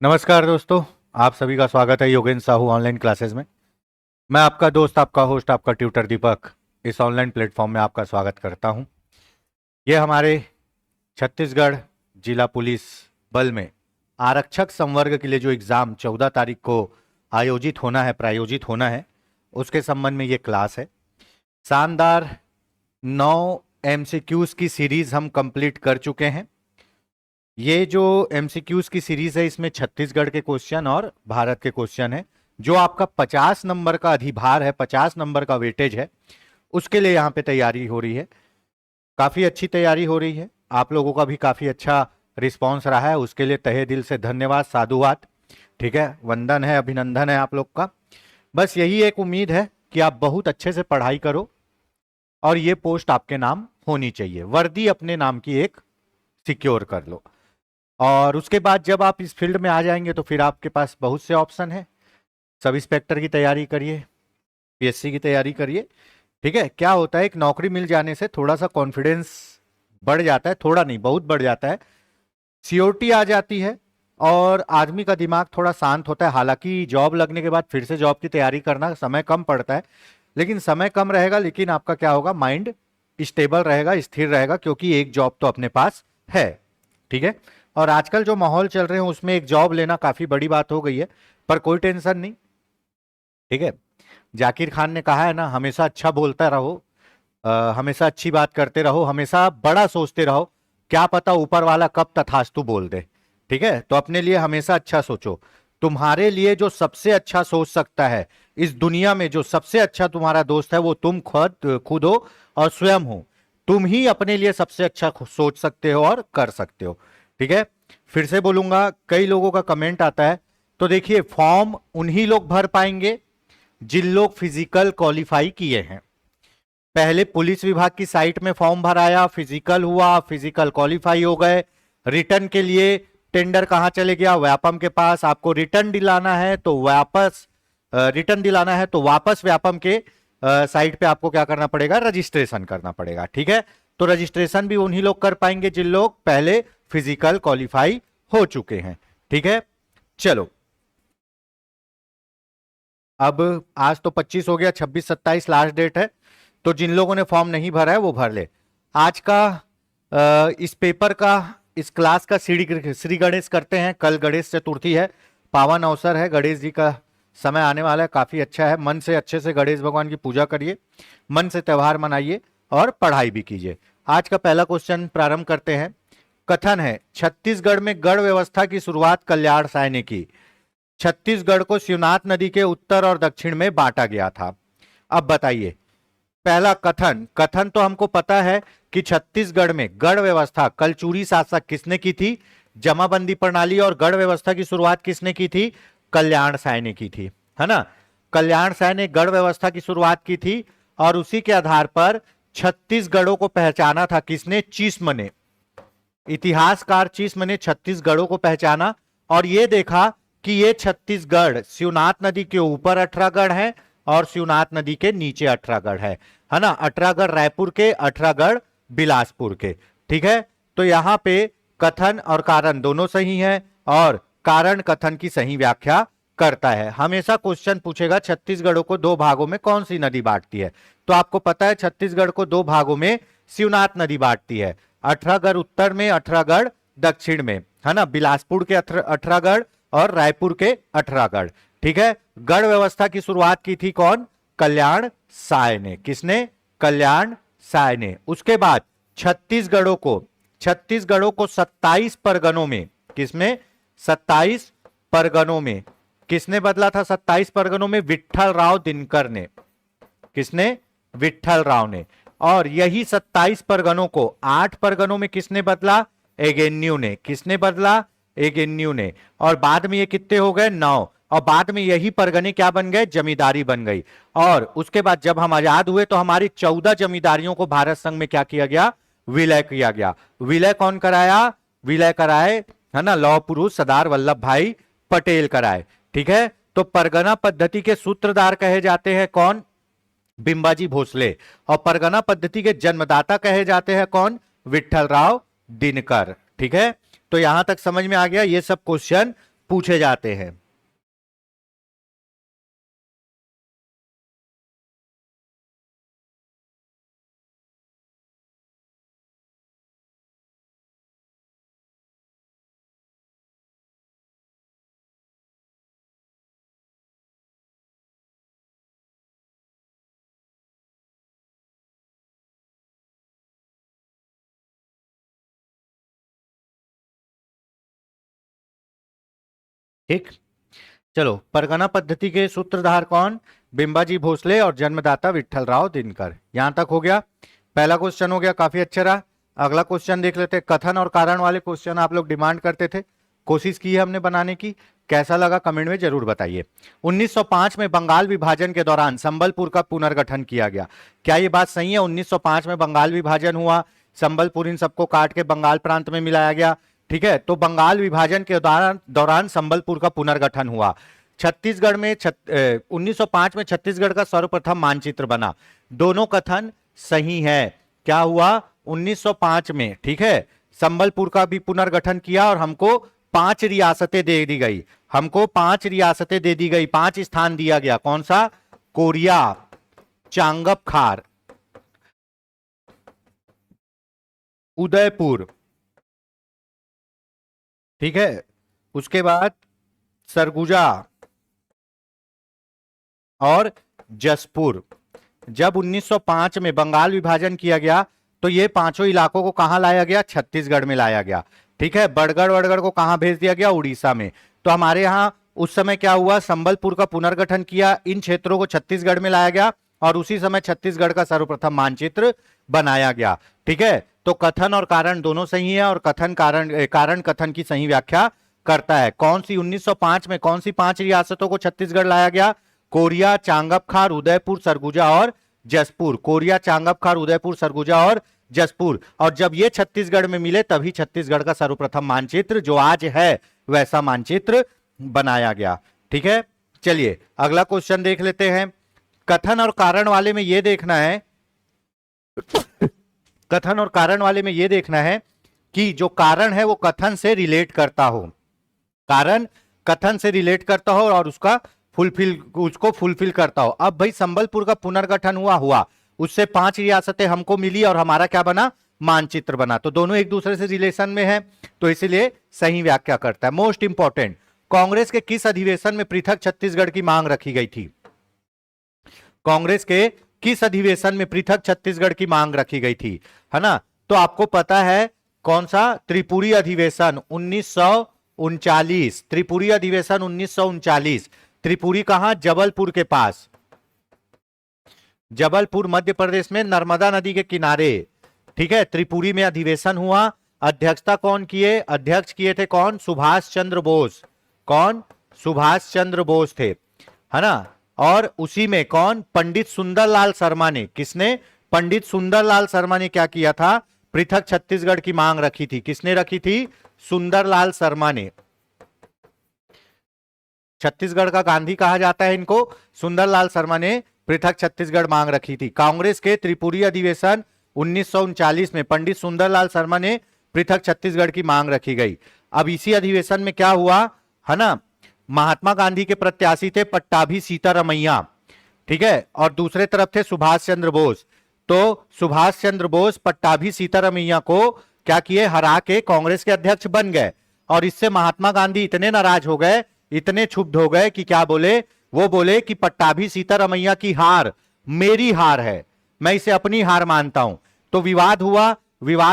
नमस्कार दोस्तों। आप सभी का स्वागत है योगेंद्र साहू ऑनलाइन क्लासेस में। मैं आपका दोस्त, आपका होस्ट, आपका ट्यूटर दीपक इस ऑनलाइन प्लेटफॉर्म में आपका स्वागत करता हूं। ये हमारे छत्तीसगढ़ जिला पुलिस बल में आरक्षक संवर्ग के लिए जो एग्ज़ाम 14 तारीख को आयोजित होना है, प्रायोजित होना है, उसके संबंध में ये क्लास है। शानदार 9 एमसीक्यूज़ की सीरीज़ हम कंप्लीट कर चुके हैं। ये जो एमसीक्यूज की सीरीज है, इसमें छत्तीसगढ़ के क्वेश्चन और भारत के क्वेश्चन है। जो आपका 50 नंबर का अधिभार है, 50 नंबर का वेटेज है, उसके लिए यहाँ पे तैयारी हो रही है। काफी अच्छी तैयारी हो रही है। आप लोगों का भी काफी अच्छा रिस्पॉन्स रहा है, उसके लिए तहे दिल से धन्यवाद, साधुवाद। ठीक है, वंदन है, अभिनंदन है आप लोग का। बस यही एक उम्मीद है कि आप बहुत अच्छे से पढ़ाई करो और ये पोस्ट आपके नाम होनी चाहिए। वर्दी अपने नाम की एक सिक्योर कर लो। और उसके बाद जब आप इस फील्ड में आ जाएंगे तो फिर आपके पास बहुत से ऑप्शन है। सब इंस्पेक्टर की तैयारी करिए, पीएससी की तैयारी करिए। ठीक है, क्या होता है, एक नौकरी मिल जाने से थोड़ा सा कॉन्फिडेंस बढ़ जाता है, थोड़ा नहीं बहुत बढ़ जाता है, सियोरिटी आ जाती है और आदमी का दिमाग थोड़ा शांत होता है। हालांकि जॉब लगने के बाद फिर से जॉब की तैयारी करना, समय कम पड़ता है, लेकिन समय कम रहेगा, लेकिन आपका क्या होगा, माइंड स्टेबल रहेगा, स्थिर रहेगा, क्योंकि एक जॉब तो अपने पास है। ठीक है, और आजकल जो माहौल चल रहे हैं उसमें एक जॉब लेना काफी बड़ी बात हो गई है, पर कोई टेंशन नहीं। ठीक है, जाकिर खान ने कहा है ना, हमेशा अच्छा बोलता रहो, हमेशा अच्छी बात करते रहो, हमेशा बड़ा सोचते रहो, क्या पता ऊपर वाला कब तथास्तु बोल दे। ठीक है, तो अपने लिए हमेशा अच्छा सोचो। तुम्हारे लिए जो सबसे अच्छा सोच सकता है इस दुनिया में, जो सबसे अच्छा तुम्हारा दोस्त है, वो तुम खुद खुद हो और स्वयं हो। तुम ही अपने लिए सबसे अच्छा सोच सकते हो और कर सकते हो। ठीक है, फिर से बोलूंगा, कई लोगों का कमेंट आता है, तो देखिए फॉर्म उन्हीं लोग भर पाएंगे जिन लोग फिजिकल क्वालिफाई किए हैं। पहले पुलिस विभाग की साइट में फॉर्म भराया, फिजिकल हुआ, फिजिकल क्वालिफाई हो गए। रिटर्न के लिए टेंडर कहां चले गया, व्यापम के पास। आपको रिटर्न दिलाना है तो वापस रिटर्न दिलाना है तो वापस व्यापम के साइट पे आपको क्या करना पड़ेगा, रजिस्ट्रेशन करना पड़ेगा। ठीक है, तो रजिस्ट्रेशन भी उन्हीं लोग कर पाएंगे जिन लोग पहले फिजिकल क्वालिफाई हो चुके हैं। ठीक है, चलो अब आज तो 25 हो गया, 26-27 लास्ट डेट है, तो जिन लोगों ने फॉर्म नहीं भरा है वो भर ले। आज का इस पेपर का, इस क्लास का श्री गणेश करते हैं। कल गणेश चतुर्थी है, पावन अवसर है, गणेश जी का समय आने वाला है, काफी अच्छा है। मन से अच्छे से गणेश भगवान की पूजा करिए, मन से त्योहार मनाइए और पढ़ाई भी कीजिए। आज का पहला क्वेश्चन प्रारंभ करते हैं। कथन है, छत्तीसगढ़ में गढ़ व्यवस्था की शुरुआत कल्याण साय ने की। छत्तीसगढ़ को शिवनाथ नदी के उत्तर और दक्षिण में बांटा गया था। अब बताइए, पहला कथन, कथन तो हमको पता है कि छत्तीसगढ़ में गढ़ व्यवस्था, कलचूरी शासक किसने की थी, जमाबंदी प्रणाली और गढ़ व्यवस्था की शुरुआत किसने की थी, कल्याण साय ने की थी, है ना। कल्याण साय ने गढ़ व्यवस्था की शुरुआत की थी और उसी के आधार पर छत्तीसगढ़ों को पहचाना था किसने, चीस्म ने। इतिहासकार चीस्म ने छत्तीसगढ़ों को पहचाना और यह देखा कि ये छत्तीसगढ़ शिवनाथ नदी के ऊपर 18 गढ़ है और शिवनाथ नदी के नीचे 18 गढ़ है ना। 18 गढ़ रायपुर के, 18 गढ़ बिलासपुर के। ठीक है, तो यहां पे कथन और कारण दोनों सही है और कारण कथन की सही व्याख्या करता है। हमेशा क्वेश्चन पूछेगा छत्तीसगढ़ को दो भागों में कौन सी नदी बांटती है, तो आपको पता है छत्तीसगढ़ को दो भागों में शिवनाथ नदी बांटती है, 18 गढ़ उत्तर में, 18 गढ़ दक्षिण में, है ना। बिलासपुर के 18 गढ़ और रायपुर के 18 गढ़। ठीक है, गढ़ व्यवस्था की शुरुआत की थी कौन, कल्याण साय ने। किसने, कल्याण साय ने। उसके बाद छत्तीसगढ़ों को 27 परगनों में, किसमें, 27 परगनों में किसने बदला था, 27 परगनों में विट्ठल राव दिनकर ने। किसने, विट्ठल राव ने। और यही 27 परगनों को 8 परगनों में किसने बदला, एगेन्यू ने। किसने बदला, एगेन्यू ने। और बाद में ये कितने हो गए, 9। और बाद में यही परगने क्या बन गए, जमींदारी बन गई। और उसके बाद जब हम आजाद हुए तो हमारी 14 जमींदारियों को भारत संघ में क्या किया गया, विलय किया गया। विलय कौन कराया, विलय कराए, है ना, लौह पुरुष सरदार वल्लभ भाई पटेल कराए। ठीक है, तो परगना पद्धति के सूत्रधार कहे जाते हैं कौन, बिंबाजी भोसले। और परगना पद्धति के जन्मदाता कहे जाते हैं कौन, विट्ठल राव दिनकर। ठीक है, तो यहां तक समझ में आ गया। ये सब क्वेश्चन पूछे जाते हैं। ठीक, चलो, परगना पद्धति के सूत्रधार कौन? बिंबाजी भोसले और जन्मदाता विट्ठलराव दिनकर। यहां तक हो गया। पहला क्वेश्चन हो गया, काफी अच्छा रहा। अगला क्वेश्चन देख लेते हैं। कथन और कारण वाले क्वेश्चन आप लोग डिमांड करते थे, कोशिश की है हमने बनाने की। कैसा लगा कमेंट में जरूर बताइए। 1905 में बंगाल विभाजन के दौरान संबलपुर का पुनर्गठन किया गया। क्या ये बात सही है? 1905 में बंगाल विभाजन हुआ, संबलपुर इन सबको काट के बंगाल प्रांत में मिलाया गया। ठीक है, तो बंगाल विभाजन के दौरान संबलपुर का पुनर्गठन हुआ। छत्तीसगढ़ में 1905 में छत्तीसगढ़ का सर्वप्रथम मानचित्र बना। दोनों कथन सही है। क्या हुआ? 1905 में, ठीक है, संबलपुर का भी पुनर्गठन किया और हमको 5 रियासतें दे दी गई। हमको 5 रियासतें दे दी गई, 5 स्थान दिया गया। कौन सा? कोरिया, चांगपखार, उदयपुर, ठीक है, उसके बाद सरगुजा और जसपुर। जब 1905 में बंगाल विभाजन किया गया तो ये पांचों इलाकों को कहां लाया गया? छत्तीसगढ़ में लाया गया। ठीक है, बड़गढ़ वड़गढ़ को कहां भेज दिया गया? उड़ीसा में। तो हमारे यहां उस समय क्या हुआ? संबलपुर का पुनर्गठन किया, इन क्षेत्रों को छत्तीसगढ़ में लाया गया और उसी समय छत्तीसगढ़ का सर्वप्रथम मानचित्र बनाया गया। ठीक है, तो कथन और कारण दोनों सही है और कथन कारण कथन की सही व्याख्या करता है। कौन सी 1905 में कौन सी 5 रियासतों को छत्तीसगढ़ लाया गया? कोरिया, चांगपखार, उदयपुर, सरगुजा और जसपुर। कोरिया, चांगपखार, उदयपुर, सरगुजा और जसपुर। और जब ये छत्तीसगढ़ में मिले तभी छत्तीसगढ़ का सर्वप्रथम मानचित्र जो आज है वैसा मानचित्र बनाया गया। ठीक है, चलिए अगला क्वेश्चन देख लेते हैं। कथन और कारण वाले में यह देखना है कथन और कारण वाले में यह देखना है कि जो कारण है वो कथन से रिलेट करता हो। कारण कथन से रिलेट करता हो और उसको फुलफिल करता हो। अब भाई संबलपुर का पुनर्गठन हुआ, उससे 5 रियासतें हमको मिली और हमारा क्या बना? मानचित्र बना। तो दोनों एक दूसरे से रिलेशन में है, तो इसीलिए सही व्याख्या करता है। मोस्ट इंपॉर्टेंट, कांग्रेस के किस अधिवेशन में पृथक छत्तीसगढ़ की मांग रखी गई थी? कांग्रेस के किस अधिवेशन में पृथक छत्तीसगढ़ की मांग रखी गई थी? है ना, तो आपको पता है कौन सा? त्रिपुरी अधिवेशन 1939। त्रिपुरी अधिवेशन 1939। त्रिपुरी कहां? जबलपुर के पास। जबलपुर मध्य प्रदेश में, नर्मदा नदी के किनारे। ठीक है, त्रिपुरी में अधिवेशन हुआ। अध्यक्षता कौन किए? अध्यक्ष किए थे कौन? सुभाष चंद्र बोस। कौन? सुभाष चंद्र बोस थे, है ना। और उसी में कौन? पंडित सुंदरलाल शर्मा ने। किसने? पंडित सुंदरलाल शर्मा ने क्या किया था? पृथक छत्तीसगढ़ की मांग रखी थी। किसने रखी थी? सुंदरलाल शर्मा ने। छत्तीसगढ़ का गांधी कहा जाता है इनको। सुंदरलाल शर्मा ने पृथक छत्तीसगढ़ मांग रखी थी। कांग्रेस के त्रिपुरी अधिवेशन 1939 में पंडित सुंदरलाल शर्मा ने पृथक छत्तीसगढ़ की मांग रखी गई। अब इसी अधिवेशन में क्या हुआ, है ना, महात्मा गांधी के प्रत्याशी थे पट्टाभी सीतारमैया। ठीक है, और दूसरे तरफ थे सुभाष चंद्र बोस। तो सुभाष चंद्र बोस पट्टाभी सीतारमैया को क्या किए? हरा के कांग्रेस के अध्यक्ष बन गए। और इससे महात्मा गांधी इतने नाराज हो गए, इतने क्षुब्ध हो गए कि क्या बोले? वो बोले कि पट्टाभी सीतारमैया की हार मेरी हार है, मैं इसे अपनी हार मानता हूं। तो विवाद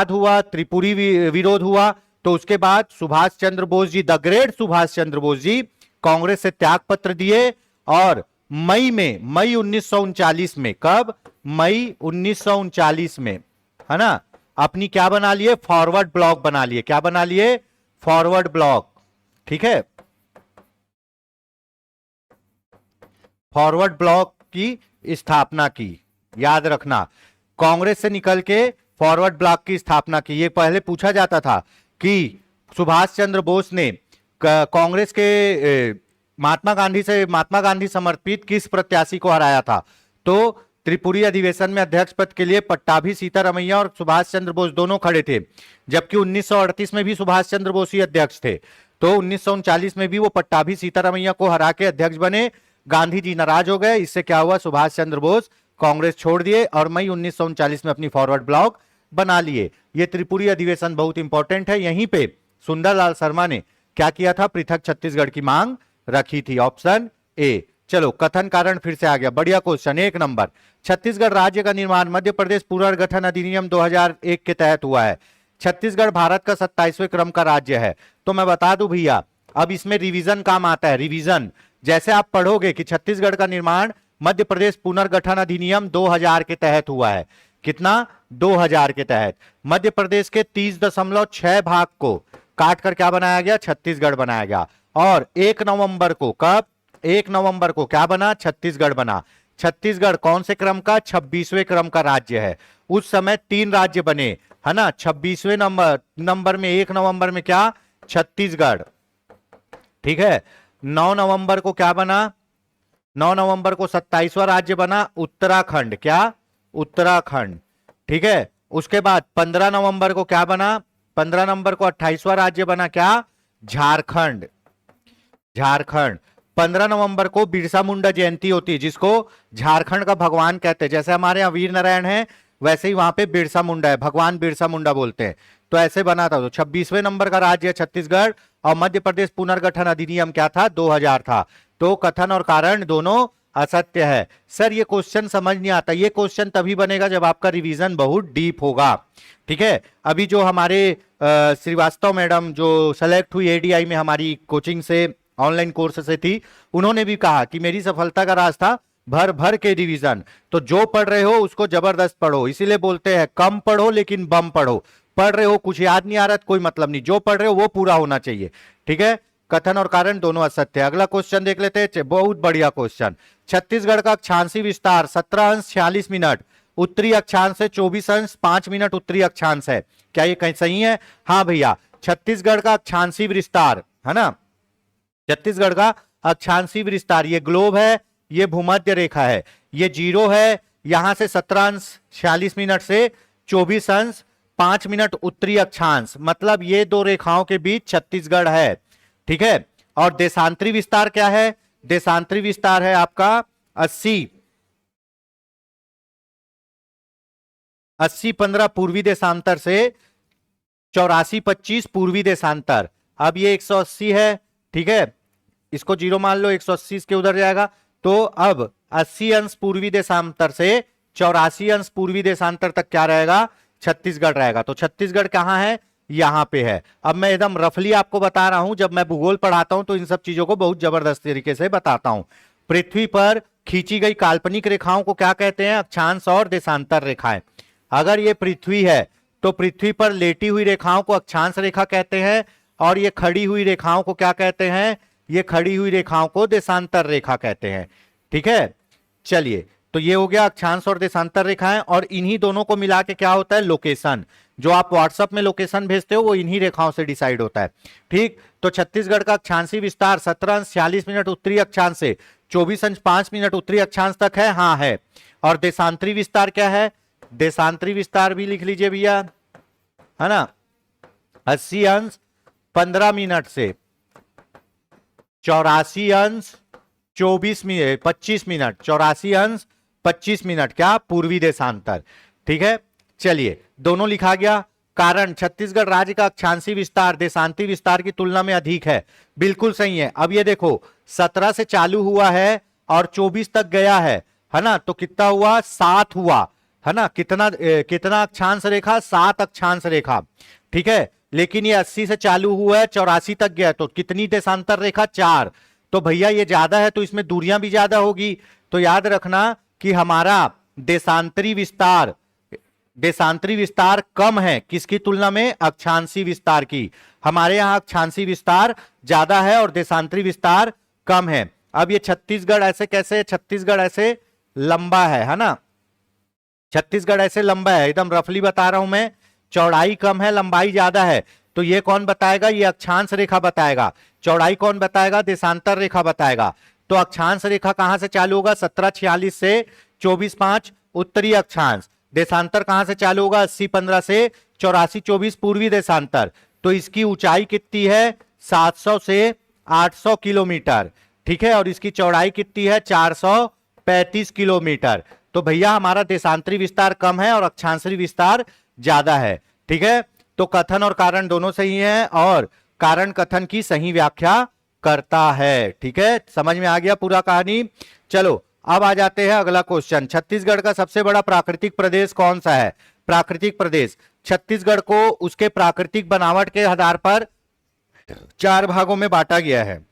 हुआ, त्रिपुरी विरोध हुआ। तो उसके बाद सुभाष चंद्र बोस जी, द ग्रेट सुभाष चंद्र बोस जी, कांग्रेस से त्याग पत्र दिए और मई 1939 में, कब? मई 1939 में, है ना, अपनी क्या बना लिए? फॉरवर्ड ब्लॉक बना लिए। क्या बना लिए? Forward block. ठीक है, फॉरवर्ड ब्लॉक की स्थापना की। याद रखना, कांग्रेस से निकल के फॉरवर्ड ब्लॉक की स्थापना की। ये पहले पूछा जाता था कि सुभाष चंद्र बोस ने कांग्रेस के महात्मा गांधी समर्पित किस प्रत्याशी को हराया था? तो त्रिपुरी अधिवेशन में अध्यक्ष पद के लिए पट्टाभी सीतारमैया और सुभाष चंद्र बोस दोनों खड़े थे, जबकि 1938 में भी सुभाष चंद्र बोस ही अध्यक्ष थे। तो 1939 में भी वो पट्टाभी सीतारामैया को हरा के अध्यक्ष बने। गांधी जी नाराज हो गए, इससे क्या हुआ, सुभाष चंद्र बोस कांग्रेस छोड़ दिए और मई 1939 में अपनी फॉरवर्ड ब्लॉक बना लिए। ये त्रिपुरी अधिवेशन बहुत इंपॉर्टेंट है। यहीं पे सुंदरलाल शर्मा ने क्या किया था, पृथक छत्तीसगढ़ की मांग रखी थी, ऑप्शन ए। चलो कथन कारण फिर से आ गया, बढ़िया क्वेश्चन। 1 नंबर, छत्तीसगढ़ राज्य का निर्माण मध्य प्रदेश पुनर्गठन अधिनियम 2001 के तहत हुआ है। छत्तीसगढ़ भारत का 27वें क्रम का राज्य है। तो मैं बता दूं भैया, अब इसमें रिवीजन काम आता है, रिवीजन। जैसे आप पढ़ोगे कि छत्तीसगढ़ का निर्माण मध्य प्रदेश पुनर्गठन अधिनियम 2000 के तहत हुआ है। कितना, 2000 के तहत। मध्य प्रदेश के 30.6 भाग को काट कर क्या बनाया गया, छत्तीसगढ़ बनाया गया। और 1 नवंबर को, कब, 1 नवंबर को क्या बना, छत्तीसगढ़ बना। छत्तीसगढ़ कौन से क्रम का, 26वें क्रम का राज्य है। उस समय 3 राज्य बने, है ना, 26वें नंबर में 1 नवंबर में क्या, छत्तीसगढ़, ठीक है। 9 नवंबर को क्या बना, 9 नवंबर को 27वां राज्य बना, उत्तराखंड, क्या, उत्तराखंड, ठीक है। उसके बाद 15 नवंबर को क्या बना, 15 नवंबर को 28वां राज्य बना, क्या, झारखंड, झारखंड। 15 नवंबर को बिरसा मुंडा जयंती होती है, जिसको झारखंड का भगवान कहते हैं। जैसे हमारे यहाँ वीर नारायण है, वैसे ही वहां पे बिरसा मुंडा है, भगवान बिरसा मुंडा बोलते हैं। तो ऐसे बना था। तो 26वें नंबर का राज्य है छत्तीसगढ़। और मध्य प्रदेश पुनर्गठन अधिनियम क्या था, 2000 था। तो कथन और कारण दोनों असत्य है। सर ये क्वेश्चन समझ नहीं आता, ये क्वेश्चन तभी बनेगा जब आपका रिवीजन बहुत डीप होगा, ठीक है। अभी जो हमारे श्रीवास्तव मैडम जो सेलेक्ट हुई एडीआई में हमारी कोचिंग से, ऑनलाइन कोर्स से थी, उन्होंने भी कहा कि मेरी सफलता का राज था भर भर के रिवीजन। तो जो पढ़ रहे हो उसको जबरदस्त पढ़ो, इसीलिए बोलते हैं कम पढ़ो लेकिन बम पढ़ो। पढ़ रहे हो कुछ याद नहीं आ रहा, कोई मतलब नहीं, जो पढ़ रहे हो वो पूरा होना चाहिए, ठीक है। कथन और कारण दोनों असत्य है। अगला क्वेश्चन देख लेते हैं, बहुत बढ़िया क्वेश्चन। छत्तीसगढ़ का अक्षांशी विस्तार 17 अंश 46 मिनट, उत्तरी अक्षांश से 24 अंश 5 मिनट उत्तरी अक्षांश है। क्या ये कहीं सही है? हाँ भैया, छत्तीसगढ़ का अक्षांशी विस्तार, है ना, छत्तीसगढ़ का अक्षांशी विस्तार, ये ग्लोब है, ये भूमध्य रेखा है, ये जीरो है, यहां से 17 अंश 46 मिनट से 24 अंश 5 मिनट उत्तरी अक्षांश, मतलब ये दो रेखाओं के बीच छत्तीसगढ़ है, ठीक है। और देशांतरी विस्तार क्या है? देशांतरी विस्तार है आपका 80-15 पूर्वी देशांतर से 84-25 पूर्वी देशांतर। अब ये 180 है, ठीक है, इसको जीरो मान लो, 180 इसके उधर जाएगा। तो अब 80 अंश पूर्वी देशांतर से 84 अंश पूर्वी देशांतर तक क्या रहेगा? छत्तीसगढ़ रहेगा। तो छत्तीसगढ़ कहां है? यहां पे है। अब मैं एकदम रफली आपको बता रहा हूं, जब मैं भूगोल पढ़ाता हूं तो इन सब चीजों को बहुत जबरदस्त तरीके से बताता हूं। पृथ्वी पर खींची गई काल्पनिक रेखाओं को क्या कहते हैं? अक्षांश और देशांतर रेखाएं। अगर ये पृथ्वी है तो पृथ्वी पर लेटी हुई रेखाओं को अक्षांश रेखा कहते हैं, और ये खड़ी हुई रेखाओं को क्या कहते हैं? ये खड़ी हुई रेखाओं को देशांतर रेखा कहते हैं, ठीक है। चलिए, तो ये हो गया अक्षांश और देशांतर रेखाएं, और इन्हीं दोनों को मिला के क्या होता है? लोकेशन। जो आप व्हाट्सएप में लोकेशन भेजते हो वो इन्हीं रेखाओं से डिसाइड होता है, ठीक। तो छत्तीसगढ़ का अक्षांशी विस्तार 17 अंश 46 मिनट उत्तरी अक्षांश से 24 अंश 5 मिनट उत्तरी अक्षांश तक है, हाँ है। और देशांतरी विस्तार क्या है? देशांतरी विस्तार भी लिख लीजिए भैया, है ना, 80 अंश 15 मिनट से 84 अंश 25 मिनट, 84 अंश 25 मिनट क्या? पूर्वी देशांतर, ठीक है। चलिए, दोनों लिखा गया। कारण, छत्तीसगढ़ राज्य का अक्षांशी विस्तार देशांतरी विस्तार की तुलना में अधिक है, बिल्कुल सही है। अब ये देखो, 17 से चालू हुआ है और 24 तक गया है ना, तो कितना हुआ? 7 हुआ, है ना। कितना अक्षांश रेखा? 7 अक्षांश रेखा, ठीक है। लेकिन ये 80 से चालू हुआ है, 84 तक गया, तो कितनी देशांतर रेखा? 4। तो भैया ये ज्यादा है तो इसमें दूरियां भी ज्यादा होगी। तो याद रखना कि हमारा देशांतरी विस्तार कम है, किसकी तुलना में? अक्षांशी विस्तार की। हमारे यहां अक्षांशी विस्तार ज्यादा है और देशांतरी विस्तार कम है। अब ये छत्तीसगढ़ ऐसे कैसे? छत्तीसगढ़ ऐसे लंबा है ना, छत्तीसगढ़ ऐसे लंबा है, एकदम रफली बता रहा हूं मैं। चौड़ाई कम है, लंबाई ज्यादा है। तो ये कौन बताएगा? ये अक्षांश रेखा बताएगा। चौड़ाई कौन बताएगा? देशांतर रेखा बताएगा। तो अक्षांश रेखा कहां से चालू होगा? 1746 से 24-5 उत्तरी अक्षांश। देशांतर कहां से चालू होगा? 80-15 से 84-24 पूर्वी देशांतर। तो इसकी ऊंचाई कितनी है? 700 से 800 किलोमीटर, ठीक है, और इसकी चौड़ाई कितनी है 435 किलोमीटर। तो भैया हमारा देशांतरी विस्तार कम है और अक्षांशरी विस्तार ज्यादा है, ठीक है। तो कथन और कारण दोनों सही है और कारण कथन की सही व्याख्या करता है, ठीक है। समझ में आ गया पूरा कहानी। चलो अब आ जाते हैं अगला क्वेश्चन। छत्तीसगढ़ का सबसे बड़ा प्राकृतिक प्रदेश कौन सा है? प्राकृतिक प्रदेश छत्तीसगढ़ को उसके प्राकृतिक बनावट के आधार पर 4 भागों में बांटा गया है।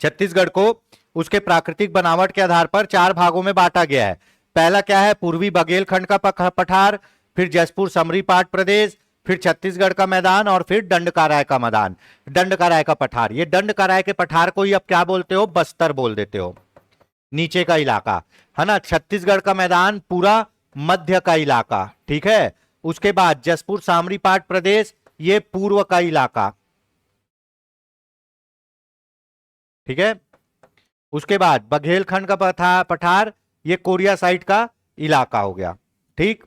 छत्तीसगढ़ को उसके प्राकृतिक बनावट के आधार पर 4 भागों में बांटा गया है। पहला क्या है? पूर्वी बघेलखंड का पठार, फिर जसपुर समरी पाट प्रदेश, फिर छत्तीसगढ़ का मैदान और फिर दंडकाराय का मैदान, दंडकाराय का पठार। ये दंडकाराय के पठार को ही अब क्या बोलते हो? बस्तर बोल देते हो, नीचे का इलाका है ना। छत्तीसगढ़ का मैदान पूरा मध्य का इलाका, ठीक है। उसके बाद जसपुर सामरी पाट प्रदेश, ये पूर्व का इलाका, ठीक है। उसके बाद बघेलखंड का पठार, ये कोरिया साइड का इलाका हो गया, ठीक।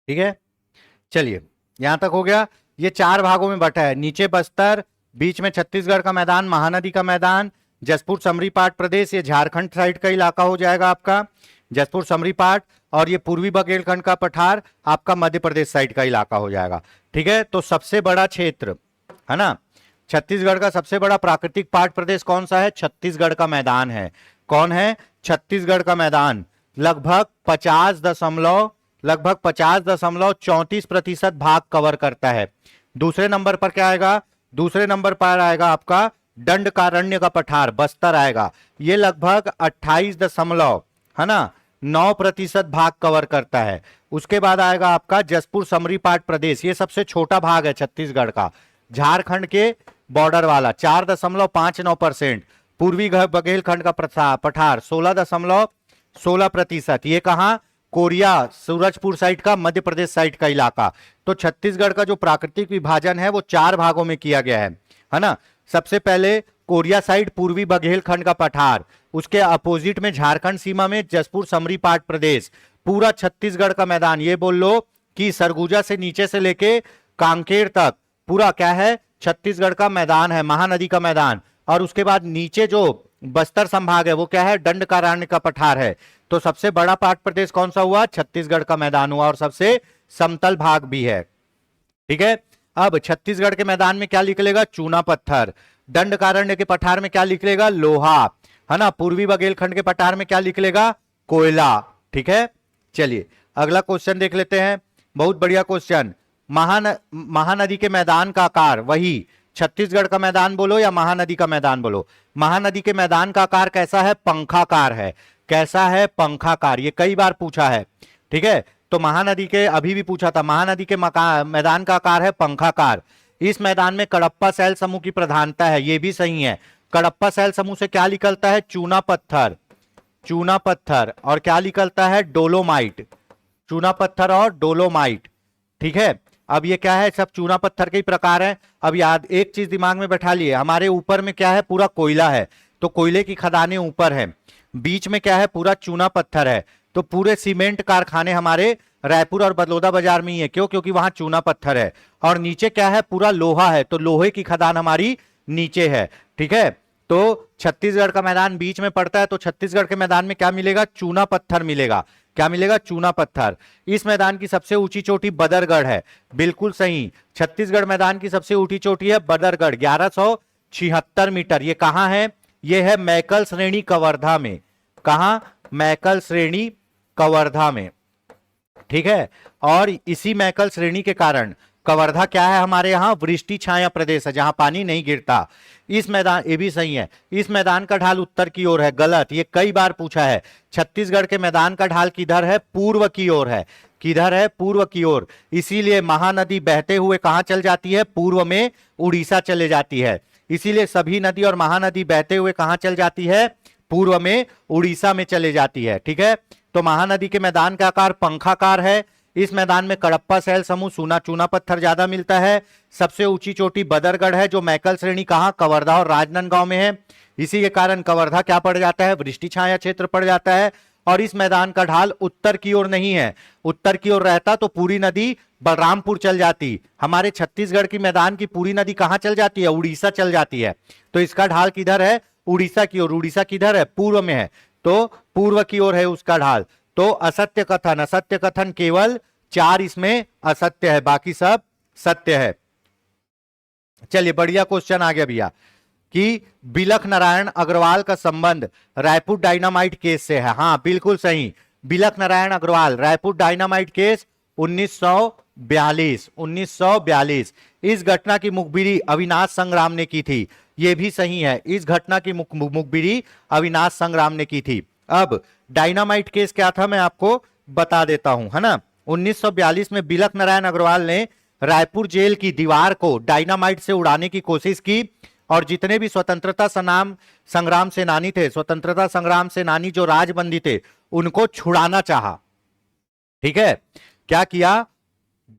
ठीक है, चलिए यहां तक हो गया। ये 4 भागों में बटा है, नीचे बस्तर, बीच में छत्तीसगढ़ का मैदान, महानदी का मैदान, जसपुर समरी पाट प्रदेश, ये झारखंड साइड का इलाका हो जाएगा आपका, जसपुर समरी पाट, और ये पूर्वी बघेलखंड का पठार आपका मध्य प्रदेश साइड का इलाका हो जाएगा, ठीक है। तो सबसे बड़ा क्षेत्र है ना, छत्तीसगढ़ का सबसे बड़ा प्राकृतिक पाट प्रदेश कौन सा है? छत्तीसगढ़ का मैदान है। कौन है? छत्तीसगढ़ का मैदान। लगभग 50.34% भाग कवर करता है। दूसरे नंबर पर क्या आएगा? दूसरे नंबर पर आएगा आपका दंडकारण्य का पठार, बस्तर आएगा। ये लगभग 28 है ना 9% भाग कवर करता है। उसके बाद आएगा आपका जसपुर समरी पाट प्रदेश, ये सबसे छोटा भाग है छत्तीसगढ़ का, झारखंड के बॉर्डर वाला, 4.59%। पूर्वी बघेलखंड का पठार 16.16%। ये कहां? कोरिया, सूरजपुर साइड का, मध्य प्रदेश साइड का इलाका। तो छत्तीसगढ़ का जो प्राकृतिक विभाजन है वो 4 भागों में किया गया है ना। सबसे पहले कोरिया साइड, पूर्वी बघेलखंड का पठार, उसके अपोजिट में झारखंड सीमा में जसपुर समरी पाट प्रदेश, पूरा छत्तीसगढ़ का मैदान। ये बोल लो कि सरगुजा से नीचे से लेके कांकेर तक पूरा क्या है? छत्तीसगढ़ का मैदान है, महानदी का मैदान। और उसके बाद नीचे जो बस्तर संभाग है वो क्या है? दंडकारण्य का पठार है। तो सबसे बड़ा पाट प्रदेश कौन सा हुआ? छत्तीसगढ़ का मैदान हुआ, और सबसे समतल भाग भी है, ठीक है। अब छत्तीसगढ़ के मैदान में क्या निकलेगा? चूना पत्थर। दंडकारण्य के पठार में क्या निकलेगा? लोहा, है ना। पूर्वी बघेलखंड के पठार में क्या निकलेगा? कोयला, ठीक है। चलिए अगला क्वेश्चन देख लेते हैं, बहुत बढ़िया क्वेश्चन। महानदी के मैदान का आकार, वही छत्तीसगढ़ का मैदान बोलो या महानदी का मैदान बोलो, महानदी के मैदान का आकार कैसा है? पंखाकार है। कैसा है? पंखाकार। ये कई बार पूछा है, ठीक है। तो महानदी के, अभी भी पूछा था, महानदी के मैदान का आकार है पंखाकार। इस मैदान में कडप्पा सैल समूह की प्रधानता है, ये भी सही है। कडप्पा सैल समूह से क्या निकलता है? चूना पत्थर, चूना पत्थर, और क्या निकलता है? डोलोमाइट, चूना पत्थर और डोलोमाइट, ठीक है। अब ये क्या है? सब चूना पत्थर के ही प्रकार हैं। अब याद एक चीज दिमाग में बैठा लिए, हमारे ऊपर में क्या है? पूरा कोयला है, तो कोयले की खदानें ऊपर है, बीच में क्या है? पूरा चूना पत्थर है। तो पूरे सीमेंट कारखाने हमारे रायपुर और बदलौदा बाजार में ही है। क्यों? क्योंकि वहां चूना पत्थर है। और नीचे क्या है? पूरा लोहा है, तो लोहे की खदान हमारी नीचे है, ठीक है। तो छत्तीसगढ़ का मैदान बीच में पड़ता है, तो छत्तीसगढ़ के मैदान में क्या मिलेगा? चूना पत्थर मिलेगा। क्या मिलेगा? चूना पत्थर। इस मैदान की सबसे ऊंची चोटी बदरगढ़ है, बिल्कुल सही। छत्तीसगढ़ मैदान की सबसे ऊंची चोटी है बदरगढ़, 1176 मीटर। ये कहां है? ये है मैकल श्रेणी कवर्धा में। कहां? मैकल श्रेणी कवर्धा में, ठीक है। और इसी मैकल श्रेणी के कारण कवर्धा क्या है? हमारे यहां वृष्टि छाया प्रदेश है, जहां पानी नहीं गिरता। इस मैदान, ये भी सही है, इस मैदान का ढाल उत्तर की ओर है, गलत। ये कई बार पूछा है। छत्तीसगढ़ के मैदान का ढाल किधर है? पूर्व की ओर है। किधर है? पूर्व की ओर। इसीलिए महानदी बहते हुए कहां चल जाती है? पूर्व में उड़ीसा चले जाती है। इसीलिए सभी नदी और महानदी बहते हुए कहां चल जाती है? पूर्व में उड़ीसा में चले जाती है। ठीक है, तो महानदी के मैदान का आकार पंखाकार है। इस मैदान में कडप्पा सैल समूह चूना चूना पत्थर ज्यादा मिलता है। सबसे ऊंची चोटी बदरगढ़ है, जो मैकल श्रेणी कहां? कवर्धा और राजनांदगांव में है। इसी के कारण कवर्धा क्या पड़ जाता है? वृष्टि छाया क्षेत्र पड़ जाता है। और इस मैदान का ढाल उत्तर की ओर नहीं है। उत्तर की ओर रहता तो पूरी नदी बलरामपुर चल जाती। हमारे छत्तीसगढ़ की मैदान की पूरी नदी कहां चल जाती है? उड़ीसा चल जाती है। तो इसका ढाल किधर है? उड़ीसा की ओर। उड़ीसा किधर है? पूर्व में है, तो पूर्व की ओर है उसका ढाल। तो असत्य कथन, असत्य कथन केवल 4 इसमें असत्य है, बाकी सब सत्य है। चलिए बढ़िया क्वेश्चन आ गया भैया कि बिलख नारायण अग्रवाल का संबंध रायपुर डायनामाइट केस से है। हाँ बिल्कुल सही, बिलख नारायण अग्रवाल, रायपुर डायनामाइट केस 1942। इस घटना की मुखबिरी अविनाश संग्राम ने की थी। यह भी सही है, इस घटना की मुखबिरी अविनाश संग्राम ने की थी। अब डायनामाइट केस क्या था मैं आपको बता देता हूं, है ना। 1942 में बिलख नारायण अग्रवाल ने रायपुर जेल की दीवार को डायनामाइट से उड़ाने की कोशिश की और जितने भी स्वतंत्रता संग्राम सेनानी थे, स्वतंत्रता संग्राम सेनानी जो राजबंदी थे, उनको छुड़ाना चाहा। ठीक है, क्या किया?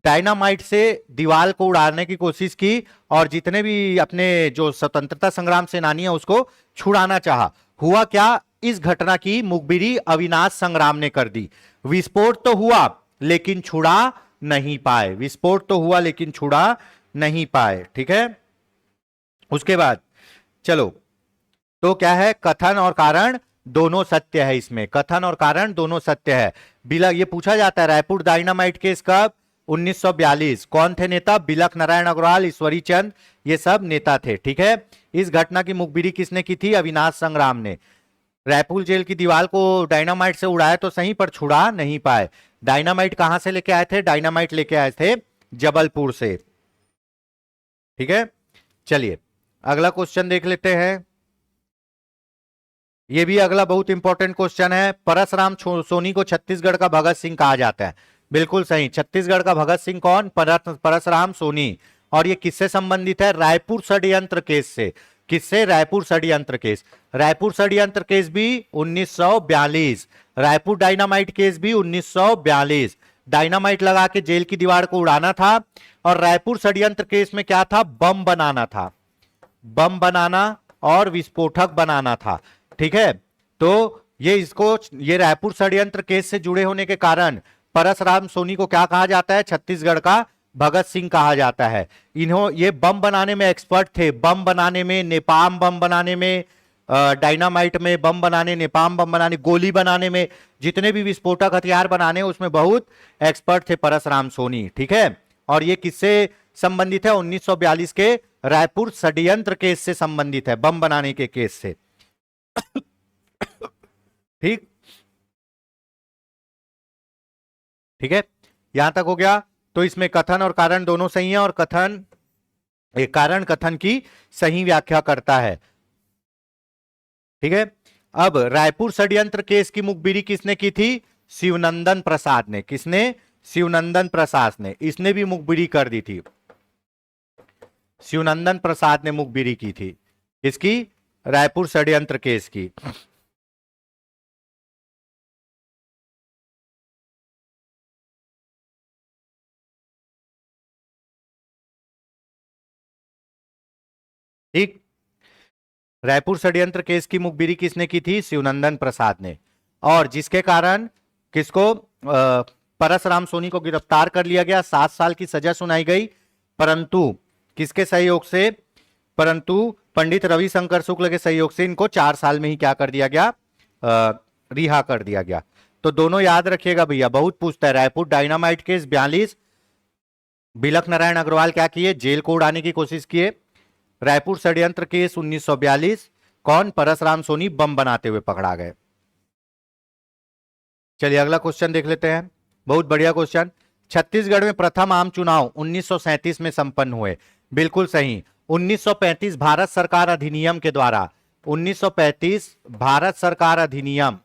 डायनामाइट से दीवार को उड़ाने की कोशिश की और जितने भी अपने जो स्वतंत्रता संग्राम सेनानी है उसको छुड़ाना चाहा। हुआ क्या? इस घटना की मुखबिरी अविनाश संग्राम ने कर दी। विस्फोट तो हुआ लेकिन छुड़ा नहीं पाए। विस्फोट तो हुआ लेकिन छुड़ा नहीं पाए। ठीक है, उसके बाद चलो, तो क्या है? कथन और कारण दोनों सत्य है। इसमें कथन और कारण दोनों सत्य है। ये पूछा जाता है रायपुर डायनामाइट केस कब? 1942। कौन थे नेता? बिलख नारायण अग्रवाल, ईश्वरी चंद, ये सब नेता थे। ठीक है, इस घटना की मुखबिरी किसने की थी? अविनाश संग्राम ने। रायपुर जेल की दीवार को डायनामाइट से उड़ाया तो सही, पर छुड़ा नहीं पाए। डायनामाइट कहां से लेके आए थे? डायनामाइट लेके आए थे जबलपुर से। ठीक है, चलिए अगला क्वेश्चन देख लेते हैं। यह भी अगला बहुत इंपॉर्टेंट क्वेश्चन है। परसराम सोनी को छत्तीसगढ़ का भगत सिंह कहा जाता है। बिल्कुल सही, छत्तीसगढ़ का भगत सिंह कौन? परसराम सोनी। और ये किससे संबंधित है? रायपुर षड्यंत्र केस से। किससे? रायपुर षड्यंत्र केस। रायपुर षड्यंत्र केस भी 1942। रायपुर डायनामाइट केस भी 1942। डायनामाइट लगा के जेल की दीवार को उड़ाना था और रायपुर षड्यंत्र केस में क्या था? बम बनाना था। बम बनाना और विस्फोटक बनाना था। ठीक है, तो ये रायपुर षड्यंत्र केस से जुड़े होने के कारण परसराम सोनी को क्या कहा जाता है? छत्तीसगढ़ का भगत सिंह कहा जाता है। ये बम बनाने में एक्सपर्ट थे। बम बनाने में, नेपाम बम बनाने में, डायनामाइट में बम बनाने, नेपाम बम बनाने, गोली बनाने में, जितने भी विस्फोटक हथियार बनाने उसमें बहुत एक्सपर्ट थे परसराम सोनी। ठीक है, और ये किससे संबंधित है? 1942 के रायपुर षड्यंत्र केस से संबंधित है, बम बनाने के केस से। ठीक, ठीक है, यहां तक हो गया। तो इसमें कथन और कारण दोनों सही है और कारण कथन की सही व्याख्या करता है। ठीक है, अब रायपुर षड्यंत्र केस की मुखबिरी किसने की थी? शिवनंदन प्रसाद ने। किसने? शिवनंदन प्रसाद ने। इसने भी मुखबिरी कर दी थी। शिवनंदन प्रसाद ने मुखबिरी की थी। इसकी? रायपुर षड्यंत्र केस की। ठीक, रायपुर षड्यंत्र केस की मुखबिरी किसने की थी? शिवनंदन प्रसाद ने। और जिसके कारण किसको? परसराम सोनी को गिरफ्तार कर लिया गया, 7 साल की सजा सुनाई गई, परंतु किसके सहयोग से? परंतु पंडित रविशंकर शुक्ल के सहयोग से इनको 4 साल में ही क्या कर दिया गया? रिहा कर दिया गया। तो दोनों याद रखिएगा भैया, बहुत पूछता है। रायपुर डायनामाइट केस 42, बिलख नारायण अग्रवाल क्या किए? जेल को उड़ाने की कोशिश किए। रायपुर षड्यंत्र केस 1942, कौन? परसराम सोनी बम बनाते हुए पकड़ा गए। चलिए अगला क्वेश्चन देख लेते हैं, बहुत बढ़िया क्वेश्चन। छत्तीसगढ़ में प्रथम आम चुनाव 1937 में संपन्न हुए। बिल्कुल सही, 1935 भारत सरकार अधिनियम के द्वारा, 1935 भारत सरकार अधिनियम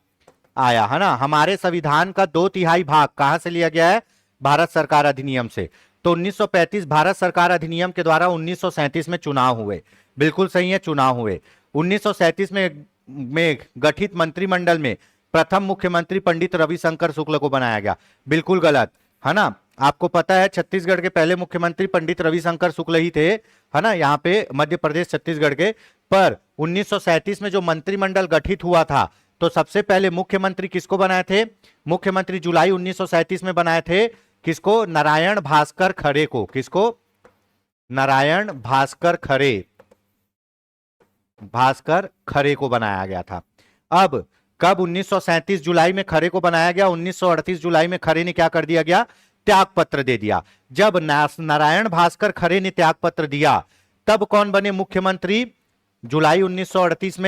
आया, है ना। हमारे संविधान का 2/3 भाग कहां से लिया गया है? भारत सरकार अधिनियम से। तो 1935 भारत सरकार अधिनियम के द्वारा 1937 में चुनाव हुए। बिल्कुल सही है, चुनाव हुए। 1937 में गठित मंत्रिमंडल में प्रथम मुख्यमंत्री पंडित रविशंकर शुक्ल को बनाया गया। बिल्कुल गलत, है ना। आपको पता है छत्तीसगढ़ के पहले मुख्यमंत्री पंडित रविशंकर शुक्ल ही थे, है ना, यहाँ पे मध्य प्रदेश छत्तीसगढ़ के। पर 1937 में जो मंत्रिमंडल गठित हुआ था, तो सबसे पहले मुख्यमंत्री किसको बनाए थे? मुख्यमंत्री जुलाई 1937 में बनाए थे किसको? नारायण भास्कर खरे को। किसको? नारायण भास्कर खरे को बनाया गया था। अब कब? 1937 जुलाई में खरे को बनाया गया। 1938 जुलाई में खरे ने क्या कर दिया गया? त्याग पत्र दे दिया। जब नारायण भास्कर खरे ने त्याग पत्र दिया, तब कौन बने मुख्यमंत्री? जुलाई 1938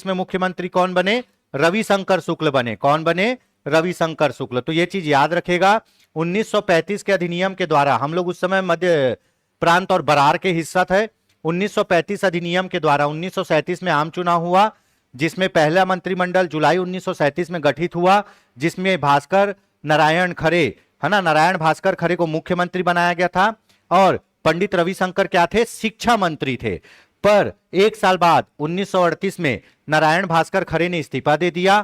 में मुख्यमंत्री कौन बने? रविशंकर शुक्ल बने। कौन बने? रविशंकर शुक्ल। तो यह चीज याद रखेगा। 1935 के अधिनियम के द्वारा, हम लोग उस समय मध्य प्रांत और बरार के हिस्सा थे। 1935 अधिनियम के द्वारा 1937 में आम चुनाव हुआ, जिसमें पहला मंत्रिमंडल जुलाई 1937 में गठित हुआ, जिसमें भास्कर नारायण खरे, है ना, नारायण भास्कर खरे को मुख्यमंत्री बनाया गया था और पंडित रविशंकर क्या थे? शिक्षा मंत्री थे। पर एक साल बाद 1938 में नारायण भास्कर खरे ने इस्तीफा दे दिया,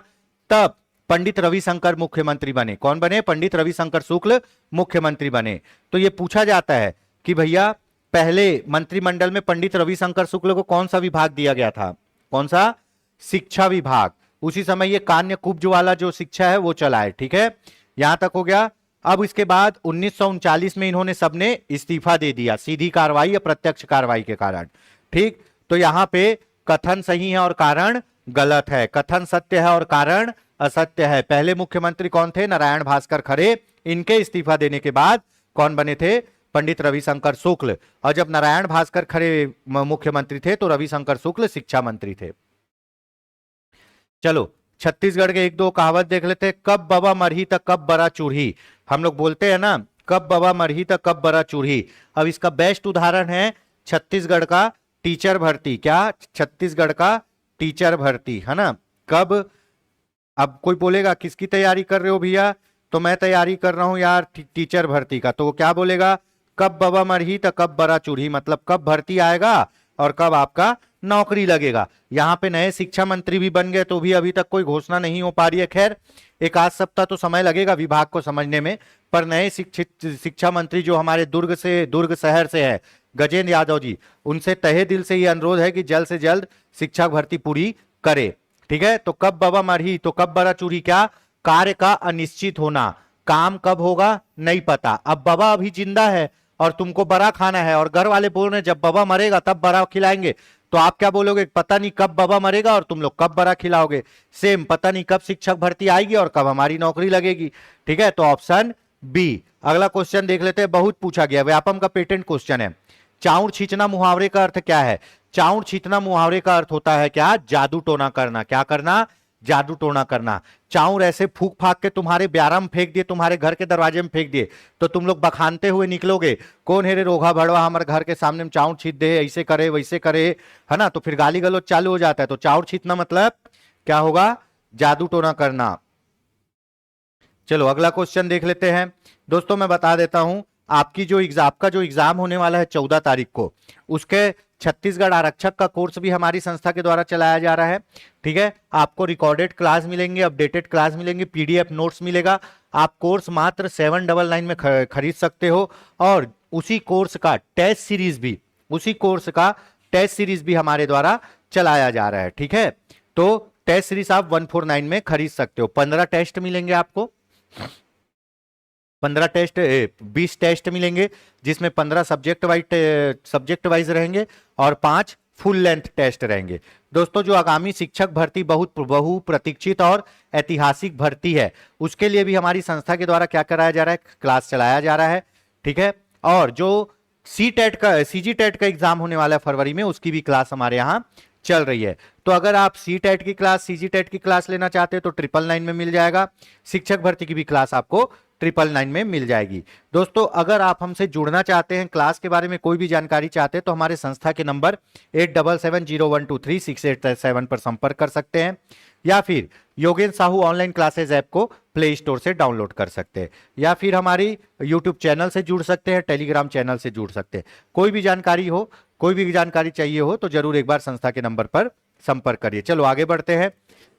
तब पंडित रविशंकर मुख्यमंत्री बने। कौन बने? पंडित रविशंकर शुक्ल मुख्यमंत्री बने। तो यह पूछा जाता है कि भैया पहले मंत्रिमंडल में पंडित रविशंकर शुक्ल को कौन सा विभाग दिया गया था? कौन सा? शिक्षा विभाग। उसी समय ये कान्य कुब्ज वाला जो शिक्षा है वो चला है। ठीक है, यहां तक हो गया। अब इसके बाद 1939 में इन्होंने सबने इस्तीफा दे दिया, सीधी कार्रवाई या प्रत्यक्ष कार्रवाई के कारण। ठीक, तो यहां पे कथन सही है और कारण गलत है। कथन सत्य है और कारण असत्य है। पहले मुख्यमंत्री कौन थे? नारायण भास्कर खरे। इनके इस्तीफा देने के बाद कौन बने थे? पंडित रविशंकर शुक्ल। और जब नारायण भास्कर खरे मुख्यमंत्री थे तो रविशंकर शुक्ल शिक्षा मंत्री थे। चलो छत्तीसगढ़ के एक दो कहावत देख लेते हैं। कब बाबा मरही तक कब बरा चूढ़ी। हम लोग बोलते हैं ना, कब बाबा मरही तक कब बरा चूढ़ी। अब इसका बेस्ट उदाहरण है छत्तीसगढ़ का टीचर भर्ती। क्या? छत्तीसगढ़ का टीचर भर्ती, है ना। कब? अब कोई बोलेगा किसकी तैयारी कर रहे हो भैया? तो मैं तैयारी कर रहा हूं यार टीचर भर्ती का। तो वो क्या बोलेगा? कब बाबा मरही तो कब बरा चूढ़ी, मतलब कब भर्ती आएगा और कब आपका नौकरी लगेगा। यहाँ पे नए शिक्षा मंत्री भी बन गए तो भी अभी तक कोई घोषणा नहीं हो पा रही है। खैर एक आध सप्ताह तो समय लगेगा विभाग को समझने में। पर नए शिक्षा मंत्री जो हमारे दुर्ग शहर से है, गजेंद्र यादव जी, उनसे तहे दिल से ये अनुरोध है कि जल्द से जल्द शिक्षक भर्ती पूरी करे। ठीक है, तो कब बाबा मरही तो कब बरा चूढ़ी। क्या? कार्य का अनिश्चित होना, काम कब होगा नहीं पता। अब बाबा अभी जिंदा है और तुमको बड़ा खाना है और घर वाले बोल रहे हैं जब बाबा मरेगा तब बड़ा खिलाएंगे, तो आप क्या बोलोगे? पता नहीं कब बाबा मरेगा और तुम लोग कब बड़ा खिलाओगे। सेम, पता नहीं कब शिक्षक भर्ती आएगी और कब हमारी नौकरी लगेगी। ठीक है, तो ऑप्शन बी। अगला क्वेश्चन देख लेते हैं, बहुत पूछा गया, व्यापम का पेटेंट क्वेश्चन है। चाउर छींचना मुहावरे का अर्थ क्या है? चाउर छींचना मुहावरे का अर्थ होता है क्या? जादू टोना करना। क्या करना? जादू टोना करना। चाउर ऐसे फूक फाक के तुम्हारे ब्यारा में फेंक दिए, तुम्हारे घर के दरवाजे में फेंक दिए, तो तुम लोग बखानते हुए निकलोगे, कौन है रे रोगा भड़वा हमारे घर के सामने में चाउर छींच दे, ऐसे करे वैसे करे, है ना। तो फिर गाली गलौज चालू हो जाता है। तो चाउर छींचना मतलब क्या होगा? जादू टोना करना। चलो अगला क्वेश्चन देख लेते हैं। दोस्तों मैं बता देता हूं, आपका जो एग्जाम होने वाला है 14 तारीख को, उसके छत्तीसगढ़ आरक्षक का कोर्स भी हमारी संस्था के द्वारा चलाया जा रहा है। ठीक है, आपको रिकॉर्डेड क्लास मिलेंगे, अपडेटेड क्लास मिलेंगे, पीडीएफ नोट्स मिलेगा। आप कोर्स मात्र 799 में खरीद सकते हो और उसी कोर्स का टेस्ट सीरीज भी हमारे द्वारा चलाया जा रहा है। ठीक है, तो टेस्ट सीरीज आप 149 में खरीद सकते हो। 15 टेस्ट मिलेंगे आपको, 20 टेस्ट मिलेंगे, जिसमें 15 सब्जेक्ट वाइज रहेंगे और 5 फुल लेंथ टेस्ट रहेंगे। दोस्तों जो आगामी शिक्षक भर्ती बहुत बहु प्रतीक्षित और ऐतिहासिक भर्ती है, उसके लिए भी हमारी संस्था के द्वारा क्या कराया जा रहा है? क्लास चलाया जा रहा है। ठीक है, और जो सीजीटेट का एग्जाम होने वाला है फरवरी में, उसकी भी क्लास हमारे यहाँ चल रही है। तो अगर आप सीजीटेट की क्लास लेना चाहते हैं तो 999 में मिल जाएगा। शिक्षक भर्ती की भी क्लास आपको 999 में मिल जाएगी। दोस्तों अगर आप हमसे जुड़ना चाहते हैं, क्लास के बारे में कोई भी जानकारी चाहते हैं, तो हमारे संस्था के नंबर 8770123687 पर संपर्क कर सकते हैं, या फिर Yogendra Sahu online classes app को प्ले स्टोर से डाउनलोड कर सकते हैं, या फिर हमारी यूट्यूब चैनल से जुड़ सकते हैं, टेलीग्राम चैनल से जुड़ सकते हैं। कोई भी जानकारी हो, कोई भी जानकारी चाहिए हो तो जरूर एक बार संस्था के नंबर पर संपर्क करिए। चलो आगे बढ़ते हैं।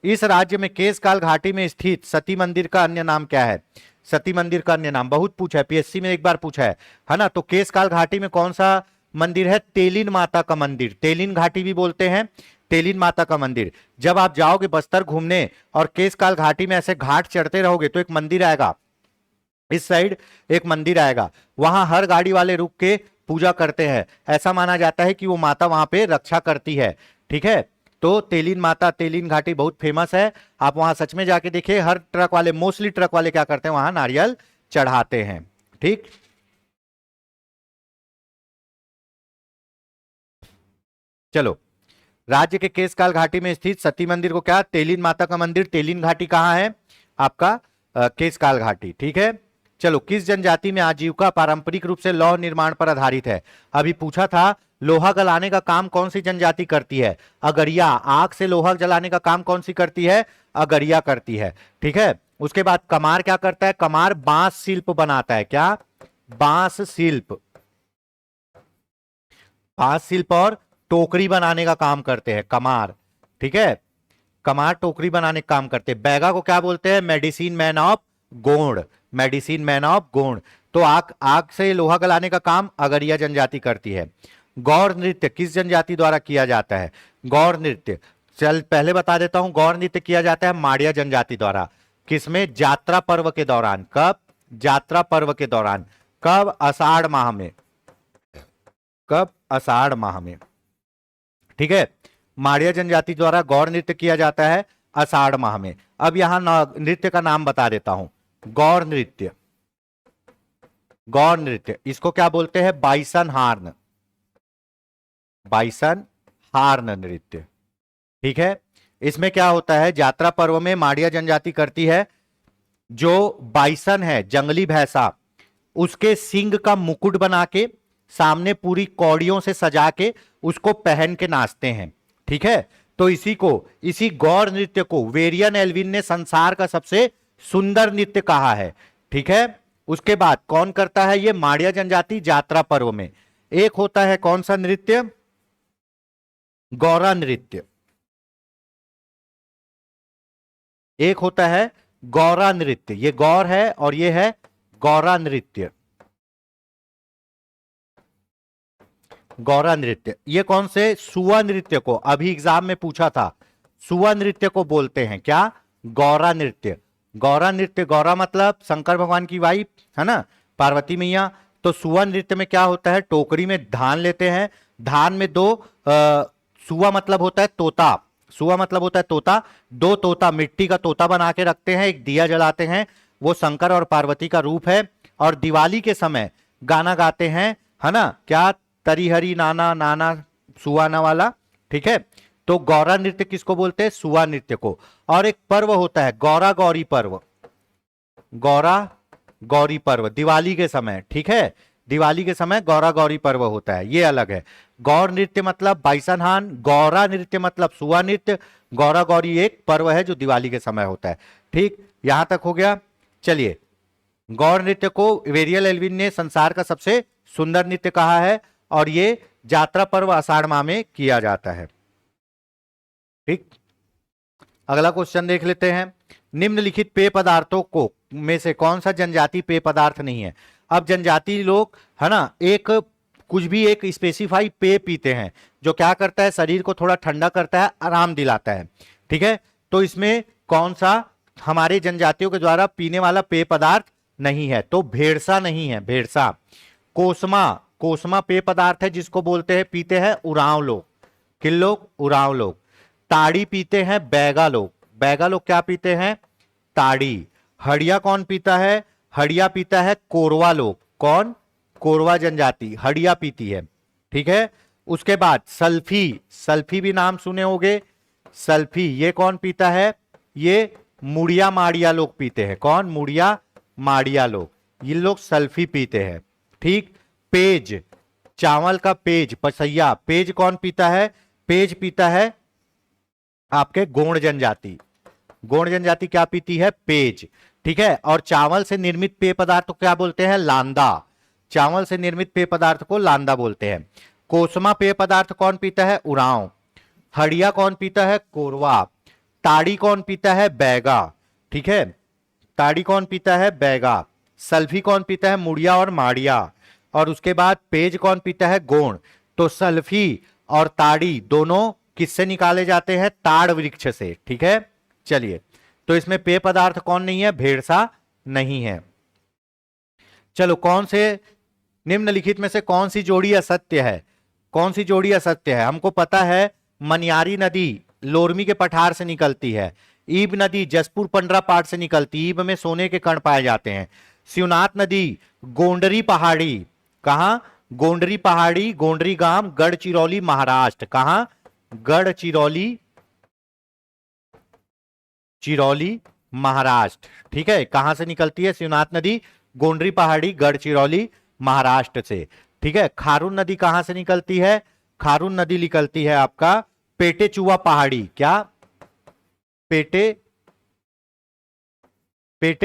इस राज्य में केशकाल घाटी में स्थित सती मंदिर का अन्य नाम क्या है? सती मंदिर का अन्य नाम बहुत पूछा है, पीएससी में एक बार पूछा है ना। तो केशकाल घाटी में कौन सा मंदिर है? तेलिन माता का मंदिर, तेलिन घाटी भी बोलते हैं, तेलिन माता का मंदिर। जब आप जाओगे बस्तर घूमने और केशकाल घाटी में ऐसे घाट चढ़ते रहोगे तो एक मंदिर आएगा, इस साइड एक मंदिर आएगा, वहां हर गाड़ी वाले रुक के पूजा करते हैं। ऐसा माना जाता है कि वो माता वहां पे रक्षा करती है। ठीक है, तो तेलिन माता, तेलिन घाटी बहुत फेमस है। आप वहां सच में जाके देखिए, हर ट्रक वाले, मोस्टली ट्रक वाले क्या करते हैं, वहां नारियल चढ़ाते हैं। ठीक, चलो राज्य के केशकाल घाटी में स्थित सती मंदिर को क्या? तेलिन माता का मंदिर। तेलिन घाटी कहां है? आपका केशकाल घाटी। ठीक है, चलो किस जनजाति में आजीविका पारंपरिक रूप से लौह निर्माण पर आधारित है? अभी पूछा था लोहा गलाने का काम कौन सी जनजाति करती है? अगरिया। आग से लोहा जलाने का काम कौन सी करती है? अगरिया करती है। ठीक है, उसके बाद कमार क्या करता है? कमार बांस शिल्प बनाता है। क्या? बांस शिल्प, बांस शिल्प और टोकरी बनाने का काम करते हैं कमार। ठीक है, कमार टोकरी बनाने का काम करते हैं। बैगा को क्या बोलते हैं? Medicine man of Gond, medicine man of Gond. तो आग से लोहा गलाने का काम अगरिया जनजाति करती है। गौर नृत्य किस जनजाति द्वारा किया जाता है? गौर नृत्य, चल पहले बता देता हूं, गौर नृत्य किया जाता है माड़िया जनजाति द्वारा। किसमें? यात्रा पर्व के दौरान। कब? यात्रा पर्व के दौरान। कब? आषाढ़ माह में। कब? आषाढ़ माह में। ठीक है, माड़िया जनजाति द्वारा गौर नृत्य किया जाता है आषाढ़ माह में। अब यहां नृत्य का नाम बता देता हूं, गौर नृत्य। गौर नृत्य इसको क्या बोलते हैं? बाइसन हार्न, बाइसन हार्न नृत्य। ठीक है, इसमें क्या होता है? यात्रा पर्व में माड़िया जनजाति करती है, जो बाइसन है जंगली भैंसा, उसके सिंग का मुकुट बना के सामने पूरी कौड़ियों से सजा के उसको पहन के नाचते हैं। ठीक है, तो इसी गौर नृत्य को वेरियन एल्विन ने संसार का सबसे सुंदर नृत्य कहा है। ठीक है, उसके बाद कौन करता है ये? माड़िया जनजाति यात्रा पर्व में। एक होता है कौन सा नृत्य? गौरा नृत्य। एक होता है गौरा नृत्य, ये गौर है और ये है गौरा नृत्य। गौरा नृत्य ये कौन से? सुआ नृत्य को, अभी एग्जाम में पूछा था, सुआ नृत्य को बोलते हैं क्या? गौरा नृत्य। गौरा नृत्य, गौरा मतलब शंकर भगवान की वाइफ है ना, पार्वती मैया। तो सुआ नृत्य में क्या होता है? टोकरी में धान लेते हैं, धान में सुआ मतलब होता है तोता, सुआ मतलब होता है तोता, दो तोता, मिट्टी का तोता बना के रखते हैं, एक दिया जलाते हैं, वो शंकर और पार्वती का रूप है। और दिवाली के समय गाना गाते हैं, है ना, क्या? तरीहरी नाना नाना सुआना वाला। ठीक है, तो गौरा नृत्य किसको बोलते हैं? सुआ नृत्य को। और एक पर्व होता है गौरा गौरी पर्व, गौरा गौरी पर्व दिवाली के समय। ठीक है, दिवाली के समय गौरा गौरी पर्व होता है, ये अलग है। गौर नृत्य मतलब बाइसनहान, गौरा नृत्य मतलब सुआ नृत्य, गौरा गौरी एक पर्व है जो दिवाली के समय होता है। ठीक, यहां तक हो गया। चलिए, गौर नृत्य को वेरियल एल्विन ने संसार का सबसे सुंदर नृत्य कहा है और ये यात्रा पर्व आषाढ़ माह में किया जाता है। ठीक, अगला क्वेश्चन देख लेते हैं। निम्नलिखित पेय पदार्थों को में से कौन सा जनजाति पेय पदार्थ नहीं है? अब जनजाति लोग है ना, एक कुछ भी एक स्पेसिफाई पेय पीते हैं जो क्या करता है? शरीर को थोड़ा ठंडा करता है, आराम दिलाता है। ठीक है, तो इसमें कौन सा हमारे जनजातियों के द्वारा पीने वाला पेय पदार्थ नहीं है? तो भेड़सा नहीं है, भेड़सा। कोसमा, कोसमा पेय पदार्थ है जिसको बोलते हैं, पीते हैं उरांव लोग। किन लोग? उरांव लोग। ताड़ी पीते हैं बैगा लोग, बैगा लोग क्या पीते हैं? ताड़ी। हड़िया कौन पीता है? हड़िया पीता है कोरवा लोग। कौन? कोरवा जनजाति हड़िया पीती है। ठीक है, उसके बाद सल्फी, सल्फी भी नाम सुने होंगे, सल्फी ये कौन पीता है? ये मुड़िया माड़िया लोग पीते हैं। कौन? मुड़िया माड़िया लोग, ये लोग सल्फी पीते हैं। ठीक। पेज, चावल का पेज, पसैया, पेज कौन पीता है? पेज पीता है आपके गोंड जनजाति। गोंड जनजाति क्या पीती है? पेज। ठीक है। और चावल से निर्मित पेय पदार्थ को क्या बोलते हैं? लांदा। चावल से निर्मित पेय पदार्थ को लांदा बोलते हैं। कोसमा पेय पदार्थ कौन पीता है? उरांव। हड़िया कौन पीता है? कोरवा। ताड़ी कौन पीता है? बैगा। ठीक है। ताड़ी कौन पीता है? बैगा। सल्फी कौन पीता है? मुड़िया और माड़िया। और उसके बाद पेज कौन पीता है? गोंड। तो सल्फी और ताड़ी दोनों किससे निकाले जाते हैं? ताड़ वृक्ष से। ठीक है। चलिए, तो इसमें पेय पदार्थ कौन नहीं है? भेड़सा नहीं है। चलो, कौन से निम्नलिखित में से कौन सी जोड़ी असत्य है? कौन सी जोड़ी असत्य है? हमको पता है मनियारी नदी लोरमी के पठार से निकलती है। ईब नदी जसपुर पंडरा पाट से निकलती है। ईब में सोने के कण पाए जाते हैं। शिवनाथ नदी गोंडरी पहाड़ी, कहां? गोंडरी पहाड़ी, गोंडरी गांव, गढ़चिरौली, महाराष्ट्र। कहां? गढ़चिरौली, चिरौली, महाराष्ट्र। ठीक है। कहां से निकलती है शिवनाथ नदी? गोंडरी पहाड़ी, गढ़चिरौली, महाराष्ट्र से। ठीक है। खारून नदी कहां से निकलती है? खारून नदी निकलती है आपका पेटे चुआ पहाड़ी। क्या? पेटे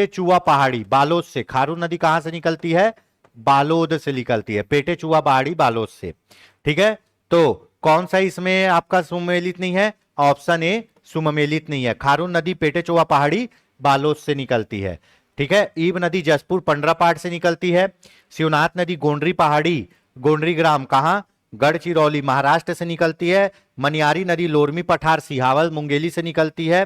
चुआ पहाड़ी, बालोद से। खारून नदी कहां से निकलती है? बालोद से निकलती है। पेटे चुआ पहाड़ी बालोद से। ठीक है। तो कौन सा इसमें आपका सुमेलित नहीं है? ऑप्शन ए सुमेलित नहीं है। खारून नदी पेटे चुआ पहाड़ी बालोद से निकलती है। ठीक है। ईब नदी जसपुर पंडरापाट से निकलती है। शिवनाथ नदी गोंडरी पहाड़ी, गोंडरी ग्राम, कहां? गढ़चिरौली, महाराष्ट्र से निकलती है। मनियारी नदी लोरमी पठार, सिहावल, मुंगेली से निकलती है।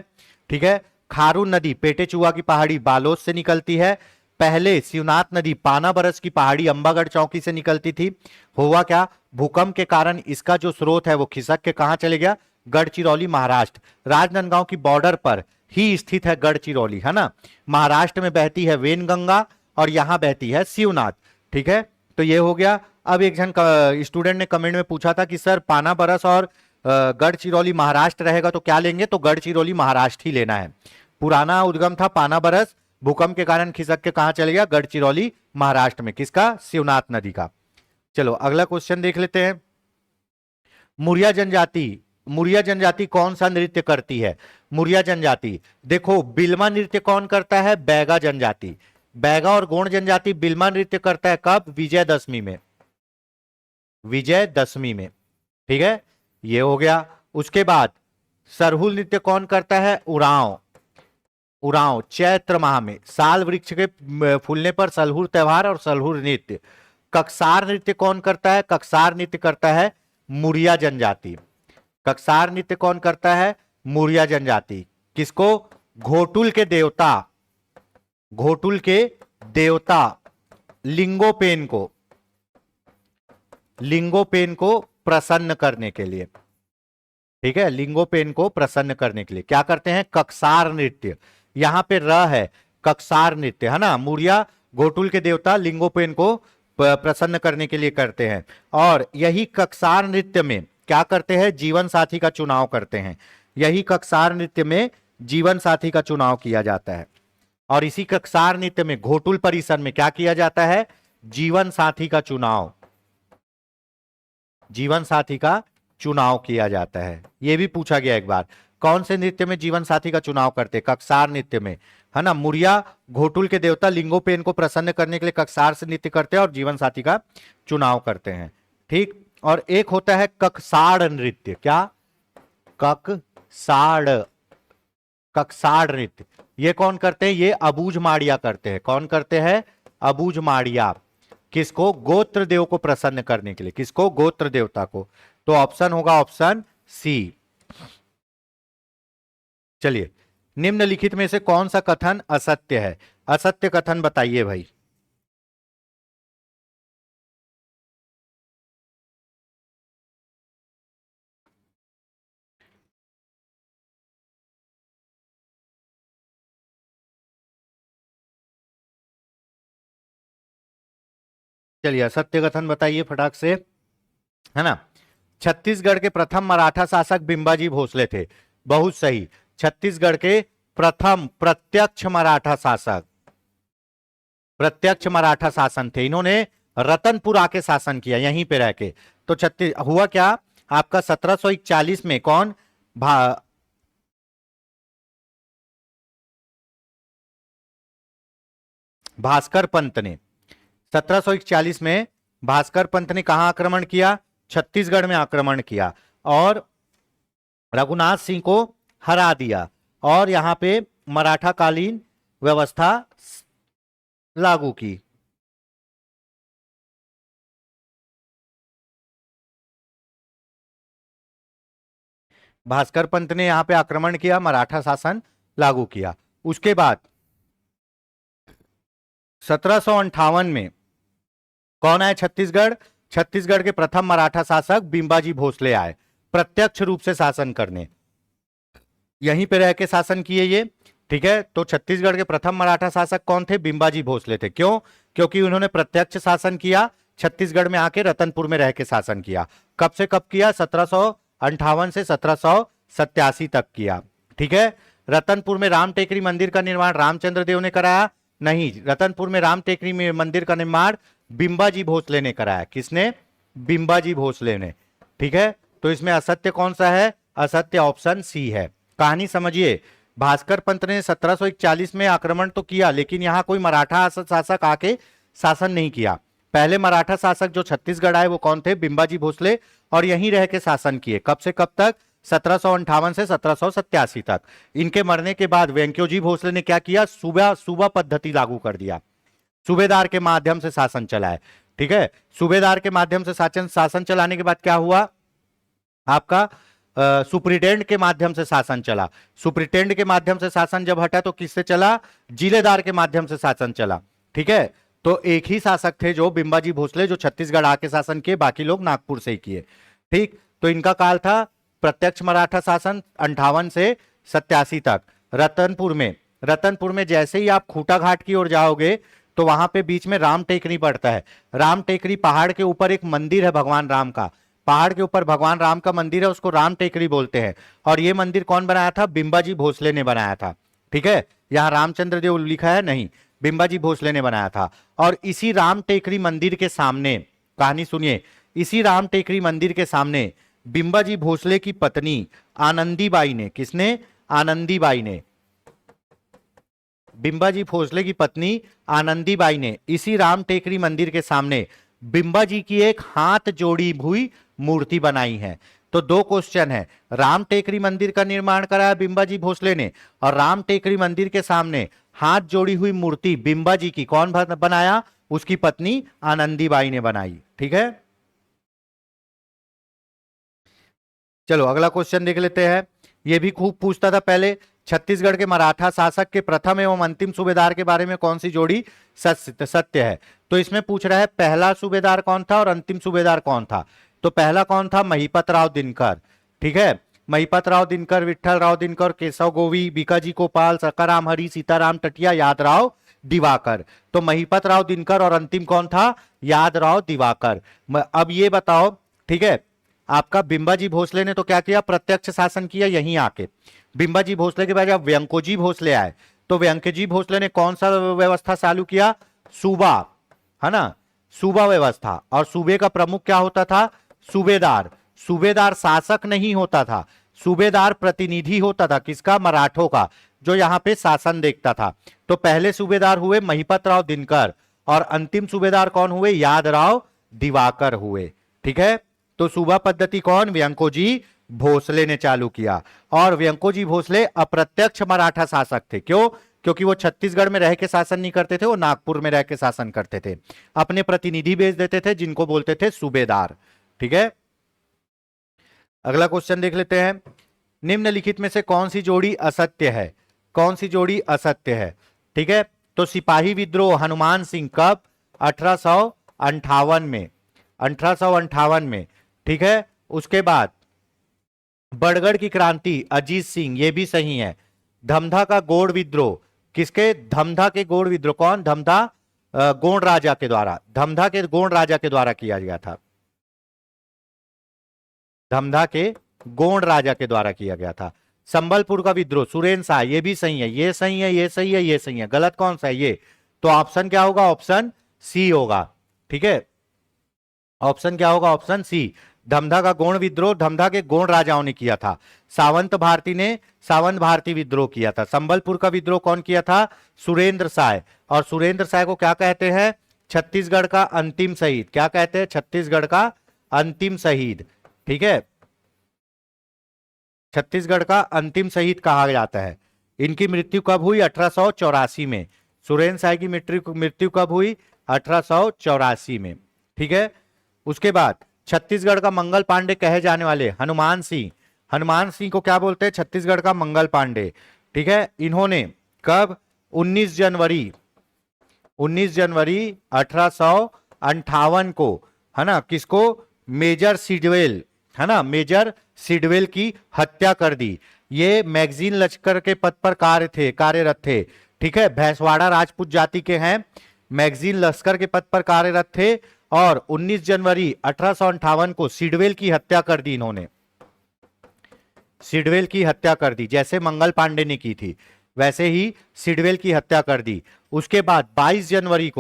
ठीक है। खारून नदी पेटे चुआ की पहाड़ी बालोद से निकलती है। पहले शिवनाथ नदी पाना बरस की पहाड़ी अंबागढ़ चौकी से निकलती थी। हुआ क्या? भूकंप के कारण इसका जो स्रोत है वो खिसक के कहां चले गया? गढ़चिरौली, महाराष्ट्र। राजनांदगांव की बॉर्डर पर ही स्थित है गढ़चिरौली, है ना। महाराष्ट्र में बहती है वेनगंगा और यहां बहती है शिवनाथ। ठीक है। तो ये हो गया। अब एक जन स्टूडेंट ने कमेंट में पूछा था कि सर पाना बरस और गढ़चिरौली महाराष्ट्र रहेगा तो क्या लेंगे? तो गढ़चिरौली महाराष्ट्र ही लेना है। पुराना उद्गम था पाना बरस, भूकंप के कारण खिसक के कहां चले गया? गढ़चिरौली, महाराष्ट्र में। किसका? शिवनाथ नदी का। चलो, अगला क्वेश्चन देख लेते हैं। मुरिया जनजाति, मुरिया जनजाति कौन सा नृत्य करती है? मुरिया जनजाति, देखो, बिल्मा नृत्य कौन करता है? बैगा जनजाति। बैगा और गोंड जनजाति बिल्मा नृत्य करता है कब? विजयदशमी में। विजयदशमी में। ठीक है। ये हो गया। उसके बाद सरहुल नृत्य कौन करता है? उरांव। उरांव चैत्र माह में साल वृक्ष के फूलने पर सलहुर त्योहार और सलहुर नृत्य। ककसार नृत्य कौन करता है? ककसार नृत्य करता है मुरिया जनजाति। ककसार नृत्य कौन करता है? मुरिया जनजाति। किसको? घोटुल के देवता, घोटुल के देवता लिंगोपेन को, लिंगोपेन को प्रसन्न करने के लिए। ठीक है। लिंगोपेन को प्रसन्न करने के लिए क्या करते हैं? ककसार नृत्य। यहां पे र है, ककसार नृत्य, है ना। मुरिया घोटुल के देवता लिंगोपेन को प्रसन्न करने के लिए करते हैं। और यही ककसार नृत्य में क्या करते हैं? जीवन साथी का चुनाव करते हैं। यही ककसार नृत्य में जीवन साथी का चुनाव किया जाता है। और इसी ककसार नृत्य में घोटुल परिसर में क्या किया जाता है? जीवन साथी का चुनाव, जीवन साथी का चुनाव किया जाता है। यह भी पूछा गया एक बार, कौन से नृत्य में जीवन साथी का चुनाव करते? ककसार नृत्य में, है ना। मुरिया घोटुल के देवता लिंगोपेन को प्रसन्न करने के लिए ककसार से नृत्य करते हैं और जीवन साथी का चुनाव करते हैं। ठीक। और एक होता है ककसाड़ नृत्य। क्या? ककसाड़, ककसाड़ नृत्य। ये कौन करते हैं? ये अबूझ माड़िया करते हैं। कौन करते हैं? अबूझ माड़िया। किसको? गोत्र देव को प्रसन्न करने के लिए। किसको? गोत्र देवता को। तो ऑप्शन होगा ऑप्शन सी। चलिए, निम्नलिखित में से कौन सा कथन असत्य है? असत्य कथन बताइए भाई। चलिए, असत्य कथन बताइए फटाक से, है ना। छत्तीसगढ़ के प्रथम मराठा शासक बिंबाजी भोसले थे। बहुत सही। छत्तीसगढ़ के प्रथम प्रत्यक्ष मराठा शासक प्रत्यक्ष मराठा शासन थे। इन्होंने रतनपुर आके शासन किया यहीं पे रह के। तो छत्तीस हुआ क्या आपका 1741 में कौन भास्कर पंत ने 1741 में भास्कर पंत ने कहां आक्रमण किया? छत्तीसगढ़ में आक्रमण किया और रघुनाथ सिंह को हरा दिया और यहां पे मराठा कालीन व्यवस्था लागू की। भास्कर पंत ने यहां पे आक्रमण किया, मराठा शासन लागू किया। उसके बाद 1758 में कौन आए छत्तीसगढ़? छत्तीसगढ़ के प्रथम मराठा शासक बिंबाजी भोसले आए प्रत्यक्ष रूप से शासन करने, यहीं पे रह के शासन किए ये। ठीक है, तो छत्तीसगढ़ के प्रथम मराठा शासक कौन थे? बिंबाजी भोसले थे। क्यों? क्योंकि उन्होंने प्रत्यक्ष शासन किया, छत्तीसगढ़ में आके रतनपुर में रह के शासन किया। कब से कब किया? 1758 से 1787 तक किया। ठीक है, रतनपुर में राम टेकरी मंदिर का निर्माण रामचंद्र देव ने कराया? नहीं, रतनपुर में राम टेकरी मंदिर का निर्माण बिंबाजी भोसले ने कराया। किसने? बिंबाजी भोसले ने। ठीक है, तो इसमें असत्य कौन सा है? असत्य ऑप्शन सी है। कहानी समझिए, भास्कर पंत ने 1741 में आक्रमण तो किया, लेकिन यहां कोई मराठा शासक आके शासन नहीं किया। पहले मराठा शासक जो छत्तीसगढ़ आए वो कौन थे? बिंबाजी भोसले, और यहीं रह के शासन किए। कब से कब तक? 1758 से 1787 तक। इनके मरने के बाद वेंकोजी भोसले ने क्या किया? सूबा पद्धति लागू कर दिया, सूबेदार के माध्यम से शासन चलाए। ठीक है, सूबेदार के माध्यम से शासन चलाने के बाद क्या हुआ आपका? सुप्रिटेंडेंट के माध्यम से शासन चला। सुप्रिटेंडेंट के माध्यम से शासन जब हटा तो किससे चला? जिलेदार के माध्यम से शासन चला। ठीक है, तो एक ही शासक थे जो बिंबाजी भोसले, जो छत्तीसगढ़ आके शासन किए, बाकी लोग नागपुर से ही किए। ठीक, तो इनका काल था प्रत्यक्ष मराठा शासन 58 से 87 तक। रतनपुर में जैसे ही आप खूटा घाट की ओर जाओगे तो वहां पे बीच में राम टेकरी पड़ता है। राम टेकरी पहाड़ के ऊपर एक मंदिर है भगवान राम का, पहाड़ के ऊपर भगवान राम का मंदिर है, उसको राम टेकरी बोलते हैं। और ये मंदिर कौन बनाया था? बिंबाजी भोसले ने बनाया था। ठीक है, यहां रामचंद्र देव लिखा है नहीं, बिंबाजी भोसले ने बनाया था। और इसी राम टेकरी मंदिर के सामने, कहानी सुनिए, इसी राम टेकरी मंदिर के सामने बिंबाजी भोसले की पत्नी आनंदीबाई ने, किसने? आनंदीबाई ने, बिंबाजी भोसले की पत्नी आनंदीबाई ने इसी राम टेकरी मंदिर के सामने बिंबाजी की एक हाथ जोड़ी हुई मूर्ति बनाई है। तो दो क्वेश्चन है, राम टेकरी मंदिर का निर्माण कराया बिंबाजी भोसले ने, और राम टेकरी मंदिर के सामने हाथ जोड़ी हुई मूर्ति बिंबाजी की कौन बनाया? उसकी पत्नी आनंदीबाई ने बनाई। ठीक है, चलो अगला क्वेश्चन देख लेते हैं। यह भी खूब पूछता था पहले, छत्तीसगढ़ के मराठा शासक के प्रथम एवं अंतिम सूबेदार के बारे में कौन सी जोड़ी सत्य है? तो इसमें पूछ रहा है पहला सूबेदार कौन था और अंतिम सूबेदार कौन था। तो पहला कौन था? महिपत राव दिनकर। ठीक है, महिपत राव दिनकर, विठल राव दिनकर, केशव गोवी, बीकाजी गोपाल, सकाराम हरि, सीताराम टटिया, यादराव दिवाकर। तो महिपत राव दिनकर और अंतिम कौन था? यादराव दिवाकर। अब ये बताओ, ठीक है, आपका बिंबाजी भोसले ने तो क्या किया? प्रत्यक्ष शासन किया यहीं आके। बिंबाजी भोसले के बाद जब व्यंकोजी भोसले आए तो व्यंकोजी भोसले ने कौन सा व्यवस्था चालू किया? सूबा, है ना, सूबा व्यवस्था। और सूबे का प्रमुख क्या होता था? सूबेदार। सूबेदार शासक नहीं होता था, सूबेदार प्रतिनिधि होता था। किसका? मराठों का, जो यहां पे शासन देखता था। तो पहले सूबेदार हुए महिपत राव दिनकर और अंतिम सूबेदार कौन हुए? यादराव दिवाकर हुए। ठीक है, तो सूबा पद्धति कौन? व्यंकोजी भोसले ने चालू किया। और व्यंकोजी भोसले अप्रत्यक्ष मराठा शासक थे। क्यों? क्योंकि वो छत्तीसगढ़ में रह के शासन नहीं करते थे, वो नागपुर में रह के शासन करते थे। अपने प्रतिनिधि भेज देते थे जिनको बोलते थे सूबेदार। ठीक है, अगला क्वेश्चन देख लेते हैं। निम्नलिखित में से कौन सी जोड़ी असत्य है? कौन सी जोड़ी असत्य है? ठीक है, तो सिपाही विद्रोह हनुमान सिंह कब? 1858 में, 1858 में। ठीक है, उसके बाद बड़गढ़ की क्रांति अजीत सिंह, ये भी सही है। धमधा का गोड़ विद्रोह, किसके? धमधा के गोड़ विद्रोह कौन? धमधा गोंड राजा के द्वारा, धमधा के गोंड राजा के द्वारा किया गया था। धमधा के गोंड राजा के द्वारा किया गया था। संबलपुर का विद्रोह सुरेंद्र शाह, ये भी सही है, ये सही है, ये सही है, ये सही है। गलत कौन सा है? ये तो ऑप्शन क्या होगा? ऑप्शन सी होगा। ठीक है, ऑप्शन क्या होगा? Option C. धमधा का गोंड विद्रोह धमधा के गोंड राजाओं ने किया था। सावंत भारती ने सावंत भारती विद्रोह किया था। संबलपुर का विद्रोह कौन किया था? सुरेंद्र साय। और सुरेंद्र साय को क्या कहते हैं? छत्तीसगढ़ का अंतिम शहीद। क्या कहते हैं? छत्तीसगढ़ का अंतिम शहीद। ठीक है, छत्तीसगढ़ का अंतिम शहीद कहा जाता है। इनकी मृत्यु कब हुई? 1884 में। सुरेंद्र साय की मृत्यु कब हुई? 1884 में। ठीक है, उसके बाद छत्तीसगढ़ का मंगल पांडे कहे जाने वाले हनुमान सिंह। हनुमान सिंह को क्या बोलते हैं? छत्तीसगढ़ का मंगल पांडे। ठीक है, इन्होंने कब? 19 जनवरी 1858 को, है ना, किसको? मेजर सिडवेल, है ना, मेजर सिडवेल की हत्या कर दी। ये मैगजीन लश्कर के पद पर कार्यरत थे। ठीक है, भैंसवाड़ा राजपूत जाति के हैं, मैगजीन लश्कर के पद पर कार्यरत थे और 19 जनवरी 1858 को सिडवेल की हत्या कर दी इन्होंने। सिडवेल की हत्या कर दी, जैसे मंगल पांडे ने की थी वैसे ही सिडवेल की हत्या कर दी। उसके बाद 22 जनवरी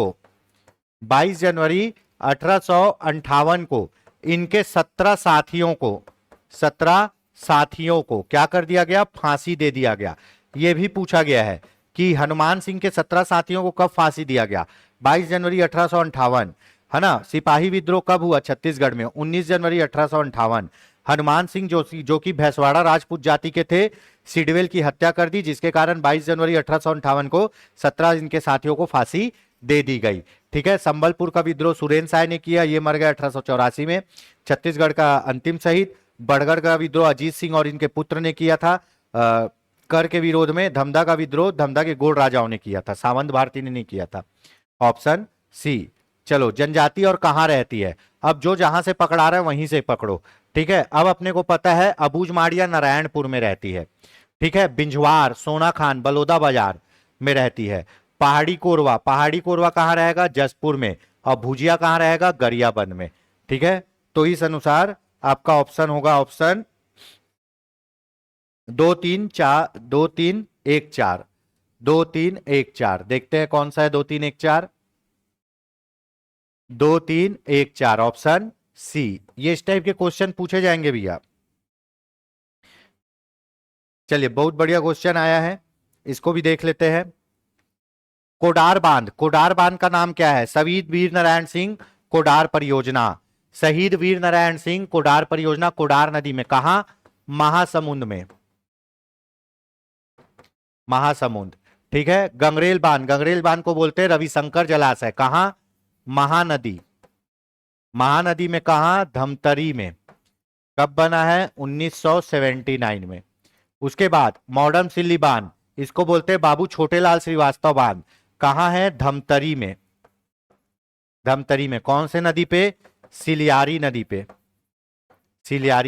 1858 को इनके 17 साथियों को क्या कर दिया गया? फांसी दे दिया गया। यह भी पूछा गया है कि हनुमान सिंह के 17 साथियों को कब फांसी दिया गया? 22 जनवरी 1858, है ना। सिपाही विद्रोह कब हुआ छत्तीसगढ़ में? 19 जनवरी 1858। हनुमान सिंह जो कि भैंसवाड़ा राजपूत जाति के थे, सिडवेल की हत्या कर दी, जिसके कारण 22 जनवरी 1858 को 17 इनके साथियों को फांसी दे दी गई। ठीक है, संबलपुर का विद्रोह सुरेंद्र साय ने किया, ये मर गया 1884 में। छत्तीसगढ़ का अंतिम शहीद बड़गढ़ का विद्रोह अजीत सिंह और इनके पुत्र ने किया था कर के विरोध में। धमधा का विद्रोह धमधा के गोंड राजाओं ने किया था, सावंत भारती ने नहीं किया था। Option C. चलो, जनजाति और कहां रहती है? अब जो जहां से पकड़ा रहा है वहीं से पकड़ो। ठीक है, अब अपने को पता है अबूझमाड़िया नारायणपुर में रहती है। ठीक है, बिंझवार सोनाखान बलौदा बाजार में रहती है। पहाड़ी कोरवा कहां रहेगा? जसपुर में। और भुजिया कहां रहेगा? गरियाबंद में। ठीक है, तो इस अनुसार आपका ऑप्शन होगा ऑप्शन 2 3 4 2 3 1 4 2 3 1 4। देखते हैं कौन सा है 2 3 1 4। 2 3 1 4 ऑप्शन सी। ये इस टाइप के क्वेश्चन पूछे जाएंगे भैया। चलिए, बहुत बढ़िया क्वेश्चन आया है, इसको भी देख लेते हैं। कोडार बांध का नाम क्या है? शहीद वीर नारायण सिंह कोडार परियोजना। शहीद वीर नारायण सिंह कोडार परियोजना कोडार नदी में। कहा? महासमुंद में। महासमुंद। ठीक है, गंगरेल बांध को बोलते हैं रविशंकर जलाशय। कहा? महानदी में। कहा? धमतरी में। कब बना है? 1979 में। उसके बाद मॉडर्न सिल्ली बांध, इसको बोलते हैं बाबू छोटेलाल श्रीवास्तव बांध। कहां है? धमतरी में। कौन से नदी पे? सिलियारी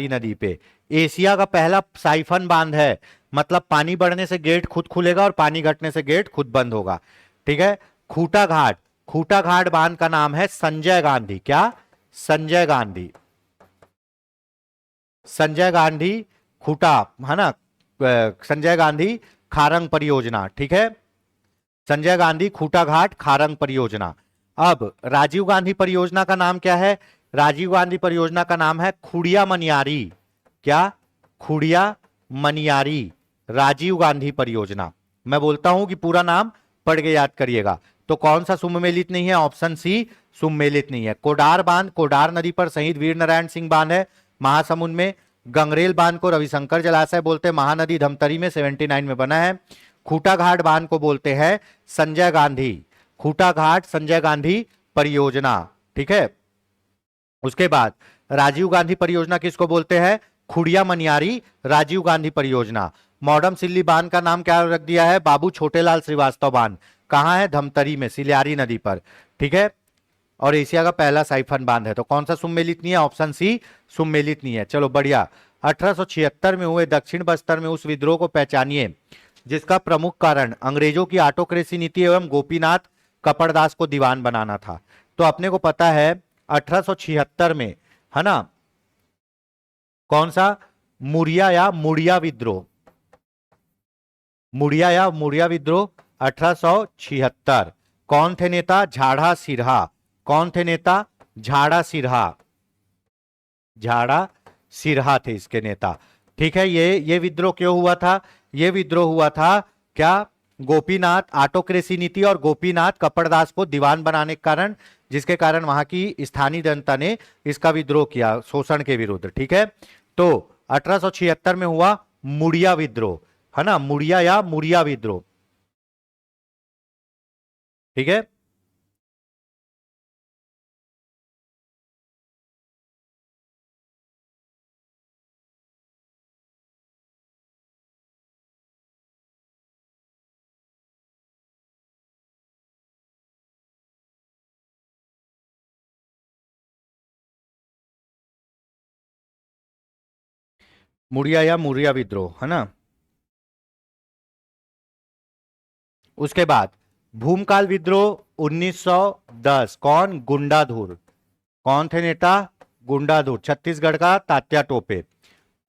नदी पे। एशिया का पहला साइफन बांध है, मतलब पानी बढ़ने से गेट खुद खुलेगा और पानी घटने से गेट खुद बंद होगा। ठीक है, खूटा घाट बांध का नाम है संजय गांधी। क्या? संजय गांधी खूटा, है ना, संजय गांधी खारंग परियोजना। ठीक है, संजय गांधी खूटा घाट खारंग परियोजना। अब राजीव गांधी परियोजना का नाम क्या है? राजीव गांधी परियोजना का नाम है खुड़िया मनियारी। क्या? खुड़िया मनियारी राजीव गांधी परियोजना। मैं बोलता हूं कि पूरा नाम पढ़ के याद करिएगा। तो कौन सा सुमेलित नहीं है? ऑप्शन सी सुमेलित नहीं है। कोडार बांध कोडार नदी पर शहीद वीर नारायण सिंह बांध है महासमुंद में। गंगरेल बांध को रविशंकर जलाशय बोलते हैं, महानदी धमतरी में 79 में बना है। खूटा घाट बांध को बोलते हैं संजय गांधी, खूटा घाट संजय गांधी परियोजना। ठीक है, उसके बाद राजीव गांधी परियोजना किसको बोलते हैं? खुड़िया मनियारी राजीव गांधी परियोजना। मॉडर्न सिल्ली बांध का नाम क्या रख दिया है? बाबू छोटेलाल श्रीवास्तव बांध। कहां है? धमतरी में, सिलियारी नदी पर। ठीक है, और एशिया का पहला साइफन बांध है। तो कौन सा सुमेलित नहीं है? ऑप्शन सी सुमेलित नहीं है। चलो बढ़िया। 1876 में हुए दक्षिण बस्तर में उस विद्रोह को पहचानिए जिसका प्रमुख कारण अंग्रेजों की ऑटोक्रेसी नीति एवं गोपीनाथ कपड़दास को दीवान बनाना था। तो अपने को पता है 1876 में, है ना, कौन सा? मुड़िया या मुड़िया विद्रोह 1876। कौन थे नेता? झाड़ा सिरहा। कौन थे नेता? झाड़ा सिरहा। झाड़ा सिरहा थे इसके नेता। ठीक है, ये विद्रोह क्यों हुआ था? ये विद्रोह हुआ था क्या? गोपीनाथ ऑटोक्रेसी नीति और गोपीनाथ कपड़दास को दीवान बनाने के कारण, जिसके कारण वहां की स्थानीय जनता ने इसका विद्रोह किया शोषण के विरुद्ध। ठीक है, तो 1876 में हुआ मुड़िया विद्रोह, है ना, मुड़िया या मुड़िया विद्रोह। ठीक है, मुड़िया या मुड़िया विद्रोह, है ना। उसके बाद भूमकाल विद्रोह 1910, कौन? गुंडाधुर। कौन थे नेता? गुंडाधुर, छत्तीसगढ़ का तात्या टोपे।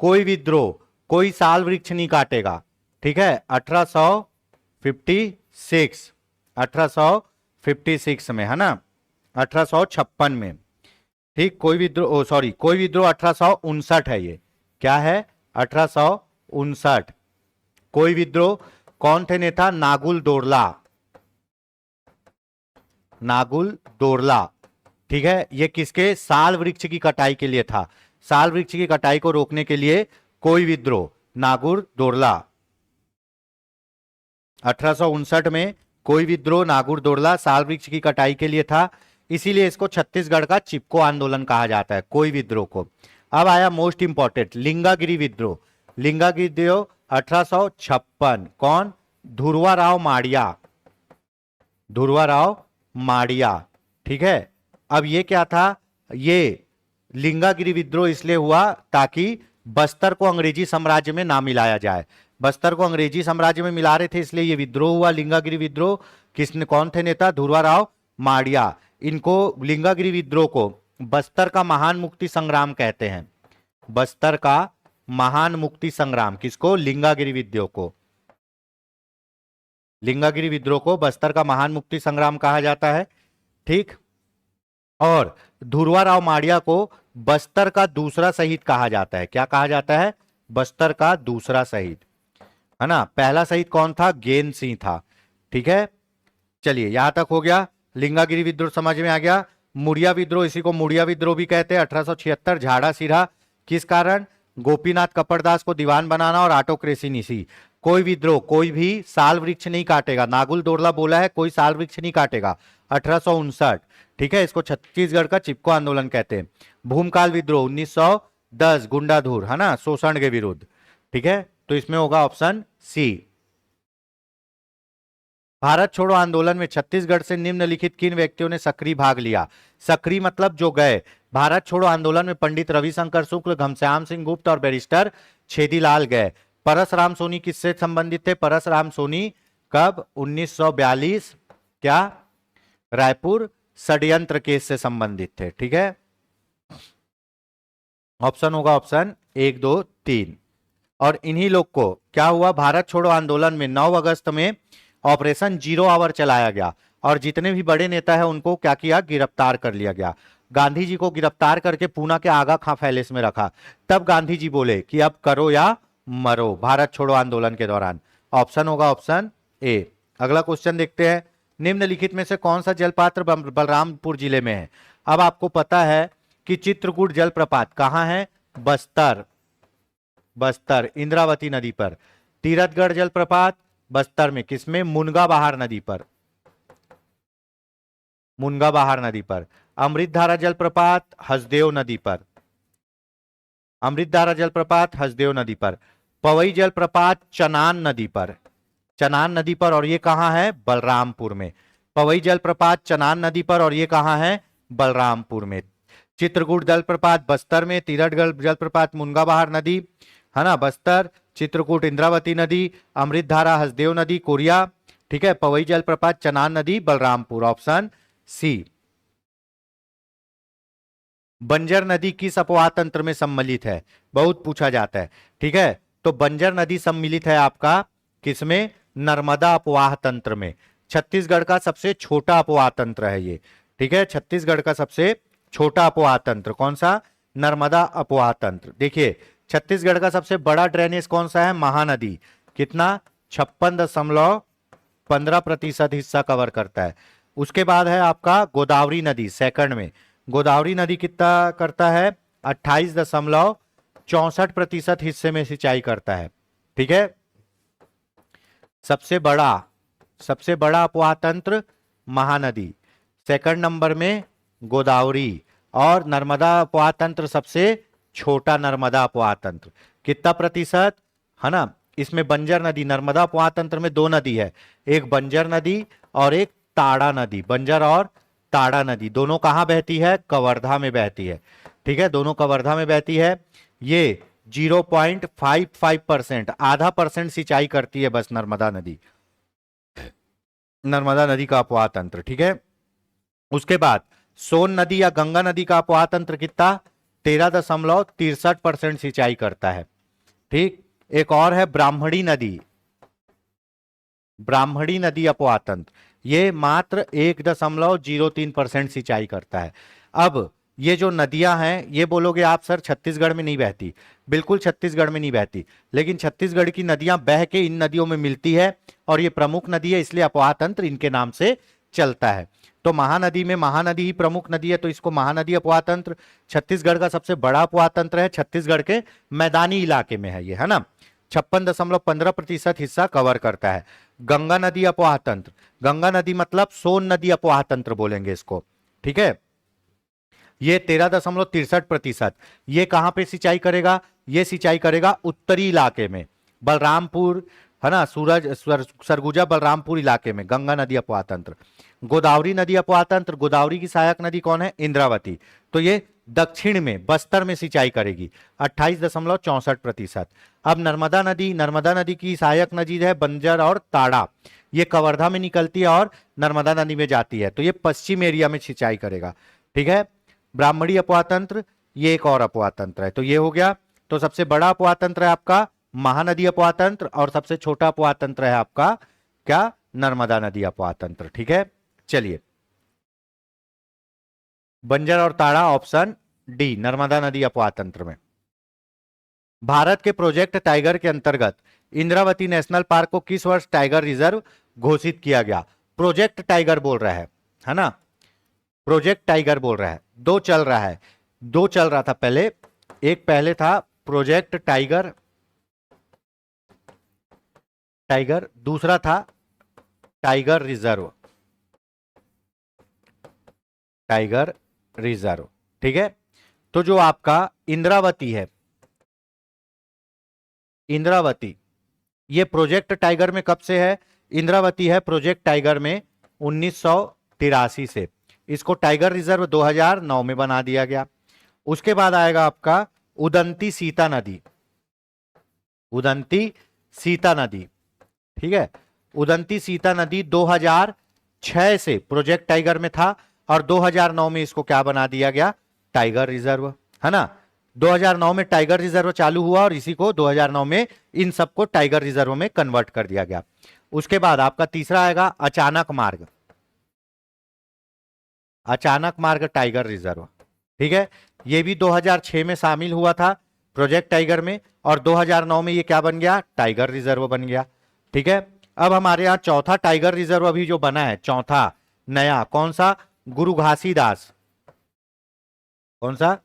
कोई विद्रोह, कोई साल वृक्ष नहीं काटेगा। ठीक है, 1856, 1856 में, है ना, 1856 में। ठीक, कोई विद्रोह, सॉरी, कोई विद्रोह 1859 है ये। क्या है? 1859। कोई विद्रोह, कौन थे नेता? नागुल दोरला। नागुल दोरला। ठीक है, ये किसके? साल वृक्ष की कटाई के लिए था। साल वृक्ष की कटाई को रोकने के लिए कोई विद्रोह, नागुर दोरला। 1859 में कोई विद्रोह, नागुर दोरला, साल वृक्ष की कटाई के लिए था। इसीलिए इसको छत्तीसगढ़ का चिपको आंदोलन कहा जाता है, कोई विद्रोह को। अब आया मोस्ट इंपॉर्टेंट, लिंगागिरी विद्रोह। लिंगागिरी विद्रोह 1856, कौन? धुरवाराव माड़िया। धुरवाराव माड़िया। ठीक है, अब ये क्या था? ये लिंगागिरी विद्रोह इसलिए हुआ ताकि बस्तर को अंग्रेजी साम्राज्य में ना मिलाया जाए। बस्तर को अंग्रेजी साम्राज्य में मिला रहे थे, इसलिए ये विद्रोह हुआ, लिंगागिरी विद्रोह। किसने, कौन थे नेता? धुरवाराव माड़िया। इनको, लिंगागिरी विद्रोह को बस्तर का महान मुक्ति संग्राम कहते हैं। बस्तर का महान मुक्ति संग्राम, किसको? लिंगागिरी विद्रोह को। लिंगागिरी विद्रोह को बस्तर का महान मुक्ति संग्राम कहा जाता है। ठीक, और धुरवाराव माड़िया को बस्तर का दूसरा शहीद कहा जाता है। क्या कहा जाता है? बस्तर का दूसरा शहीद, है ना। पहला शहीद कौन था? गेन सिंह था। ठीक है, चलिए यहां तक हो गया। लिंगागिरी विद्रोह समझ में आ गया। मुड़िया विद्रोह, इसी को मुड़िया विद्रोह भी कहते हैं, 1876, झाड़ा सिरहा। किस कारण? गोपीनाथ कपड़दास को दीवान बनाना और ऑटोक्रेसी नीति। कोई विद्रोह, कोई भी साल वृक्ष नहीं काटेगा। नागुल दोरला बोला है कोई साल वृक्ष नहीं काटेगा, 1859। ठीक है, इसको छत्तीसगढ़ का चिपको आंदोलन कहते हैं। भूमकाल विद्रोह 1910, गुंडाधुर, है ना, शोषण के विरुद्ध। ठीक है, तो इसमें होगा ऑप्शन सी। भारत छोड़ो आंदोलन में छत्तीसगढ़ से निम्नलिखित किन व्यक्तियों ने सक्रिय भाग लिया? सक्रिय मतलब जो गए। भारत छोड़ो आंदोलन में पंडित रविशंकर शुक्ल, घनश्याम सिंह गुप्त और बैरिस्टर छेदीलाल गए। परसराम सोनी किससे संबंधित थे? परसराम सोनी कब? 1942, क्या? रायपुर षड्यंत्र केस से संबंधित थे। ठीक है, ऑप्शन होगा ऑप्शन 1, 2, 3। और इन्हीं लोग को क्या हुआ? भारत छोड़ो आंदोलन में 9 अगस्त में ऑपरेशन 0 आवर चलाया गया और जितने भी बड़े नेता हैं उनको क्या किया? गिरफ्तार कर लिया गया। गांधी जी को गिरफ्तार करके पूना के आगा खां पैलेस में रखा। तब गांधी जी बोले कि अब करो या मरो, भारत छोड़ो आंदोलन के दौरान। ऑप्शन होगा ऑप्शन ए। अगला क्वेश्चन देखते हैं, निम्नलिखित में से कौन सा जलपात्र बलरामपुर जिले में है? अब आपको पता है कि चित्रकूट जलप्रपात कहां है? बस्तर, बस्तर इंद्रावती नदी पर। तीरथगढ़ जलप्रपात बस्तर में, किसमें? मुनगा बहार नदी पर, मुनगा बहार नदी पर। अमृतधारा जलप्रपात हसदेव नदी पर, अमृतधारा जलप्रपात हसदेव नदी पर। पवई जलप्रपात चनान नदी पर, चनान नदी पर, और ये कहां है? बलरामपुर में। पवई जलप्रपात चनान नदी पर और ये कहां है? बलरामपुर में। चित्रकूट जलप्रपात बस्तर में, तीरथगढ़ जलप्रपात मुनगा बहार नदी, है ना, बस्तर। चित्रकूट इंद्रावती नदी, अमृतधारा हसदेव नदी कोरिया। ठीक है, पवई जलप्रपात चनान नदी बलरामपुर, ऑप्शन सी। बंजर नदी किस अपवाह तंत्र में सम्मिलित है? बहुत पूछा जाता है। ठीक है, तो बंजर नदी सम्मिलित है आपका किसमें? नर्मदा अपवाह तंत्र में। छत्तीसगढ़ का सबसे छोटा अपवाह तंत्र है ये, ठीक है। छत्तीसगढ़ का सबसे छोटा अपवाह तंत्र कौन सा? नर्मदा अपवाह तंत्र। देखिए छत्तीसगढ़ का सबसे बड़ा ड्रेनेज कौन सा है? महानदी। कितना? 56.15% हिस्सा कवर करता है। उसके बाद है आपका गोदावरी नदी सेकंड में। गोदावरी नदी कितना करता है? 28.64% हिस्से में सिंचाई करता है, ठीक है। सबसे बड़ा अपवाह तंत्र महानदी, सेकंड नंबर में गोदावरी, और नर्मदा अपवाह तंत्र सबसे छोटा नर्मदा अपवाह तंत्र। कितना प्रतिशत? है ना। इसमें बंजर नदी, नर्मदा अपवाह तंत्र में दो नदी है, एक बंजर नदी और एक ताड़ा नदी। बंजर और ताड़ा नदी दोनों कहां बहती है? कवर्धा में बहती है, ठीक है। दोनों कवर्धा में बहती है। ये 0.55%, आधा परसेंट सिंचाई करती है बस नर्मदा नदी, नर्मदा नदी का अपवाह तंत्र, ठीक है। उसके बाद सोन नदी या गंगा नदी का अपवाह तंत्र कितना? 13.63% सिंचाई करता है, ठीक। एक और है ब्राह्मणी नदी, ब्राह्मणी नदी अपवाह तंत्र, ये मात्र 1.03% सिंचाई करता है। अब ये जो नदियां हैं, ये बोलोगे आप सर छत्तीसगढ़ में नहीं बहती। बिल्कुल छत्तीसगढ़ में नहीं बहती, लेकिन छत्तीसगढ़ की नदियां बह के इन नदियों में मिलती है, और ये प्रमुख नदी है, इसलिए अपवाह तंत्र इनके नाम से चलता है। तो महानदी में, महानदी ही प्रमुख नदी है, तो इसको महानदी अपवाह तंत्र। छत्तीसगढ़ का सबसे बड़ा अपवाह तंत्र है, छत्तीसगढ़ के मैदानी इलाके में है ये, है ना। 56.15% हिस्सा कवर करता है। गंगा नदी अपवाह तंत्र, गंगा नदी मतलब सोन नदी अपवाह तंत्र बोलेंगे इसको, ठीक है। ये 13.63%। ये कहां पे सिंचाई करेगा? ये सिंचाई करेगा उत्तरी इलाके में, बलरामपुर, है ना, सरगुजा बलरामपुर इलाके में गंगा नदी अपवाह तंत्र। गोदावरी नदी अपवाह तंत्र, गोदावरी की सहायक नदी कौन है? इंद्रावती। तो ये दक्षिण में बस्तर में सिंचाई करेगी, 28.64%। अब नर्मदा नदी, नर्मदा नदी की सहायक नदी है बंजर और ताड़ा, ये कवर्धा में निकलती है और नर्मदा नदी में जाती है, तो ये पश्चिम एरिया में सिंचाई करेगा, ठीक है। ब्राह्मणी अपवाह तंत्र, ये एक और अपवाह तंत्र है, तो ये हो गया। तो सबसे बड़ा अपवाह तंत्र है आपका महानदी अपवाह तंत्र, और सबसे छोटा अपवाह तंत्र है आपका क्या? नर्मदा नदी अपवाह तंत्र, ठीक है। चलिए, बंजर और ताड़ा ऑप्शन डी, नर्मदा नदी अपवाह तंत्र में। भारत के प्रोजेक्ट टाइगर के अंतर्गत इंद्रावती नेशनल पार्क को किस वर्ष टाइगर रिजर्व घोषित किया गया? प्रोजेक्ट टाइगर बोल रहा है ना, प्रोजेक्ट टाइगर बोल रहा है। दो चल रहा है, दो चल रहा था पहले, एक पहले था प्रोजेक्ट टाइगर, टाइगर, दूसरा था टाइगर रिजर्व, टाइगर रिजर्व, ठीक है। तो जो आपका इंद्रावती है, इंद्रावती ये प्रोजेक्ट टाइगर में कब से है? इंद्रावती है प्रोजेक्ट टाइगर में 1983 से। इसको टाइगर रिजर्व 2009 में बना दिया गया। उसके बाद आएगा आपका उदंती सीता नदी, उदंती सीता नदी, ठीक है। उदंती सीता नदी 2006 से प्रोजेक्ट टाइगर में था, और 2009 में इसको क्या बना दिया गया? टाइगर रिजर्व, है ना। 2009 में टाइगर रिजर्व चालू हुआ, और इसी को 2009 में इन सबको टाइगर रिजर्व में कन्वर्ट कर दिया गया। उसके बाद आपका तीसरा आएगा अचानक मार्ग, अचानक मार्ग टाइगर रिजर्व, ठीक है। ये भी 2006 में शामिल हुआ था प्रोजेक्ट टाइगर में, और 2009 में ये क्या बन गया? टाइगर रिजर्व बन गया, ठीक है। अब हमारे यहाँ चौथा टाइगर रिजर्व अभी जो बना है, चौथा नया, कौन सा? गुरु घासीदास, कौन सा?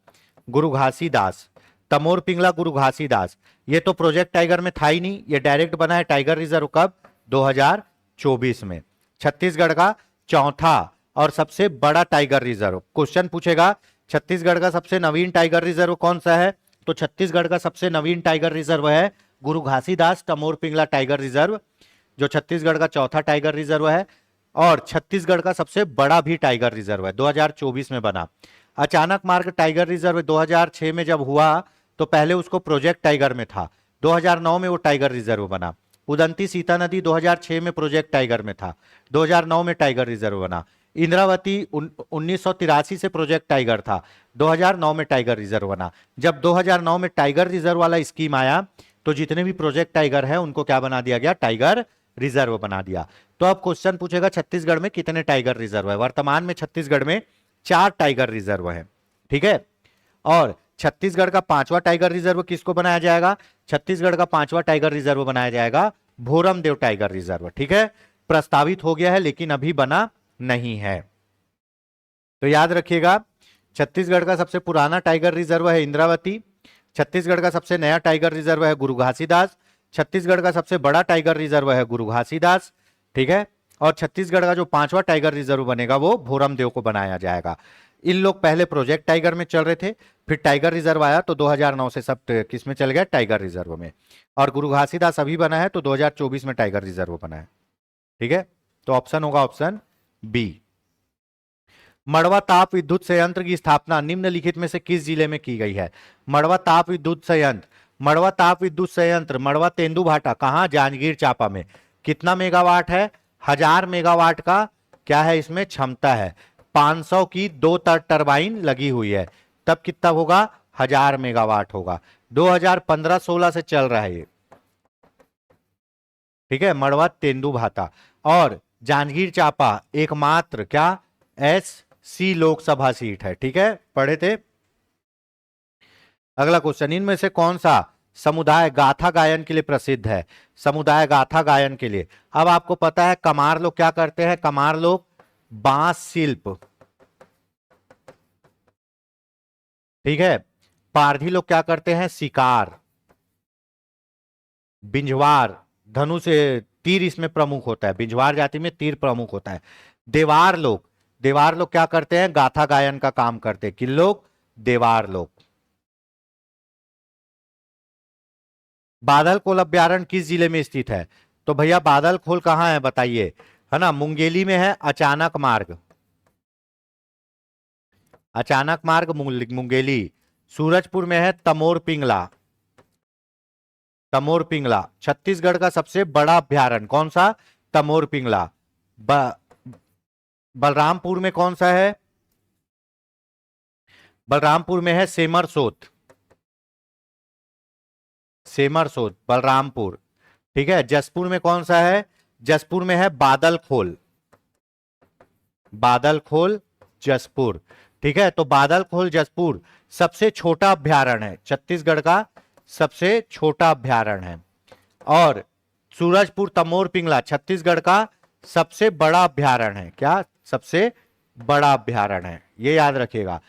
गुरु घासीदास, तमोर पिंगला गुरु घासीदास। ये तो प्रोजेक्ट टाइगर में था ही नहीं, ये डायरेक्ट बना है टाइगर रिजर्व कब? 2024 में। छत्तीसगढ़ का चौथा और सबसे बड़ा टाइगर रिजर्व। क्वेश्चन पूछेगा छत्तीसगढ़ का सबसे नवीन टाइगर रिजर्व कौन सा है? तो छत्तीसगढ़ का सबसे नवीन टाइगर रिजर्व है गुरु घासीदास तमोर पिंगला टाइगर रिजर्व, जो छत्तीसगढ़ का चौथा टाइगर रिजर्व है, और छत्तीसगढ़ का सबसे बड़ा भी टाइगर रिजर्व है, 2024 में बना। अचानक मार्ग टाइगर रिजर्व 2006 में जब हुआ तो पहले उसको प्रोजेक्ट टाइगर में था, 2009 में वो टाइगर रिजर्व बना। उदंती सीता नदी 2006 में प्रोजेक्ट टाइगर में था, 2009 में टाइगर रिजर्व बना। इंद्रावती 1983 से प्रोजेक्ट टाइगर था, 2009 में टाइगर रिजर्व बना। जब 2009 में टाइगर रिजर्व वाला स्कीम आया तो जितने भी प्रोजेक्ट टाइगर है उनको क्या बना दिया गया? टाइगर रिजर्व बना दिया। तो अब क्वेश्चन पूछेगा छत्तीसगढ़ में कितने टाइगर रिजर्व है। वर्तमान में छत्तीसगढ़ में 4 टाइगर रिजर्व है, ठीक है। और छत्तीसगढ़ का 5वां टाइगर रिजर्व किसको बनाया जाएगा? छत्तीसगढ़ का 5वां टाइगर रिजर्व बनाया जाएगा भोरमदेव टाइगर रिजर्व, ठीक है। प्रस्तावित हो गया है लेकिन अभी बना नहीं है। तो याद रखिएगा, छत्तीसगढ़ का सबसे पुराना टाइगर रिजर्व है इंद्रावती, छत्तीसगढ़ का सबसे नया टाइगर रिजर्व है गुरु घासीदास, छत्तीसगढ़ का सबसे बड़ा टाइगर रिजर्व है गुरु घासीदास, ठीक है। और छत्तीसगढ़ का जो 5वां टाइगर रिजर्व बनेगा वो भोरमदेव को बनाया जाएगा। इन लोग पहले प्रोजेक्ट टाइगर में चल रहे थे, फिर टाइगर रिजर्व आया तो 2009 से सब किस में चल गया? टाइगर रिजर्व में। और गुरु घासीदास अभी बना है तो 2024 में टाइगर रिजर्व बना है, ठीक है। तो ऑप्शन होगा ऑप्शन बी। मड़वा ताप विद्युत संयंत्र की स्थापना निम्नलिखित में से किस जिले में की गई है? मड़वा ताप विद्युत संयंत्र, मड़वा ताप विद्युत संयंत्र मड़वा तेंदुभाटा कहां? जांजगीर चांपा में। कितना मेगावाट है? 1000 मेगावाट का क्या है इसमें क्षमता है। 500 की 2 टरबाइन लगी हुई है, तब कितना होगा? 1000 मेगावाट होगा। 2015-16 से चल रहा है ये, ठीक है। मड़वा तेंदुभाटा और जांजगीर चांपा एकमात्र क्या SC लोकसभा सीट है, ठीक है, पढ़े थे। अगला क्वेश्चन, इनमें से कौन सा समुदाय गाथा गायन के लिए प्रसिद्ध है? समुदाय गाथा गायन के लिए। अब आपको पता है कमार लोग क्या करते हैं? कमार लोग बांस शिल्प, ठीक है। पारधी लोग क्या करते हैं? शिकार, बिंझवार, धनु से तीर इसमें प्रमुख होता है, बिंझवार जाति में तीर प्रमुख होता है। देवार लोग, देवार लोग क्या करते हैं? गाथा गायन का काम करते हैं। किन लोग? देवार लोग। बादलखोल अभ्यारण्य किस जिले में स्थित है? तो भैया बादलखोल कहां है बताइए, है ना? मुंगेली में है। अचानक मार्ग, अचानक मार्ग मुंगेली। सूरजपुर में है तमोर पिंगला, तमोर पिंगला। छत्तीसगढ़ का सबसे बड़ा अभ्यारण्य कौन सा? तमोर पिंगला। बलरामपुर में कौन सा है? बलरामपुर में है सेमरसोत, सेमरसोत बलरामपुर, ठीक है। जसपुर में कौन सा है? जसपुर में है बादलखोल, बादलखोल जसपुर, ठीक है। तो बादलखोल जसपुर सबसे छोटा अभ्यारण्य है, छत्तीसगढ़ का सबसे छोटा अभ्यारण्य है। और सूरजपुर तमोर पिंगला छत्तीसगढ़ का सबसे बड़ा अभ्यारण्य है। क्या? सबसे बड़ा अभ्यारण्य है, ये याद रखिएगा।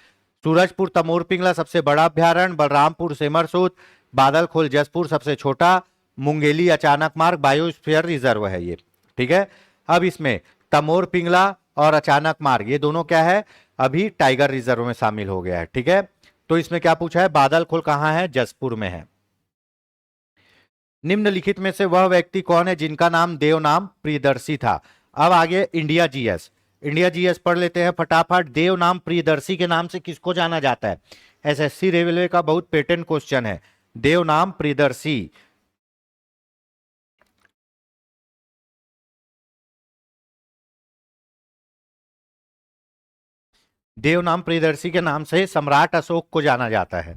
सूरजपुर तमोर पिंगला सबसे बड़ा अभ्यारण्य, बलरामपुर सेमरसूत, बादलखोल जसपुर सबसे छोटा, मुंगेली अचानक मार्ग बायोस्फीयर रिजर्व है ये, ठीक है। अब इसमें तमोर पिंगला और अचानक मार्ग ये दोनों क्या है? अभी टाइगर रिजर्व में शामिल हो गया है, ठीक है। तो इसमें क्या पूछा है? बादलखोल कहां है? जसपुर में है। निम्नलिखित में से वह व्यक्ति कौन है जिनका नाम देवनाम प्रियदर्शी था? अब आगे इंडिया जीएस, इंडिया जीएस पढ़ लेते हैं फटाफट। देवनाम प्रियदर्शी के नाम से किसको जाना जाता है? एसएससी रेलवे का बहुत पेटेंट क्वेश्चन है। देवनाम प्रियदर्शी, देवनाम प्रियदर्शी के नाम से सम्राट अशोक को जाना जाता है।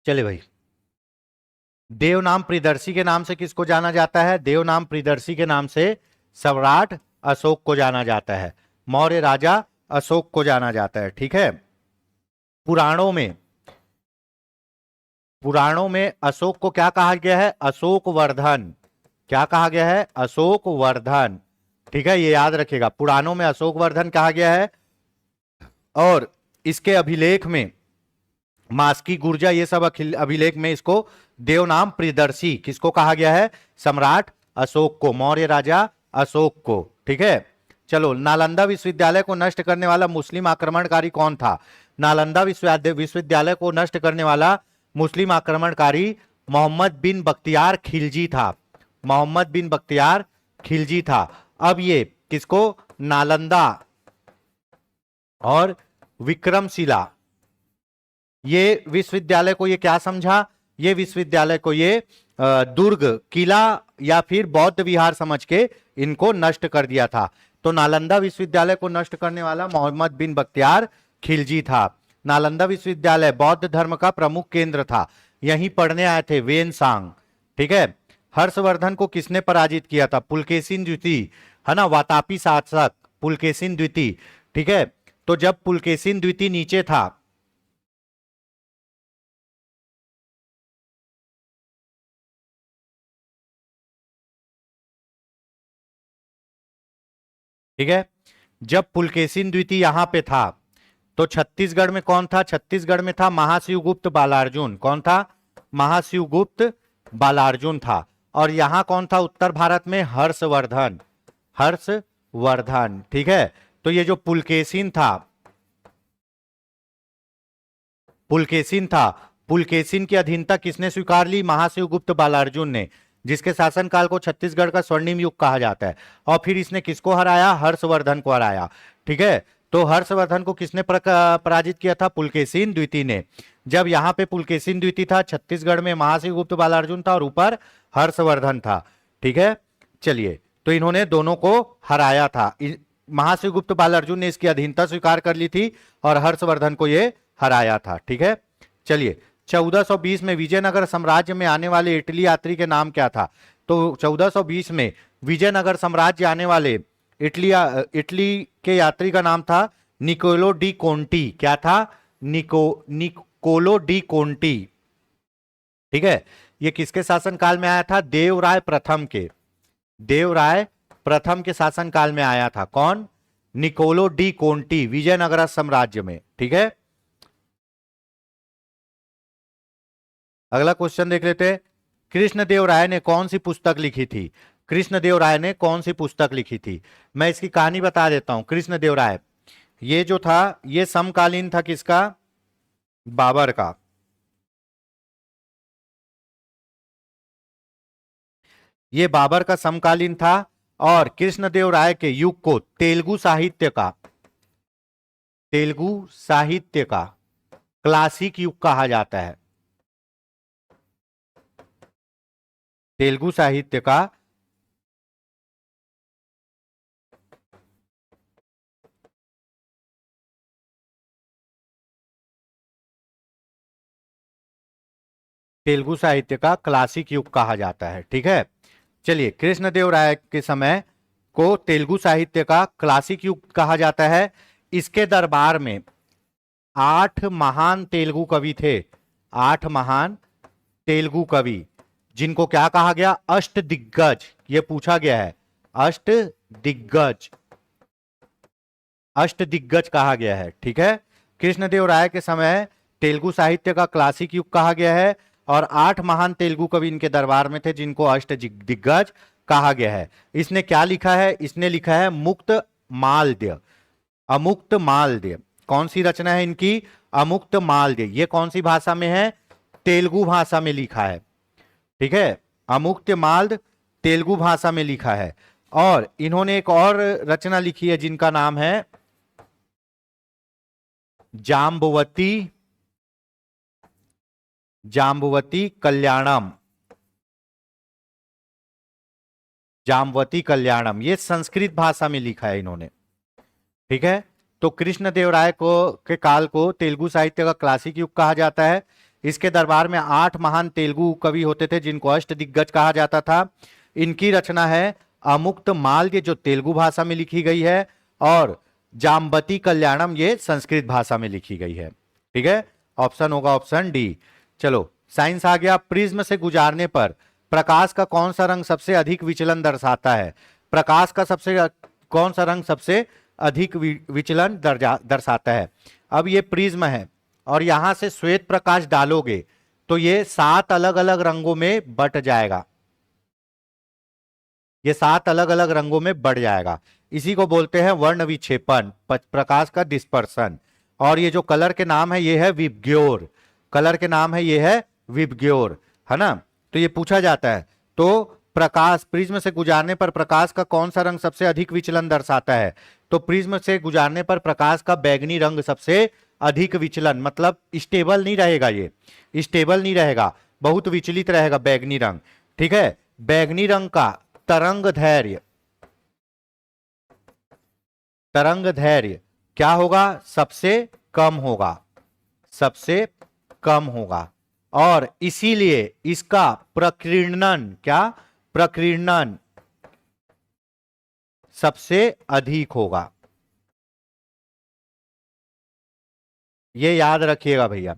चले भाई, देवनाम प्रियदर्शी के नाम से किसको जाना जाता है? देवनाम प्रियदर्शी के नाम से सम्राट अशोक को जाना जाता है, मौर्य राजा अशोक को जाना जाता है, ठीक है। पुराणों में, पुराणों में अशोक को क्या कहा गया है? अशोक वर्धन। क्या कहा गया है? अशोक वर्धन, ठीक है, ये याद रखिएगा। पुराणों में अशोक वर्धन कहा गया है। और इसके अभिलेख में मास्की गुर्जा ये सब अभिलेख में इसको देवनाम प्रियदर्शी किसको कहा गया है? सम्राट अशोक को, मौर्य राजा अशोक को, ठीक है। चलो, नालंदा विश्वविद्यालय को नष्ट करने वाला मुस्लिम आक्रमणकारी कौन था? नालंदा विश्वविद्यालय को नष्ट करने वाला मुस्लिम आक्रमणकारी मोहम्मद बिन बख्तियार खिलजी था, मोहम्मद बिन बख्तियार खिलजी था। अब ये किसको? नालंदा और विक्रमशिला, ये विश्वविद्यालय को ये क्या समझा? ये विश्वविद्यालय को ये दुर्ग, किला या फिर बौद्ध विहार समझ के इनको नष्ट कर दिया था। तो नालंदा विश्वविद्यालय को नष्ट करने वाला मोहम्मद बिन बख्तियार खिलजी था। नालंदा विश्वविद्यालय बौद्ध धर्म का प्रमुख केंद्र था, यहीं पढ़ने आए थे वेनसांग। ठीक है। हर्षवर्धन को किसने पराजित किया था? पुलकेशिन द्वितीय, है ना, वातापी शासक पुलकेशिन द्वितीय। ठीक है। तो जब पुलकेशिन द्वितीय नीचे था, ठीक है, जब पुलकेशिन द्वितीय यहां पे था, तो छत्तीसगढ़ में कौन था? छत्तीसगढ़ में था महाशिवगुप्त बालार्जुन। कौन था? महाशिवगुप्त बालार्जुन था। और यहां कौन था उत्तर भारत में? हर्षवर्धन। हर्षवर्धन। ठीक है। तो ये जो पुलकेशिन था, पुलकेशिन था, पुलकेशिन की अधीनता किसने स्वीकार ली? महाशिवगुप्त बालार्जुन ने, जिसके शासनकाल को छत्तीसगढ़ का स्वर्णिम युग कहा जाता है। और फिर इसने किसको हराया? हर्षवर्धन को हराया। ठीक है। तो हर्षवर्धन को किसने पराजित किया था? पुलकेशिन द्वितीय ने। जब यहां पे पुलकेशिन द्वितीय था, छत्तीसगढ़ में महाशिवगुप्त बालार्जुन था और ऊपर हर्षवर्धन था। ठीक है। चलिए, तो इन्होंने दोनों को हराया था। महाशिवगुप्त बालार्जुन ने इसकी अधीनता स्वीकार कर ली थी और हर्षवर्धन को ये हराया था। ठीक है। चलिए, 1420 में विजयनगर साम्राज्य में आने वाले इटली यात्री के नाम क्या था? तो 1420 में विजयनगर साम्राज्य आने वाले इटली के यात्री का नाम था निकोलो डी कोंटी। क्या था? Niccolo de Conti. ठीक है। ये किसके शासनकाल में आया था? देवराय प्रथम के। देवराय प्रथम के शासनकाल में आया था। कौन? निकोलो डी कोंटी, विजयनगर साम्राज्य में। ठीक है। अगला क्वेश्चन देख लेते हैं। कृष्णदेवराय ने कौन सी पुस्तक लिखी थी? कृष्णदेवराय ने कौन सी पुस्तक लिखी थी? मैं इसकी कहानी बता देता हूं। कृष्णदेवराय ये जो था, ये समकालीन था किसका? बाबर का। ये बाबर का समकालीन था और कृष्णदेवराय के युग को तेलुगु साहित्य का क्लासिक युग कहा जाता है। तेलुगु साहित्य का तेलुगु साहित्य का क्लासिक युग कहा जाता है। ठीक है। चलिए, कृष्णदेवराय के समय को तेलुगु साहित्य का क्लासिक युग कहा जाता है। इसके दरबार में 8 महान तेलुगु कवि थे। 8 महान तेलुगु कवि, जिनको क्या कहा गया? अष्ट दिग्गज। ये पूछा गया है, अष्ट दिग्गज, अष्ट दिग्गज कहा गया है। ठीक है। कृष्णदेवराय के समय तेलुगु साहित्य का क्लासिक युग कहा गया है और 8 महान तेलुगु कवि इनके दरबार में थे, जिनको अष्ट दिग्गज कहा गया है। इसने क्या लिखा है? इसने लिखा है मुक्त माल्य। अमुक्त माल्य कौन सी रचना है इनकी? अमुक्त माल्य। ये कौन सी भाषा में है? तेलुगु भाषा में लिखा है। ठीक है। अमुक्त माल्य तेलुगु भाषा में लिखा है। और इन्होंने एक और रचना लिखी है जिनका नाम है जाम्बवती, जाम्बवती कल्याणम। जाम्बवती कल्याणम, ये संस्कृत भाषा में लिखा है इन्होंने। ठीक है। तो कृष्णदेवराय को के काल को तेलुगु साहित्य का क्लासिक युग कहा जाता है। इसके दरबार में 8 महान तेलुगु कवि होते थे, जिनको अष्ट दिग्गज कहा जाता था। इनकी रचना है अमुक्त माल्य, जो तेलुगु भाषा में लिखी गई है, और जाम्बवती कल्याणम, ये संस्कृत भाषा में लिखी गई है। ठीक है। ऑप्शन होगा ऑप्शन डी। चलो, साइंस आ गया। प्रिज्म से गुजारने पर प्रकाश का कौन सा रंग सबसे अधिक विचलन दर्शाता है? प्रकाश का कौन सा रंग सबसे अधिक विचलन दर्शाता है? अब ये प्रिज्म है और यहां से श्वेत प्रकाश डालोगे तो ये 7 अलग अलग रंगों में बट जाएगा। ये 7 अलग अलग रंगों में बढ़ जाएगा। इसी को बोलते हैं वर्ण विक्षेपण, प्रकाश का डिस्पर्सन। और ये जो कलर के नाम है, ये है विबग्योर। कलर के नाम है, ये है विबग्योर, है ना। तो ये पूछा जाता है। तो प्रकाश, प्रिज्म से गुजारने पर प्रकाश का कौन सा रंग सबसे अधिक विचलन दर्शाता है? तो प्रिज्म से गुजारने पर प्रकाश का बैगनी रंग सबसे अधिक विचलन, मतलब स्टेबल नहीं रहेगा, ये स्टेबल नहीं रहेगा, बहुत विचलित रहेगा बैगनी रंग। ठीक है। बैगनी रंग का तरंग दैर्ध्य, तरंग दैर्घ्य क्या होगा, सबसे कम होगा, सबसे कम होगा, और इसीलिए इसका प्रकीर्णन, क्या, प्रकीर्णन सबसे अधिक होगा। ये याद रखिएगा भैया।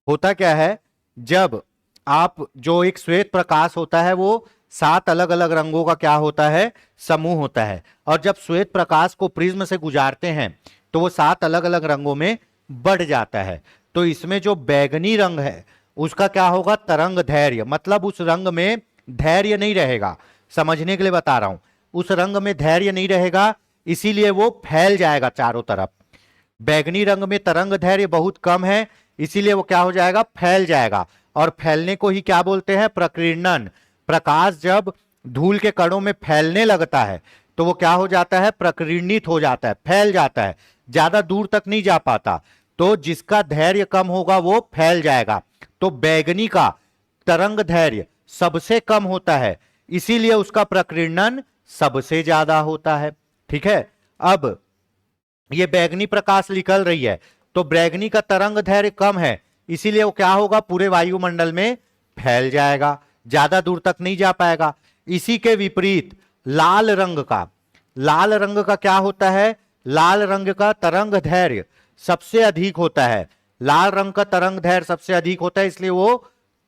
होता क्या है, जब आप जो एक श्वेत प्रकाश होता है वो 7 अलग अलग रंगों का क्या होता है, समूह होता है, और जब श्वेत प्रकाश को प्रिज्म से गुजारते हैं तो वो 7 अलग अलग रंगों में बढ़ जाता है। तो इसमें जो बैगनी रंग है उसका क्या होगा, तरंग दैर्घ्य, मतलब उस रंग में धैर्य नहीं रहेगा, समझने के लिए बता रहा हूं, उस रंग में धैर्य नहीं रहेगा, इसीलिए वो फैल जाएगा चारों तरफ। बैगनी रंग में तरंग दैर्घ्य बहुत कम है, इसीलिए वो क्या हो जाएगा, फैल जाएगा, और फैलने को ही क्या बोलते हैं, प्रकीर्णन। प्रकाश जब धूल के कणों में फैलने लगता है तो वो क्या हो जाता है, प्रकीर्णित हो जाता है, फैल जाता है, ज्यादा दूर तक नहीं जा पाता। तो जिसका धैर्य कम होगा वो फैल जाएगा। तो बैगनी का तरंग दैर्घ्य सबसे कम होता है, इसीलिए उसका प्रकीर्णन सबसे ज्यादा होता है। ठीक है, अब ये बैगनी प्रकाश निकल रही है तो बैगनी का तरंग दैर्घ्य कम है, इसीलिए वो क्या होगा, पूरे वायुमंडल में फैल जाएगा, ज्यादा दूर तक नहीं जा पाएगा। इसी के विपरीत लाल रंग का, लाल रंग का क्या होता है, लाल रंग का तरंग दैर्घ्य सबसे अधिक होता है, लाल रंग का तरंग दैर्घ्य सबसे अधिक होता है, इसलिए वो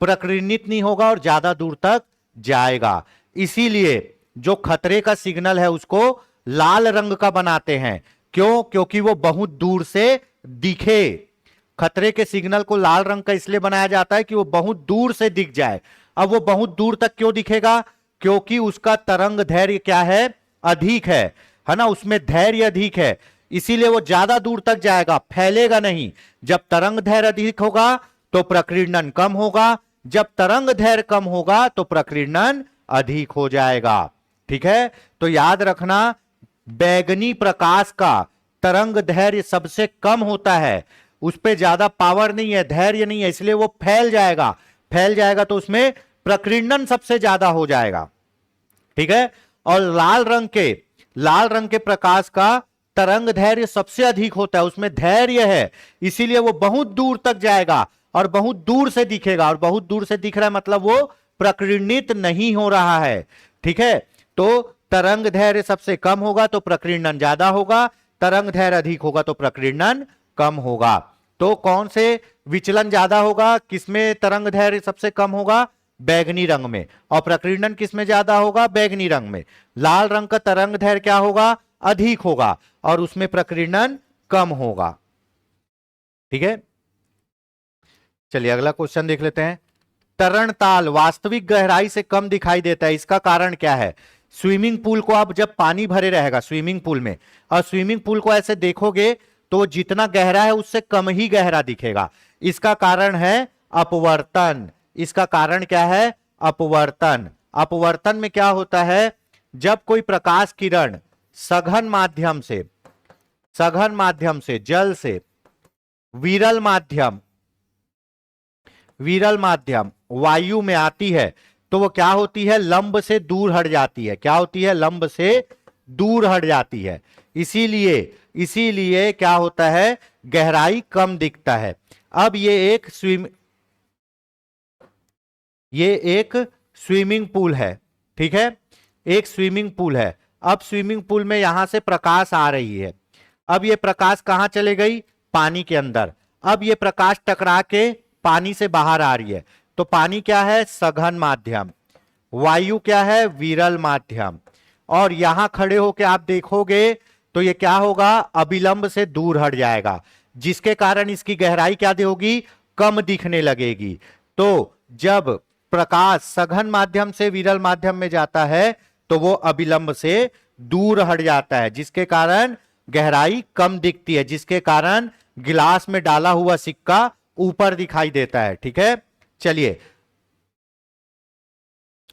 प्रकीर्णित नहीं होगा और ज्यादा दूर तक जाएगा। इसीलिए जो खतरे का सिग्नल है उसको लाल रंग का बनाते हैं। क्यों, क्योंकि वो बहुत दूर से दिखे। खतरे के सिग्नल को लाल रंग का इसलिए बनाया जाता है कि वो बहुत दूर से दिख जाए। अब वो बहुत दूर तक क्यों दिखेगा, क्योंकि उसका तरंग दैर्घ्य क्या है, अधिक है ना, उसमें धैर्य अधिक है, इसीलिए वो ज्यादा दूर तक जाएगा, फैलेगा नहीं। जब तरंग दैर्घ्य अधिक होगा तो प्रकीर्णन कम होगा, जब तरंग दैर्घ्य कम होगा तो प्रकीर्णन अधिक हो जाएगा। ठीक है, तो याद रखना, बैगनी प्रकाश का तरंग दैर्घ्य सबसे कम होता है, उस पर ज्यादा पावर नहीं है, धैर्य नहीं है, इसलिए वो फैल जाएगा, फैल जाएगा तो उसमें प्रकीर्णन सबसे ज्यादा हो जाएगा। ठीक है, और लाल रंग के प्रकाश का तरंग दैर्घ्य सबसे अधिक होता है, उसमें धैर्य है, इसीलिए वो बहुत दूर तक जाएगा और बहुत दूर से दिखेगा, और बहुत दूर से दिख रहा है मतलब वो प्रकीर्णित नहीं हो रहा है। ठीक है, तो तरंग दैर्घ्य सबसे कम होगा तो प्रकीर्णन ज्यादा होगा, तरंग दैर्घ्य अधिक होगा तो प्रकीर्णन कम होगा। तो कौन से विचलन ज्यादा होगा, किसमें तरंग दैर्घ्य सबसे कम होगा, बैगनी रंग में, और प्रकीर्णन किसमें ज्यादा होगा, बैगनी रंग में। लाल रंग का तरंग दैर्घ्य क्या होगा, अधिक होगा, और उसमें प्रकीर्णन कम होगा। ठीक है, चलिए अगला क्वेश्चन देख लेते हैं। तरणताल वास्तविक गहराई से कम दिखाई देता है, इसका कारण क्या है। स्विमिंग पूल को आप जब पानी भरे रहेगा स्विमिंग पूल में, और स्विमिंग पूल को ऐसे देखोगे तो जितना गहरा है उससे कम ही गहरा दिखेगा, इसका कारण है अपवर्तन। इसका कारण क्या है, अपवर्तन। अपवर्तन में क्या होता है, जब कोई प्रकाश किरण सघन माध्यम से जल से विरल माध्यम वायु में आती है तो वो क्या होती है, लंब से दूर हट जाती है। क्या होती है, लंब से दूर हट जाती है, इसीलिए क्या होता है, गहराई कम दिखता है। अब ये एक स्विमिंग पूल है, ठीक है, एक स्विमिंग पूल है। अब स्विमिंग पूल में यहां से प्रकाश आ रही है, अब ये प्रकाश कहां चले गई, पानी के अंदर। अब ये प्रकाश टकरा के पानी से बाहर आ रही है, तो पानी क्या है, सघन माध्यम, वायु क्या है, विरल माध्यम, और यहां खड़े होकर आप देखोगे तो ये क्या होगा, अभिलंब से दूर हट जाएगा, जिसके कारण इसकी गहराई क्या होगी, कम दिखने लगेगी। तो जब प्रकाश सघन माध्यम से विरल माध्यम में जाता है तो वो अभिलंब से दूर हट जाता है, जिसके कारण गहराई कम दिखती है, जिसके कारण गिलास में डाला हुआ सिक्का ऊपर दिखाई देता है। ठीक है, चलिए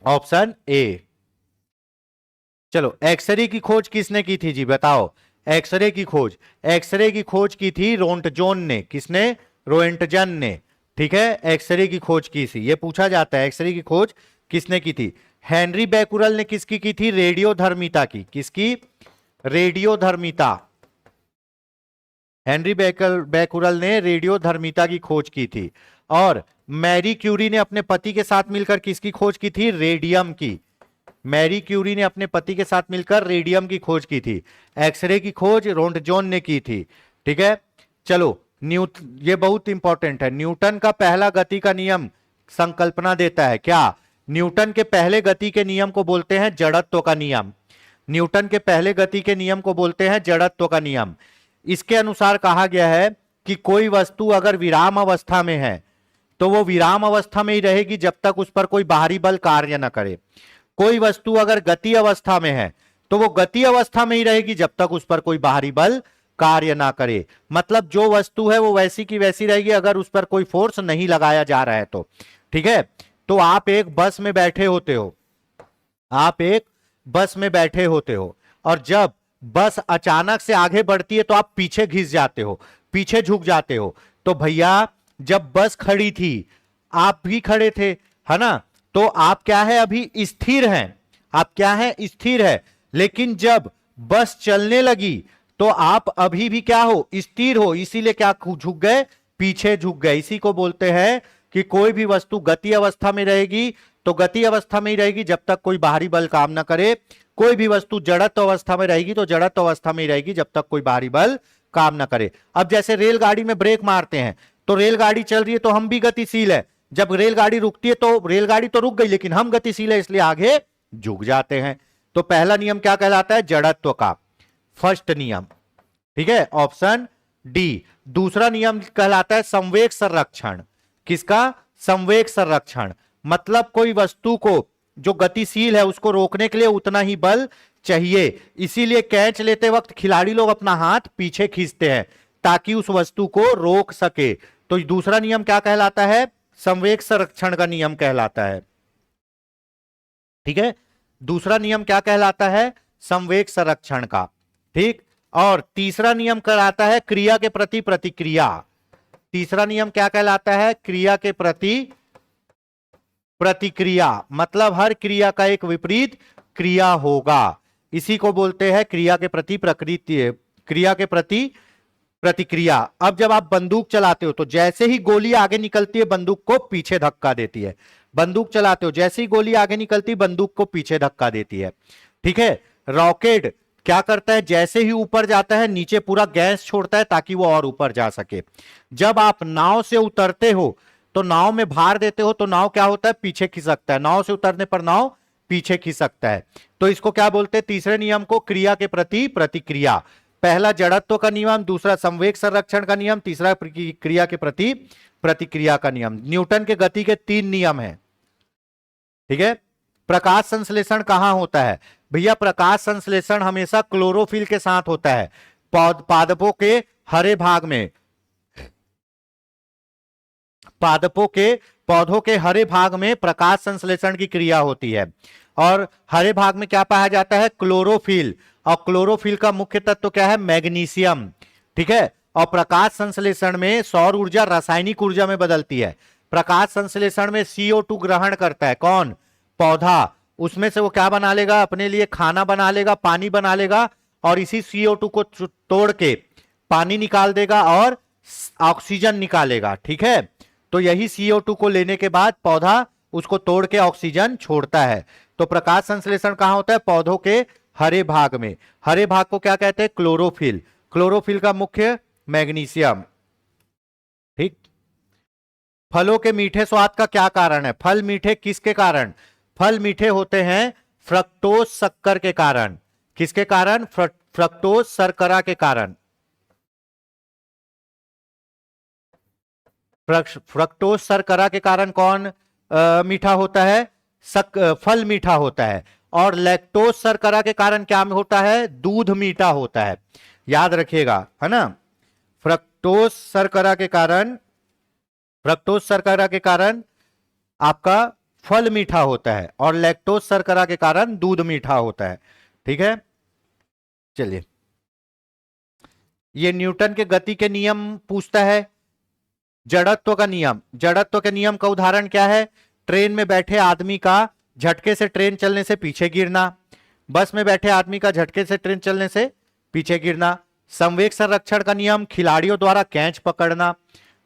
ऑप्शन ए। चलो, एक्सरे की खोज किसने की थी जी, बताओ। एक्सरे की खोज की थी रोंटजोन ने। किसने, रोएंटजन ने। ठीक है, एक्सरे की खोज की थी, ये पूछा जाता है एक्सरे की खोज किसने की थी। हेनरी बैकुरल ने किसकी की थी, रेडियोधर्मिता की। किसकी, रेडियोधर्मिता। हेनरी बैकुरल ने रेडियोधर्मिता की खोज की थी। और मैरी क्यूरी ने अपने पति के साथ मिलकर किसकी खोज की थी? रेडियम की। मैरी क्यूरी ने अपने पति के साथ मिलकर रेडियम की खोज की थी। एक्सरे की खोज रोंटजॉन ने की थी। ठीक है, चलो ये बहुत इंपॉर्टेंट है। न्यूटन का पहला गति का नियम संकल्पना देता है क्या? न्यूटन के पहले गति के नियम को बोलते हैं जड़त्व का नियम। न्यूटन के पहले गति के नियम को बोलते हैं जड़त्व का नियम। इसके अनुसार कहा गया है कि कोई वस्तु अगर विराम अवस्था में है तो वो विराम अवस्था में ही रहेगी जब तक उस पर कोई बाहरी बल कार्य न करे। कोई वस्तु अगर गति अवस्था में है तो वो गति अवस्था में ही रहेगी जब तक उस पर कोई बाहरी बल कार्य ना करे। मतलब जो वस्तु है वो वैसी की वैसी रहेगी अगर उस पर कोई फोर्स नहीं लगाया जा रहा है तो। ठीक है, तो आप एक बस में बैठे होते हो, आप एक बस में बैठे होते हो और जब बस अचानक से आगे बढ़ती है तो आप पीछे घिस जाते हो, पीछे झुक जाते हो। तो भैया जब बस खड़ी थी आप भी खड़े थे, है ना? तो आप क्या है? अभी स्थिर हैं। आप क्या है? स्थिर है। लेकिन जब बस चलने लगी तो आप अभी भी क्या हो? स्थिर हो। इसीलिए क्या झुक गए? पीछे झुक गए। इसी को बोलते हैं कि कोई भी वस्तु गति अवस्था में रहेगी तो गति अवस्था में ही रहेगी जब तक कोई बाहरी बल काम ना करे। कोई भी वस्तु जड़त्व अवस्था में रहेगी तो जड़त्व अवस्था में ही रहेगी जब तक कोई बाहरी बल काम ना करे। अब जैसे रेलगाड़ी में ब्रेक मारते हैं तो रेलगाड़ी चल रही है तो हम भी गतिशील है। जब रेलगाड़ी रुकती है तो रेलगाड़ी तो रुक गई लेकिन हम गतिशील है इसलिए आगे झुक जाते हैं। तो पहला नियम क्या कहलाता है? जड़त्व का, फर्स्ट नियम। ठीक है, ऑप्शन डी। दूसरा नियम कहलाता है संवेग संरक्षण। किसका? संवेग संरक्षण। मतलब कोई वस्तु को जो गतिशील है उसको रोकने के लिए उतना ही बल चाहिए। इसीलिए कैच लेते वक्त खिलाड़ी लोग अपना हाथ पीछे खींचते हैं ताकि उस वस्तु को रोक सके। तो दूसरा नियम क्या कहलाता है? संवेग संरक्षण का नियम कहलाता है। ठीक है, दूसरा नियम क्या कहलाता है? संवेग संरक्षण का। ठीक, और तीसरा नियम कहलाता है क्रिया के प्रति प्रतिक्रिया। तीसरा नियम क्या कहलाता है? क्रिया के प्रति प्रतिक्रिया। मतलब हर क्रिया का एक विपरीत क्रिया होगा। इसी को बोलते हैं क्रिया के प्रति प्रकृति, क्रिया के प्रति प्रतिक्रिया। अब जब आप बंदूक चलाते हो तो जैसे ही गोली आगे निकलती है बंदूक को पीछे धक्का देती है। बंदूक चलाते हो जैसे ही गोली आगे निकलती है बंदूक को पीछे धक्का देती है। ठीक है, रॉकेट क्या करता है? जैसे ही ऊपर जाता है नीचे पूरा गैस छोड़ता है ताकि वो और ऊपर जा सके। जब आप नाव से उतरते हो तो नाव में भार देते हो तो नाव क्या होता है? पीछे खिसकता है। नाव से उतरने पर नाव पीछे खिसकता है। तो इसको क्या बोलते हैं? तीसरे नियम को क्रिया के प्रति प्रतिक्रिया। पहला जड़त्व का नियम, दूसरा संवेग संरक्षण का नियम, तीसरा क्रिया के प्रति प्रतिक्रिया का नियम। न्यूटन के गति के 3 नियम हैं। ठीक है, प्रकाश संश्लेषण कहां होता है? भैया प्रकाश संश्लेषण हमेशा क्लोरोफिल के साथ होता है। पादपों के हरे भाग में, पादपों के पौधों के हरे भाग में प्रकाश संश्लेषण की क्रिया होती है। और हरे भाग में क्या पाया जाता है? क्लोरोफिल। और क्लोरोफिल का मुख्य तत्व क्या है? मैग्नीशियम। ठीक है, और प्रकाश संश्लेषण में सौर ऊर्जा रासायनिक ऊर्जा में बदलती है। प्रकाश संश्लेषण में CO2 ग्रहण करता है कौन? पौधा। उसमें से वो क्या बना लेगा? अपने लिए खाना बना लेगा, पानी बना लेगा और इसी CO2 को तोड़ के पानी निकाल देगा और ऑक्सीजन निकालेगा। ठीक है, तो यही CO2 को लेने के बाद पौधा उसको तोड़ के ऑक्सीजन छोड़ता है। तो प्रकाश संश्लेषण कहां होता है? पौधों के हरे भाग में। हरे भाग को क्या कहते हैं? क्लोरोफिल। क्लोरोफिल का मुख्य मैग्नीशियम। ठीक, फलों के मीठे स्वाद का क्या कारण है? फल मीठे किसके कारण? फल मीठे होते हैं फ्रक्टोज शक्कर के कारण। किसके कारण? फ्रक्टोज शर्करा के कारण। फ्रक्टोज शर्करा के कारण कौन मीठा होता है? फल मीठा होता है। और लैक्टोज शर्करा के कारण क्या होता है? दूध मीठा होता है। याद रखिएगा, है ना? फ्रक्टोज शर्करा के कारण आपका फल मीठा होता है और लैक्टोज शर्करा के कारण दूध मीठा होता है। ठीक है, चलिए, ये न्यूटन के गति के नियम पूछता है। जड़त्व का नियम, जड़त्व के नियम का उदाहरण क्या है? ट्रेन में बैठे आदमी का झटके से ट्रेन चलने से पीछे गिरना। बस में बैठे आदमी का झटके से ट्रेन चलने से पीछे गिरना। संवेग संरक्षण का नियम, खिलाड़ियों द्वारा कैच पकड़ना,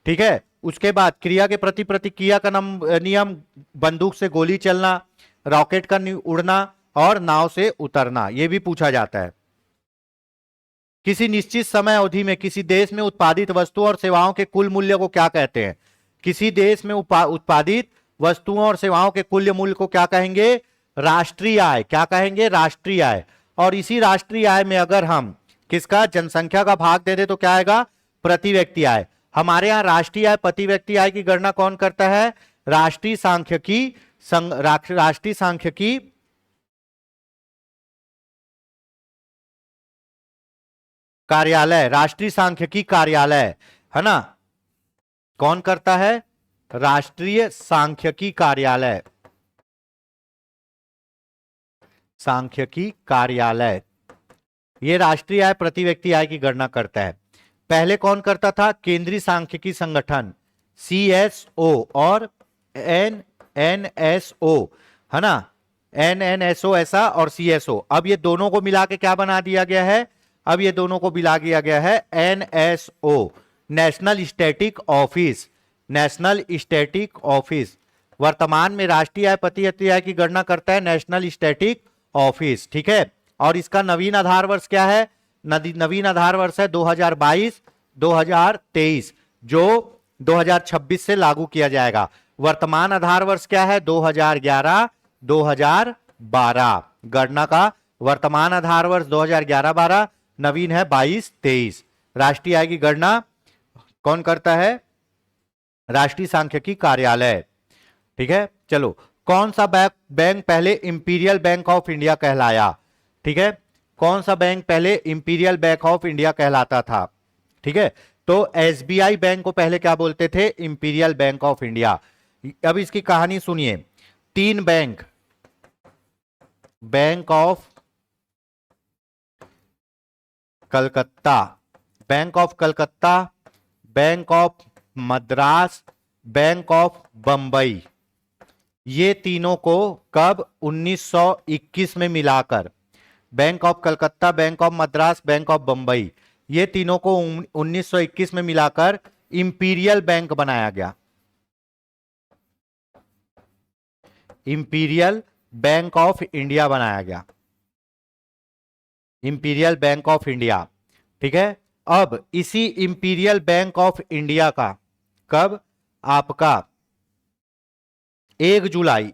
ठीक है। उसके बाद क्रिया के प्रति प्रतिक्रिया का नियम, बंदूक से गोली चलना, रॉकेट का उड़ना और नाव से उतरना, यह भी पूछा जाता है। किसी निश्चित समय अवधि में किसी देश में उत्पादित वस्तुओं और सेवाओं के कुल मूल्य को क्या कहते हैं? किसी देश में उत्पादित वस्तुओं और सेवाओं के कुल मूल्य को क्या कहेंगे? राष्ट्रीय आय। क्या कहेंगे? राष्ट्रीय आय। और इसी राष्ट्रीय आय में अगर हम किसका, जनसंख्या का भाग दे दे तो क्या आएगा? प्रति व्यक्ति आय। हमारे यहां राष्ट्रीय आय प्रति व्यक्ति आय की गणना कौन करता है? राष्ट्रीय सांख्यिकी कार्यालय, राष्ट्रीय सांख्यिकी कार्यालय, है ना। कौन करता है? राष्ट्रीय सांख्यिकी कार्यालय, सांख्यिकी कार्यालय, ये राष्ट्रीय आय प्रति व्यक्ति आय की गणना करता है। पहले कौन करता था? केंद्रीय सांख्यिकी संगठन CSO और NNSO, है ना। NNSO ऐसा और CSO, अब ये दोनों को मिला के क्या बना दिया गया है? अब ये दोनों को मिला दिया गया है NSO, national static office, national static office. वर्तमान में राष्ट्रीय आय प्रति व्यक्ति आय की गणना करता है नेशनल स्टैटिक ऑफिस, ठीक है। और इसका नवीन आधार वर्ष क्या है? नवीन आधार वर्ष है 2022-2023, जो 2026 से लागू किया जाएगा। वर्तमान आधार वर्ष क्या है? 2011-2012। गणना का वर्तमान आधार वर्ष 2011-12, नवीन है 22-23। राष्ट्रीय आय की गणना कौन करता है? राष्ट्रीय सांख्यिकी कार्यालय, ठीक है। चलो, कौन सा बैंक पहले इंपीरियल बैंक ऑफ इंडिया कहलाया? ठीक है, कौन सा बैंक पहले इंपीरियल बैंक ऑफ इंडिया कहलाता था? ठीक है, तो SBI बैंक को पहले क्या बोलते थे? Imperial Bank of India. अब इसकी कहानी सुनिए। 3 bank, Bank of Calcutta, Bank of Calcutta, Bank of Madras, Bank of Bombay, ये तीनों को कब? 1921 में मिलाकर, Bank of Calcutta, Bank of Madras, Bank of Bombay, ये तीनों को 1921 में मिलाकर इंपीरियल बैंक बनाया गया। इंपीरियल बैंक ऑफ इंडिया बनाया गया, इंपीरियल बैंक ऑफ इंडिया, ठीक है। अब इसी इंपीरियल बैंक ऑफ इंडिया का कब? आपका 1 जुलाई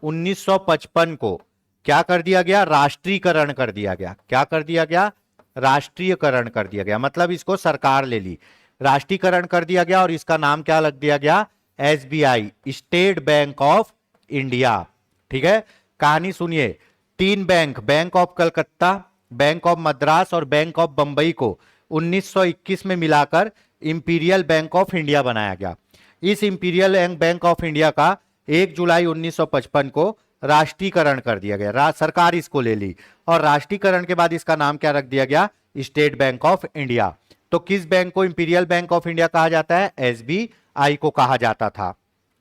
1955 को क्या कर दिया गया? राष्ट्रीयकरण कर दिया गया। क्या कर दिया गया? राष्ट्रीयकरण कर दिया गया, मतलब इसको सरकार ले ली, राष्ट्रीयकरण कर दिया गया और इसका नाम क्या लग दिया गया? SBI, state bank of India, ठीक है। कहानी सुनिए। 3 bank, Bank of Calcutta, Bank of Madras और बैंक ऑफ बंबई को 1921 में मिलाकर इंपीरियल बैंक ऑफ इंडिया बनाया गया। इस इंपीरियल बैंक ऑफ इंडिया का 1 जुलाई 1955 को राष्ट्रीयकरण कर दिया गया, सरकार इसको ले ली और राष्ट्रीयकरण के बाद इसका नाम क्या रख दिया गया? State bank of India. तो किस बैंक को इंपीरियल बैंक ऑफ इंडिया कहा जाता है? SBI को कहा जाता था,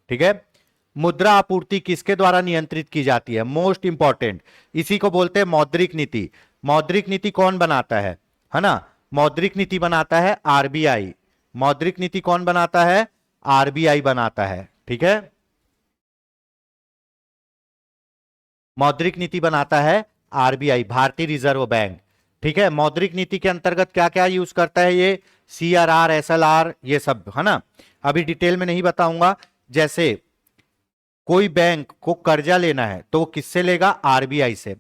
ठीक है। मुद्रा आपूर्ति किसके द्वारा नियंत्रित की जाती है? मोस्ट इंपॉर्टेंट, इसी को बोलते हैं मौद्रिक नीति। मौद्रिक नीति कौन बनाता है ना? मौद्रिक नीति बनाता है RBI। मौद्रिक नीति कौन बनाता है? RBI बनाता है, ठीक है। मौद्रिक नीति बनाता है RBI, भारतीय रिजर्व बैंक, ठीक है। मौद्रिक नीति के अंतर्गत क्या क्या यूज करता है ये? CRR, SLR, ये सब, है ना। अभी डिटेल में नहीं बताऊंगा। जैसे कोई बैंक को कर्जा लेना है तो वो किससे लेगा? RBI से।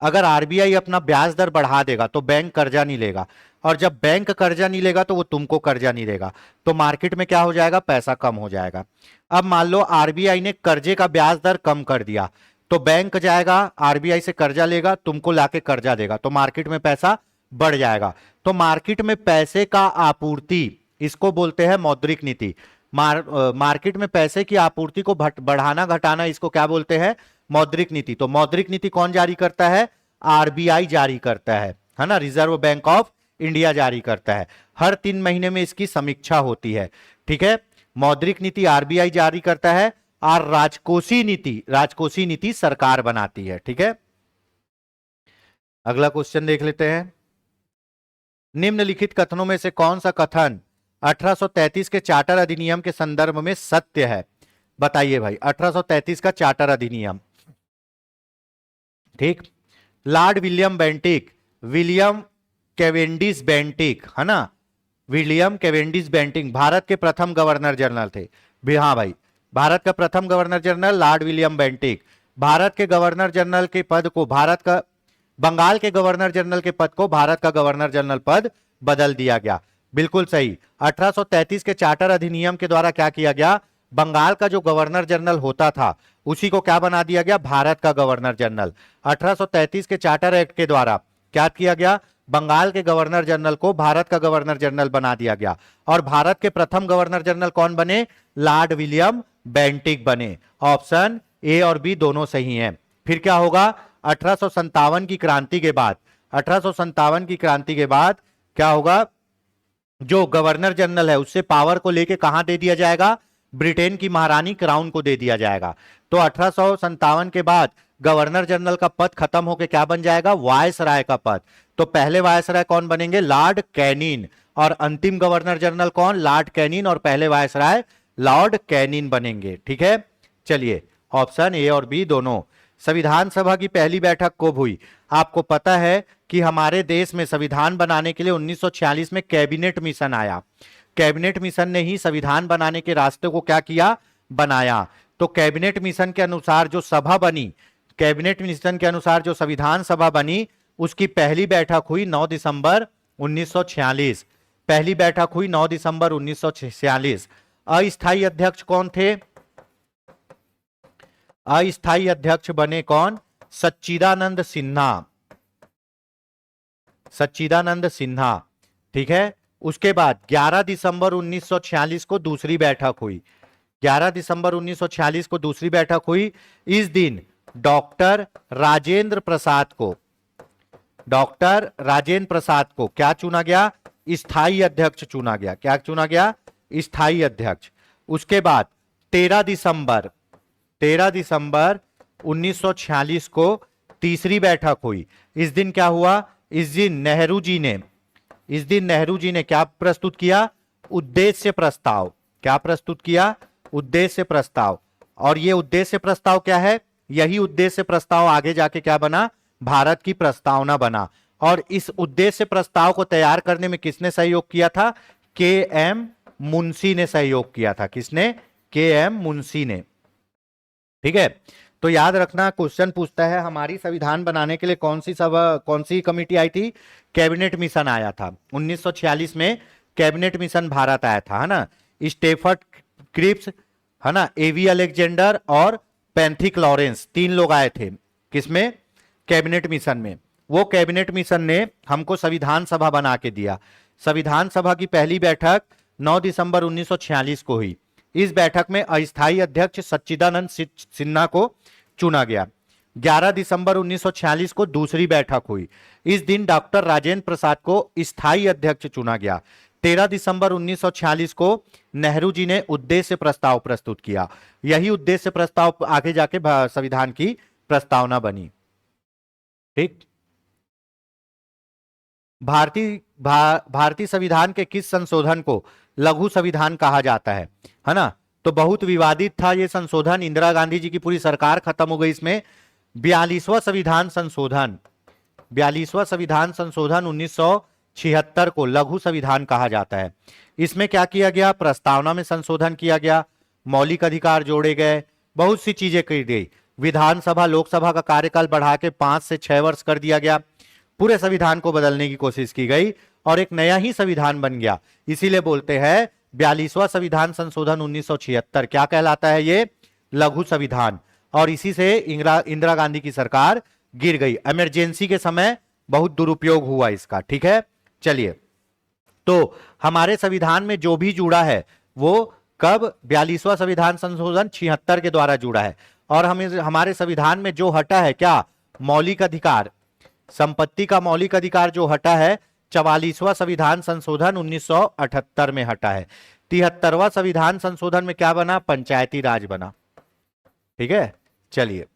अगर RBI अपना ब्याज दर बढ़ा देगा तो बैंक कर्जा नहीं लेगा, और जब बैंक कर्जा नहीं लेगा तो वो तुमको कर्जा नहीं देगा, तो मार्केट में क्या हो जाएगा? पैसा कम हो जाएगा। अब मान लो RBI ने कर्जे का ब्याज दर कम कर दिया, तो बैंक जाएगा RBI से कर्जा लेगा, तुमको लाके कर्जा देगा, तो मार्केट में पैसा बढ़ जाएगा। तो मार्केट में पैसे का आपूर्ति, इसको बोलते हैं मौद्रिक नीति। मार्केट में पैसे की आपूर्ति को बढ़ाना घटाना, इसको क्या बोलते हैं? मौद्रिक नीति। तो मौद्रिक नीति कौन जारी करता है? RBI जारी करता है ना, रिजर्व बैंक ऑफ इंडिया जारी करता है। हर 3 महीने में इसकी समीक्षा होती है, ठीक है। मौद्रिक नीति RBI जारी करता है और राजकोषीय नीति सरकार बनाती है, ठीक है। अगला क्वेश्चन देख लेते हैं। निम्नलिखित कथनों में से कौन सा कथन 1833 के चार्टर अधिनियम के संदर्भ में सत्य है? बताइए भाई, 1833 का चार्टर अधिनियम, ठीक। Lord William Bentinck, William Cavendish Bentinck, है ना, विलियम कैवेंडिश बेंटिक भारत के प्रथम गवर्नर जनरल थे। हाँ भाई, भारत का प्रथम governor general Lord William Bentinck. Bharat के गवर्नर जनरल के पद को बंगाल के गवर्नर जनरल के पद को भारत का गवर्नर जनरल पद बदल दिया गया। बिल्कुल सही। 1833 के चार्टर अधिनियम के द्वारा क्या किया गया? बंगाल का जो गवर्नर जनरल होता था उसी को क्या बना दिया गया? भारत का गवर्नर जनरल। 1833 के चार्टर एक्ट के द्वारा क्या किया गया? बंगाल के गवर्नर जनरल को भारत का गवर्नर जनरल बना दिया गया। और भारत के प्रथम गवर्नर जनरल कौन बने? लॉर्ड विलियम बेंटिक बने। ऑप्शन ए और बी दोनों सही हैं। फिर क्या होगा? 1857 की क्रांति के बाद, 1857 की क्रांति के बाद क्या होगा? जो गवर्नर जनरल है उससे पावर को लेके कहां दे दिया जाएगा? ब्रिटेन की महारानी क्राउन को दे दिया जाएगा। तो 1857 के बाद गवर्नर जनरल का पद खत्म होकर क्या बन जाएगा? वायसराय का पद। तो पहले वायसराय कौन बनेंगे? Lord Canning. और अंतिम गवर्नर जनरल कौन? Lord Canning. और पहले वायसराय लॉर्ड कैनिन बनेंगे। ठीक है, चलिए ऑप्शन ए और बी दोनों। संविधान सभा की पहली बैठक कब हुई? आपको पता है कि हमारे देश में संविधान बनाने के लिए 1946 में कैबिनेट मिशन आया। कैबिनेट मिशन ने ही संविधान बनाने के रास्ते को क्या किया? बनाया। तो कैबिनेट मिशन के अनुसार जो सभा बनी, कैबिनेट मिशन के अनुसार जो संविधान सभा बनी, उसकी पहली बैठक हुई 9 दिसंबर 1946। पहली बैठक हुई 9 दिसंबर 1946। अस्थायी अध्यक्ष कौन थे? अस्थायी अध्यक्ष बने कौन? सच्चिदानंद सिन्हा। सच्चिदानंद सिन्हा, ठीक है। उसके बाद 11 दिसंबर 1946 को दूसरी बैठक हुई। 11 दिसंबर 1946 को दूसरी बैठक हुई। इस दिन डॉक्टर राजेंद्र प्रसाद को क्या चुना गया? स्थायी अध्यक्ष चुना गया। क्या चुना गया? स्थायी अध्यक्ष। उसके बाद 13 दिसंबर 1946 को तीसरी बैठक हुई। इस दिन क्या हुआ? इस दिन नेहरू जी ने क्या प्रस्तुत किया? उद्देश्य प्रस्ताव। क्या प्रस्तुत किया? उद्देश्य प्रस्ताव। और ये उद्देश्य प्रस्ताव क्या है? यही उद्देश्य प्रस्ताव आगे जाके क्या बना? भारत की प्रस्तावना बना। और इस उद्देश्य प्रस्ताव को तैयार करने में किसने सहयोग किया था? के एम मुंशी ने सहयोग किया था। किसने? के एम मुंशी ने। ठीक है, तो याद रखना, क्वेश्चन पूछता है हमारी संविधान बनाने के लिए कौन सी कमेटी आई थी? कैबिनेट मिशन आया था। 1946 में कैबिनेट मिशन भारत आया था, है ना। स्टेफर्ड क्रिप्स, है ना, एवी अलेक्जेंडर और पैंथिक लॉरेंस, 3 लोग आए थे। किसमें? कैबिनेट मिशन में। वो कैबिनेट मिशन ने हमको संविधान सभा बना के दिया। संविधान सभा की पहली बैठक 9 दिसंबर 1946 को हुई। इस बैठक में अस्थायी अध्यक्ष सच्चिदानंद सिन्हा को चुना गया। 11 दिसंबर 1946 को दूसरी बैठक हुई। इस दिन डॉक्टर राजेंद्र प्रसाद को स्थायी अध्यक्ष चुना गया। 13 दिसंबर 1946 को नेहरू जी ने उद्देश्य प्रस्ताव प्रस्तुत किया। यही उद्देश्य प्रस्ताव आगे जाके संविधान की प्रस्तावना बनी। ठीक। भारतीय संविधान के किस संशोधन को लघु संविधान कहा जाता है ना? तो बहुत विवादित था ये संशोधन। इंदिरा गांधी जी की पूरी सरकार खत्म हो गई। इसमें 42वां संविधान संशोधन 1976 को लघु संविधान कहा जाता है। इसमें क्या किया गया? प्रस्तावना में संशोधन किया गया, मौलिक अधिकार जोड़े गए, बहुत सी चीजें की गई। विधानसभा लोकसभा का कार्यकाल बढ़ा के 5 से 6 वर्ष कर दिया गया। पूरे संविधान को बदलने की कोशिश की गई और एक नया ही संविधान बन गया। इसीलिए बोलते हैं 42वां संविधान संशोधन 1976 क्या कहलाता है? ये लघु संविधान। और इसी से इंदिरा गांधी की सरकार गिर गई। इमरजेंसी के समय बहुत दुरुपयोग हुआ इसका। ठीक है, चलिए, तो हमारे संविधान में जो भी जुड़ा है वो कब? 42वां संविधान संशोधन 76 के द्वारा जुड़ा है। और हमारे संविधान में जो हटा है क्या? मौलिक अधिकार, संपत्ति का मौलिक अधिकार जो हटा है 44वां संविधान संशोधन 1978 में हटा है। 73वां संविधान संशोधन में क्या बना? पंचायती राज बना। ठीक है, चलिए,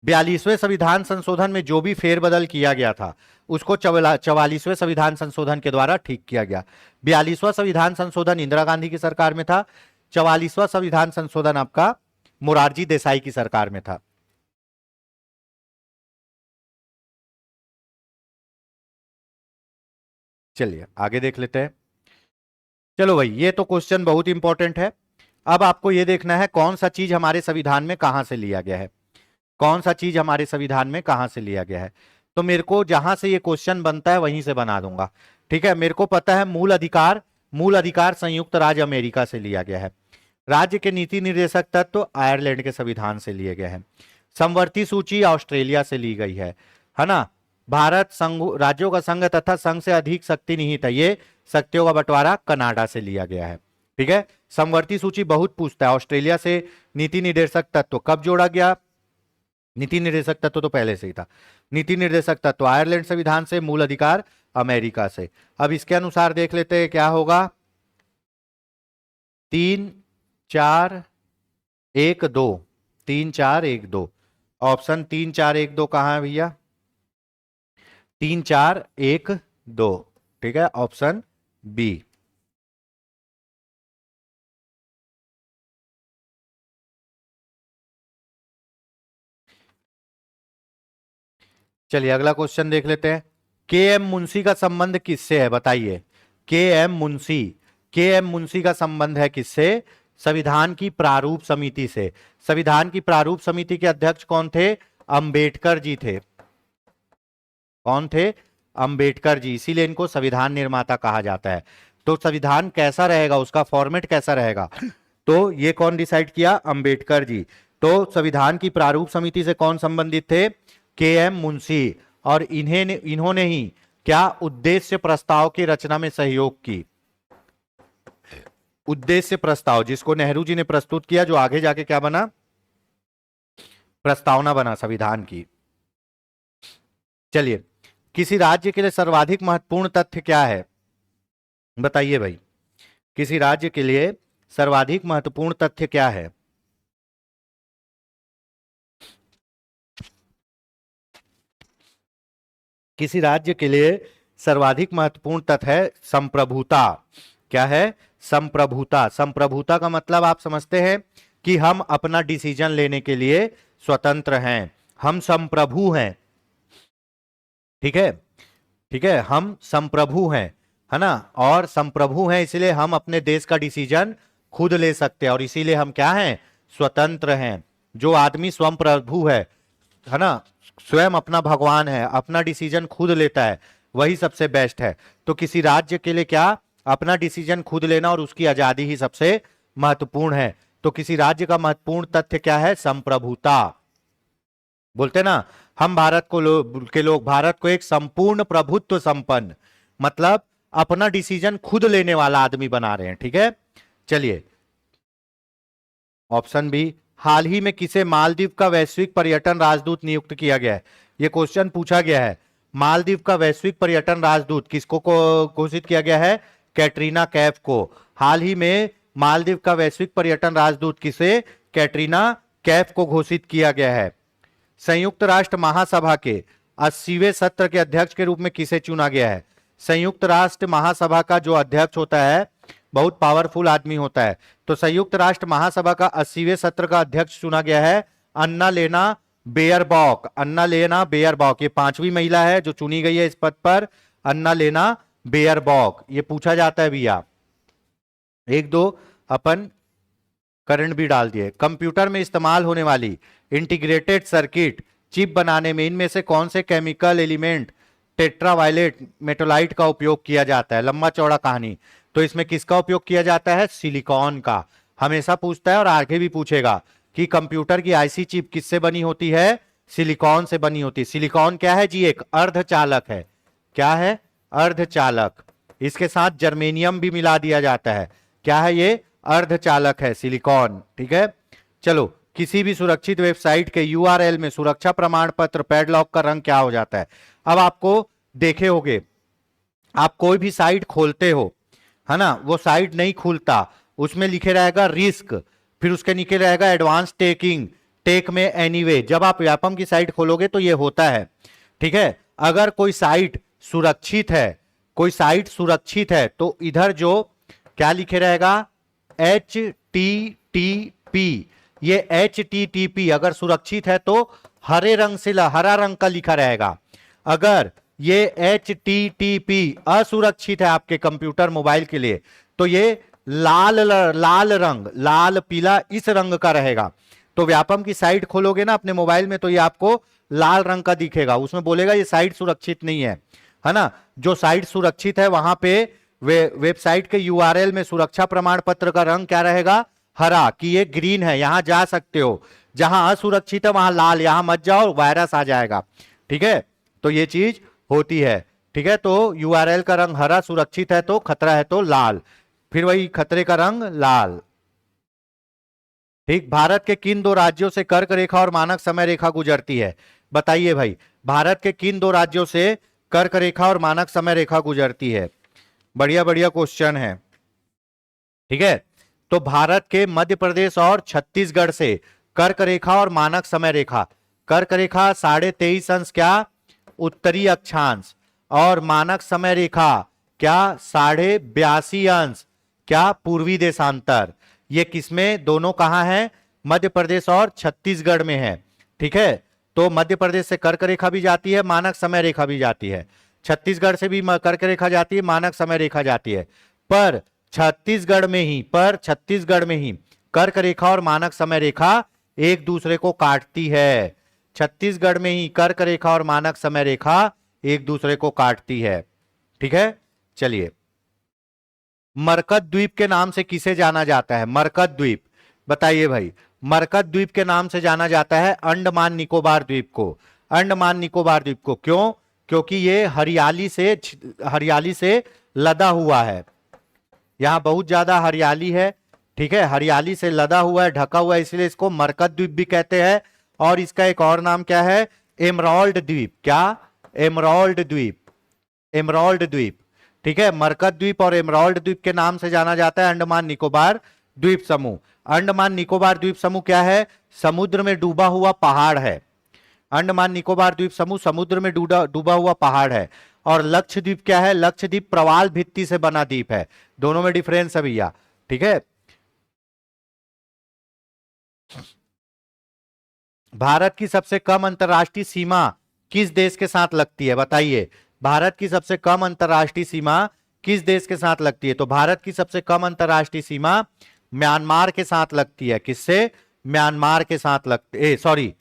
42वें संविधान संशोधन में जो भी फेरबदल किया गया था उसको 44वें संविधान संशोधन के द्वारा ठीक किया गया। 42वां संविधान संशोधन इंदिरा गांधी की सरकार में था, 44वां संविधान संशोधन आपका मोरारजी देसाई की सरकार में था। चलिए आगे देख लेते हैं। चलो भाई, ये तो क्वेश्चन बहुत इंपॉर्टेंट है। अब आपको ये देखना है कौन सा चीज हमारे संविधान में कहां से लिया गया है, कौन सा चीज हमारे संविधान में कहां से लिया गया है। तो मेरे को जहां से ये क्वेश्चन बनता है वहीं से बना दूंगा, ठीक है। मेरे को पता है मूल अधिकार संयुक्त राज्य अमेरिका से लिया गया है। राज्य के नीति निर्देशक तत्व आयरलैंड के संविधान से लिए गए हैं। समवर्ती सूची ऑस्ट्रेलिया से ली गई है ना। भारत संघ राज्यों का संघ तथा संघ से अधिक शक्ति निहित है, ये शक्तियों का बंटवारा कनाडा से लिया गया है, ठीक है। समवर्ती सूची बहुत पूछता है। ऑस्ट्रेलिया से नीति निर्देशक तत्व कब जोड़ा गया? नीति निर्देशक तत्व तो पहले से ही था। नीति निर्देशक तत्व आयरलैंड संविधान से, मूल अधिकार अमेरिका से। अब इसके अनुसार देख लेते हैं क्या होगा। 3 4 1 2, 3 4 1 2, ऑप्शन 3 4 1 2 कहां है भैया? 3 4 1 2, ठीक है, ऑप्शन बी। चलिए अगला क्वेश्चन देख लेते हैं। के एम मुंशी का संबंध किससे है बताइए? के एम मुंशी का संबंध है किससे? संविधान की प्रारूप समिति से। संविधान की प्रारूप समिति के अध्यक्ष कौन थे? अंबेडकर जी थे। कौन थे? अंबेडकर जी। इसीलिए इनको संविधान निर्माता कहा जाता है। तो संविधान कैसा रहेगा, उसका फॉर्मेट कैसा रहेगा, तो ये कौन डिसाइड किया? अंबेडकर जी। तो संविधान की प्रारूप समिति से कौन संबंधित थे? के एम मुंशी। और इन्होंने ही क्या उद्देश्य प्रस्ताव की रचना में सहयोग की? उद्देश्य प्रस्ताव जिसको नेहरू जी ने प्रस्तुत किया, जो आगे जाके क्या बना? प्रस्तावना बना संविधान की। चलिए, किसी राज्य के लिए सर्वाधिक महत्वपूर्ण तथ्य क्या है बताइए भाई? किसी राज्य के लिए सर्वाधिक महत्वपूर्ण तथ्य क्या है? किसी राज्य के लिए सर्वाधिक महत्वपूर्ण तथ्य है संप्रभुता। क्या है? संप्रभुता। संप्रभुता का मतलब आप समझते हैं कि हम अपना डिसीजन लेने के लिए स्वतंत्र हैं, हम संप्रभु हैं, ठीक है, ठीक है, हम संप्रभु हैं, है ना। और संप्रभु हैं इसलिए हम अपने देश का डिसीजन खुद ले सकते हैं, और इसीलिए हम क्या हैं? स्वतंत्र हैं। जो आदमी स्वयं प्रभु है ना, स्वयं अपना भगवान है, अपना डिसीजन खुद लेता है, वही सबसे बेस्ट है। तो किसी राज्य के लिए क्या? अपना डिसीजन खुद लेना और उसकी आजादी ही सबसे महत्वपूर्ण है। तो किसी राज्य का महत्वपूर्ण तथ्य क्या है? संप्रभुता। बोलते ना हम भारत के लोग भारत को एक संपूर्ण प्रभुत्व संपन्न, मतलब अपना डिसीजन खुद लेने वाला आदमी बना रहे हैं, ठीक है। चलिए ऑप्शन बी, हाल ही में किसे मालदीव का वैश्विक पर्यटन राजदूत नियुक्त किया गया है? यह क्वेश्चन पूछा गया है। मालदीव का वैश्विक पर्यटन राजदूत किसको घोषित किया गया है? कैटरीना कैफ को। हाल ही में मालदीव का वैश्विक पर्यटन राजदूत किसे? कैटरीना कैफ को घोषित किया गया है। संयुक्त राष्ट्र महासभा के 80वें सत्र के अध्यक्ष के रूप में किसे चुना गया है? संयुक्त राष्ट्र महासभा का जो अध्यक्ष होता है बहुत पावरफुल आदमी होता है। तो संयुक्त राष्ट्र महासभा का 80वें सत्र का अध्यक्ष चुना गया है अन्ना लेना बेयरबॉक। अन्ना लेना बेयरबॉक ये 5वीं महिला है जो चुनी गई है इस पद पर, अन्ना लेना बेयरबॉक। ये पूछा जाता है भैया। 1 2 अपन करंट भी डाल दिए। कंप्यूटर में इस्तेमाल होने वाली इंटीग्रेटेड सर्किट चिप बनाने में इनमें से कौन से केमिकल एलिमेंट टेट्रावायलेट मेटोलाइट का उपयोग किया जाता है? लंबा चौड़ा कहानी। तो इसमें किसका उपयोग किया जाता है? सिलिकॉन का। हमेशा पूछता है और आगे भी पूछेगा कि कंप्यूटर की आईसी चिप किससे बनी होती है? सिलिकॉन से बनी होती है। सिलिकॉन क्या है जी? एक अर्धचालक है। क्या है? अर्धचालक। इसके साथ जर्मेनियम भी मिला दिया जाता है। क्या है ये? अर्धचालक है सिलिकॉन, ठीक है। चलो, किसी भी सुरक्षित वेबसाइट के यूआरएल में सुरक्षा प्रमाण पत्र पैडलॉक का रंग क्या हो जाता है? अब आपको देखे होगे, आप कोई भी साइट खोलते हो, है ना, वो साइट नहीं खुलता, उसमें लिखे रहेगा रिस्क, फिर उसके नीचे रहेगा एडवांस टेकिंग, टेक में एनीवे। जब आप व्यापम की साइट खोलोगे तो ये होता है, ठीक है। अगर कोई साइट सुरक्षित है, कोई साइट सुरक्षित है तो इधर जो क्या लिखे रहेगा, HTTP। ये HTTP अगर सुरक्षित है तो हरे रंग से हरा रंग का लिखा रहेगा। अगर ये HTTP असुरक्षित है आपके कंप्यूटर मोबाइल के लिए तो ये लाल लाल रंग, लाल पीला इस रंग का रहेगा। तो व्यापम की साइट खोलोगे ना अपने मोबाइल में तो ये आपको लाल रंग का दिखेगा, उसमें बोलेगा ये साइट सुरक्षित नहीं है ना। जो साइट सुरक्षित है वहां पे वेबसाइट के यूआरएल में सुरक्षा प्रमाण पत्र का रंग क्या रहेगा, हरा, कि ये ग्रीन है, यहां जा सकते हो। जहां असुरक्षित है वहां लाल, यहां मत जाओ वायरस आ जाएगा, ठीक है। तो ये चीज होती है, ठीक है। तो यूआरएल का रंग हरा, सुरक्षित है तो, खतरा है तो लाल, फिर वही खतरे का रंग लाल, ठीक। भारत के किन दो राज्यों से कर्क रेखा और मानक समय रेखा गुजरती है, बताइए भाई। भारत के किन दो राज्यों से कर्क रेखा और मानक समय रेखा गुजरती है? बढ़िया बढ़िया क्वेश्चन है, ठीक है। तो भारत के मध्य प्रदेश और छत्तीसगढ़ से कर्क रेखा और मानक समय रेखा, कर्क रेखा 23.5 अंश क्या उत्तरी अक्षांश, और मानक समय रेखा क्या 82.5 अंश क्या पूर्वी देशांतर। ये किसमें, दोनों कहां है, मध्य प्रदेश और छत्तीसगढ़ में है, ठीक है। तो मध्य प्रदेश से कर्क रेखा भी जाती है, मानक समय रेखा भी जाती है, छत्तीसगढ़ से भी कर्क रेखा जाती है, मानक समय रेखा जाती है। पर छत्तीसगढ़ में ही कर्क रेखा और मानक समय रेखा एक दूसरे को काटती है। छत्तीसगढ़ में ही कर्क रेखा और मानक समय रेखा एक दूसरे को काटती है, ठीक है। चलिए, मरकत द्वीप के नाम से किसे जाना जाता है? मरकत द्वीप, बताइए भाई। मरकत द्वीप के नाम से जाना जाता है अंडमान निकोबार द्वीप को। अंडमान निकोबार द्वीप को क्यों? क्योंकि ये हरियाली से लदा हुआ है, यहां बहुत ज्यादा हरियाली है, ठीक है। हरियाली से लदा हुआ है, ढका हुआ है, इसलिए इसको मरकत द्वीप भी कहते हैं। और इसका एक और नाम क्या है, एमराल्ड द्वीप। क्या? एमराल्ड द्वीप, एमराल्ड द्वीप, ठीक है। मरकत द्वीप और एमराल्ड द्वीप के नाम से जाना जाता है अंडमान निकोबार द्वीप समूह। अंडमान निकोबार द्वीप समूह क्या है? समुद्र में डूबा हुआ पहाड़ है। अंडमान निकोबार द्वीप समूह समुद्र में डूबा हुआ पहाड़ है। और लक्षद्वीप क्या है? लक्षद्वीप प्रवाल भित्ति से बना द्वीप है। दोनों में डिफरेंस है भैया, ठीक है। भारत की सबसे कम अंतरराष्ट्रीय सीमा किस देश के साथ लगती है, बताइए। भारत की सबसे कम अंतरराष्ट्रीय सीमा किस देश के साथ लगती है? तो भारत की सबसे कम अंतरराष्ट्रीय सीमा म्यांमार के साथ लगती है। किससे? म्यांमार के साथ लगती, सॉरी,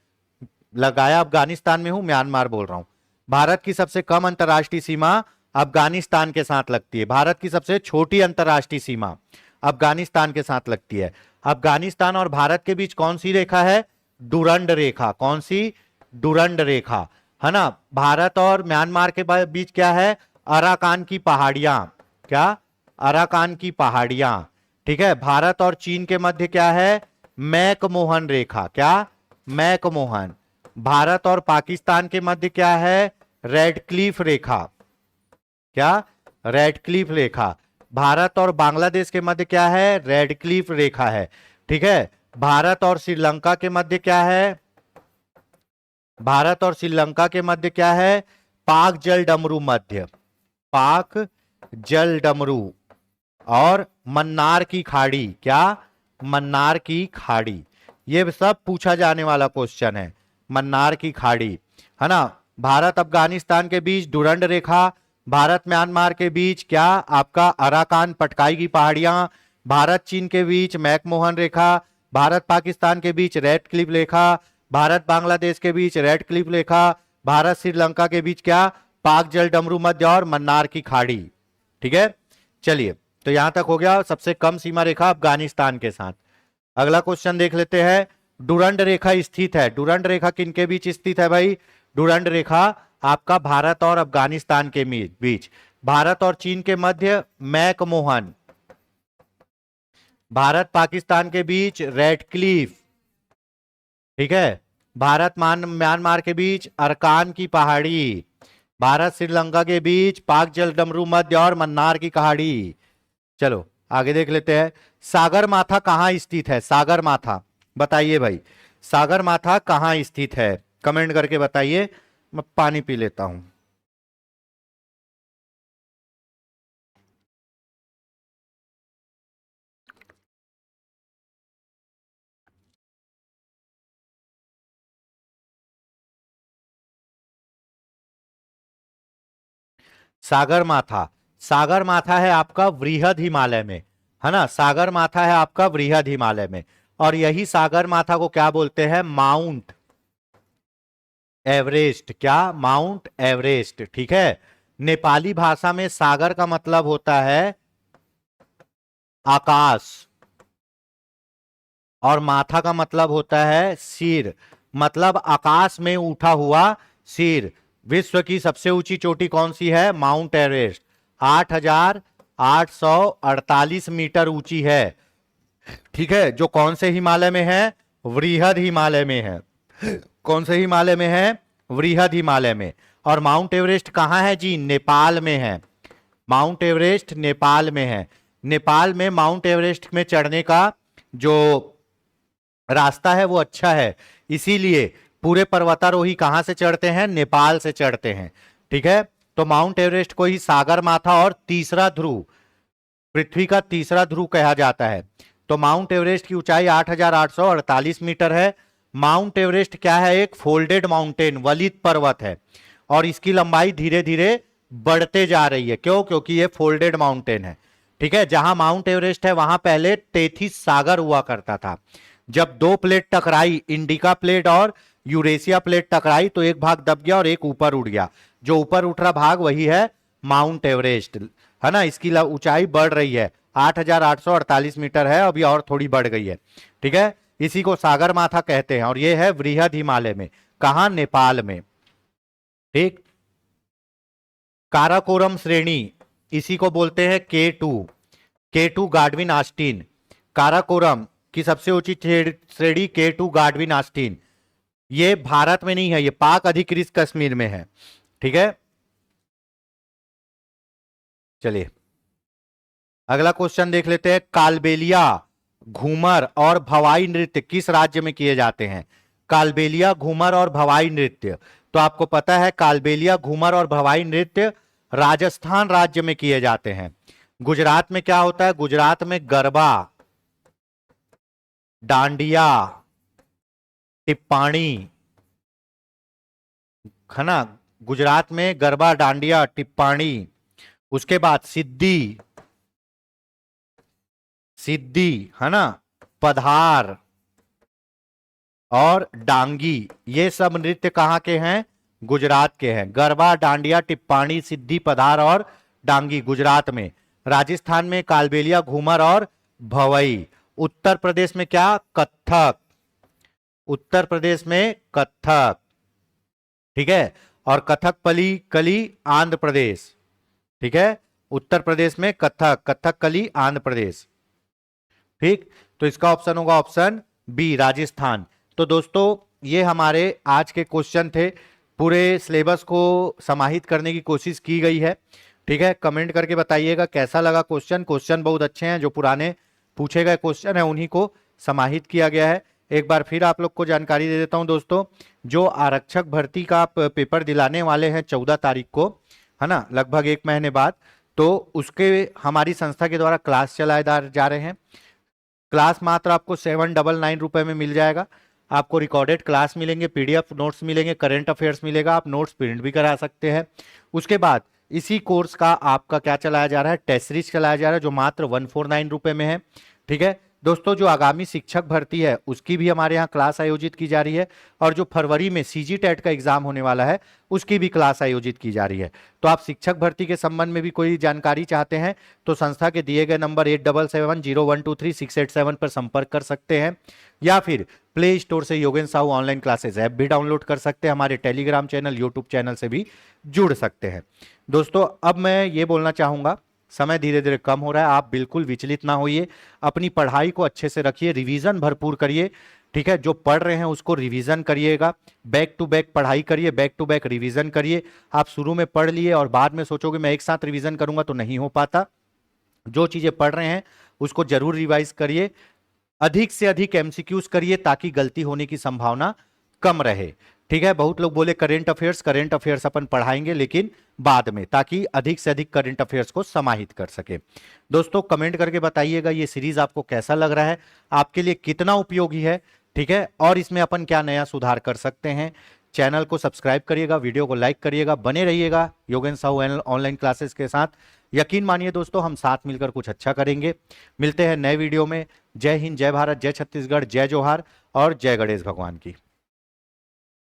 लगाया अफगानिस्तान में हूं, म्यांमार बोल रहा हूं। भारत की सबसे कम अंतरराष्ट्रीय सीमा अफगानिस्तान के साथ लगती है। भारत की सबसे छोटी अंतरराष्ट्रीय सीमा अफगानिस्तान के साथ लगती है। अफगानिस्तान और भारत के बीच कौन सी रेखा है? डुरंड रेखा। कौन सी? डुरंड रेखा, है ना। भारत और म्यांमार के बीच क्या है? अराकान की पहाड़ियां। क्या? अराकान की पहाड़ियां, ठीक है। भारत और चीन के मध्य क्या है? मैकमोहन रेखा। क्या? मैकमोहन। भारत और पाकिस्तान के मध्य क्या है? रेडक्लिफ रेखा। क्या? रेडक्लिफ रेखा। भारत और बांग्लादेश के मध्य क्या है? रेडक्लिफ रेखा है, ठीक है। भारत और श्रीलंका के मध्य क्या है? भारत और श्रीलंका के मध्य क्या है? पाक जल डमरू मध्य, पाक जल डमरू। और मन्नार की खाड़ी। क्या? मन्नार की खाड़ी। ये सब पूछा जाने वाला क्वेश्चन है, मन्नार की खाड़ी, है ना। भारत अफगानिस्तान के बीच डुरंड रेखा, भारत म्यांमार के बीच क्या? आपका अराकान पटकाई की पहाड़ियां, भारत चीन के बीच मैकमोहन रेखा, भारत पाकिस्तान के बीच रेडक्लिफ रेखा, भारत बांग्लादेश के बीच रेडक्लिफ रेखा, भारत श्रीलंका के बीच क्या? पाक जल डमरू मध्य और मन्नार की खाड़ी, ठीक है। चलिए, तो यहां तक हो गया। सबसे कम सीमा रेखा अफगानिस्तान के साथ। अगला क्वेश्चन देख लेते हैं। डुरंड रेखा स्थित है, डुरंड रेखा किनके बीच स्थित है भाई? डुरंड रेखा आपका भारत और अफगानिस्तान के बीच। भारत और चीन के मध्य मैकमोहन, भारत पाकिस्तान के बीच रेडक्लिफ, ठीक है। भारत म्यांमार के बीच अरकान की पहाड़ी, भारत श्रीलंका के बीच पाक जल डमरू मध्य और मन्नार की पहाड़ी। चलो आगे देख लेते हैं। सागर माथा कहां स्थित है? सागर माथा, बताइए भाई। सागरमाथा कहाँ स्थित है? कमेंट करके बताइए। मैं पानी पी लेता हूं। सागरमाथा, सागरमाथा है आपका वृहद हिमालय में, है ना। सागरमाथा है आपका वृहद हिमालय में, और यही सागरमाथा को क्या बोलते हैं? Mount Everest. क्या? माउंट एवरेस्ट, ठीक है। नेपाली भाषा में सागर का मतलब होता है आकाश, और माथा का मतलब होता है सिर, मतलब आकाश में उठा हुआ सिर। विश्व की सबसे ऊंची चोटी कौन सी है? माउंट एवरेस्ट, 8,848 मीटर ऊंची है, ठीक है। जो कौन से हिमालय में है? वृहद हिमालय में है। कौन से हिमालय में है? वृहद हिमालय में। और माउंट एवरेस्ट कहां है जी? नेपाल में है। माउंट एवरेस्ट नेपाल में है। नेपाल में माउंट एवरेस्ट में चढ़ने का जो रास्ता है वो अच्छा है, इसीलिए पूरे पर्वतारोही कहां से चढ़ते हैं? नेपाल से चढ़ते हैं, ठीक है। तो माउंट एवरेस्ट को ही सागर माथा और तीसरा ध्रुव, पृथ्वी का तीसरा ध्रुव कहा जाता है। तो माउंट एवरेस्ट की ऊंचाई 8,848 मीटर है। माउंट एवरेस्ट क्या है? एक फोल्डेड माउंटेन, वलित पर्वत है, और इसकी लंबाई धीरे धीरे बढ़ते जा रही है। क्यों? क्योंकि ये फोल्डेड माउंटेन है, ठीक है। जहां माउंट एवरेस्ट है वहां पहले टेथिस सागर हुआ करता था। जब दो प्लेट टकराई, इंडिका प्लेट और यूरेशिया प्लेट टकराई, तो एक भाग दब गया और एक ऊपर उठ गया। जो ऊपर उठ रहा भाग वही है माउंट एवरेस्ट, है ना। इसकी ऊंचाई बढ़ रही है, 8,848 मीटर है, अभी और थोड़ी बढ़ गई है, ठीक है। इसी को सागरमाथा कहते हैं, और ये है वृहद हिमालय में। कहा? नेपाल में, ठीक। काराकोरम श्रेणी, इसी को बोलते हैं K2, K2 गाडविन आस्टीन। काराकोरम की सबसे ऊंची श्रेणी K2 गाडविन आस्टीन, ये भारत में नहीं है, ये पाक अधिकृत कश्मीर में है, ठीक है। चलिए अगला क्वेश्चन देख लेते हैं। कालबेलिया, घूमर और भवाई नृत्य किस राज्य में किए जाते हैं? कालबेलिया, घूमर और भवाई नृत्य, तो आपको पता है कालबेलिया, घूमर और भवाई नृत्य राजस्थान राज्य में किए जाते हैं। गुजरात में क्या होता है? गुजरात में गरबा, डांडिया, टिप्पाणी, है ना। गुजरात में गरबा, डांडिया, टिप्पाणी, उसके बाद सिद्धि, सिद्धि, है ना, पधार और डांगी, ये सब नृत्य कहां के हैं? गुजरात के हैं। गरबा, डांडिया, टिप्पाणी, सिद्धि, पधार और डांगी गुजरात में। राजस्थान में कालबेलिया, घूमर और भवई। उत्तर प्रदेश में क्या? कथक, उत्तर प्रदेश में कथक, ठीक है। और कथकली कली आंध्र प्रदेश, ठीक है। उत्तर प्रदेश में कथक, कथकली आंध्र प्रदेश, ठीक। तो इसका ऑप्शन होगा ऑप्शन बी, राजस्थान। तो दोस्तों ये हमारे आज के क्वेश्चन थे। पूरे सिलेबस को समाहित करने की कोशिश की गई है, ठीक है। कमेंट करके बताइएगा कैसा लगा क्वेश्चन। क्वेश्चन बहुत अच्छे हैं, जो पुराने पूछे गए क्वेश्चन है उन्हीं को समाहित किया गया है। एक बार फिर आप लोग को जानकारी दे देता हूं दोस्तों, जो आरक्षक भर्ती का पेपर दिलाने वाले हैं 14 तारीख को, है ना, लगभग एक महीने बाद, तो उसके हमारी संस्था के द्वारा क्लास चलाए जा रहे हैं। क्लास मात्र आपको 799 रुपए में मिल जाएगा। आपको रिकॉर्डेड क्लास मिलेंगे, पीडीएफ नोट्स मिलेंगे, करंट अफेयर्स मिलेगा, आप नोट्स प्रिंट भी करा सकते हैं। उसके बाद इसी कोर्स का आपका क्या चलाया जा रहा है? टेस्ट सीरीज चलाया जा रहा है, जो मात्र 149 रुपए में है, ठीक है दोस्तों। जो आगामी शिक्षक भर्ती है उसकी भी हमारे यहाँ क्लास आयोजित की जा रही है, और जो फरवरी में सीजी टेट का एग्जाम होने वाला है उसकी भी क्लास आयोजित की जा रही है। तो आप शिक्षक भर्ती के संबंध में भी कोई जानकारी चाहते हैं तो संस्था के दिए गए नंबर 8770123687 पर संपर्क कर सकते हैं, या फिर प्ले स्टोर से Yogendra Sahu online classes app भी डाउनलोड कर सकते हैं। हमारे टेलीग्राम चैनल, यूट्यूब चैनल से भी जुड़ सकते हैं। दोस्तों अब मैं ये बोलना चाहूंगा, समय धीरे धीरे कम हो रहा है, आप बिल्कुल विचलित ना होइए, अपनी पढ़ाई को अच्छे से रखिए, रिवीजन भरपूर करिए, ठीक है। जो पढ़ रहे हैं उसको रिवीजन करिएगा, बैक टू बैक पढ़ाई करिए, बैक टू बैक रिवीजन करिए। आप शुरू में पढ़ लिए और बाद में सोचोगे मैं एक साथ रिवीजन करूंगा तो नहीं हो पाता। जो चीजें पढ़ रहे हैं उसको जरूर रिवाइज करिए। अधिक से अधिक एमसीक्यूज करिए ताकि गलती होने की संभावना कम रहे। ठीक है, बहुत लोग बोले करेंट अफेयर्स अपन पढ़ाएंगे लेकिन बाद में, ताकि अधिक से अधिक करंट अफेयर्स को समाहित कर सके। दोस्तों कमेंट करके बताइएगा ये सीरीज आपको कैसा लग रहा है, आपके लिए कितना उपयोगी है। ठीक है, और इसमें अपन क्या नया सुधार कर सकते हैं। चैनल को सब्सक्राइब करिएगा, वीडियो को लाइक करिएगा, बने रहिएगा योगेंद्र साहू ऑनलाइन क्लासेस के साथ। यकीन मानिए दोस्तों, हम साथ मिलकर कुछ अच्छा करेंगे। मिलते हैं नए वीडियो में। जय हिंद, जय भारत, जय छत्तीसगढ़, जय जोहार और जय गणेश भगवान की।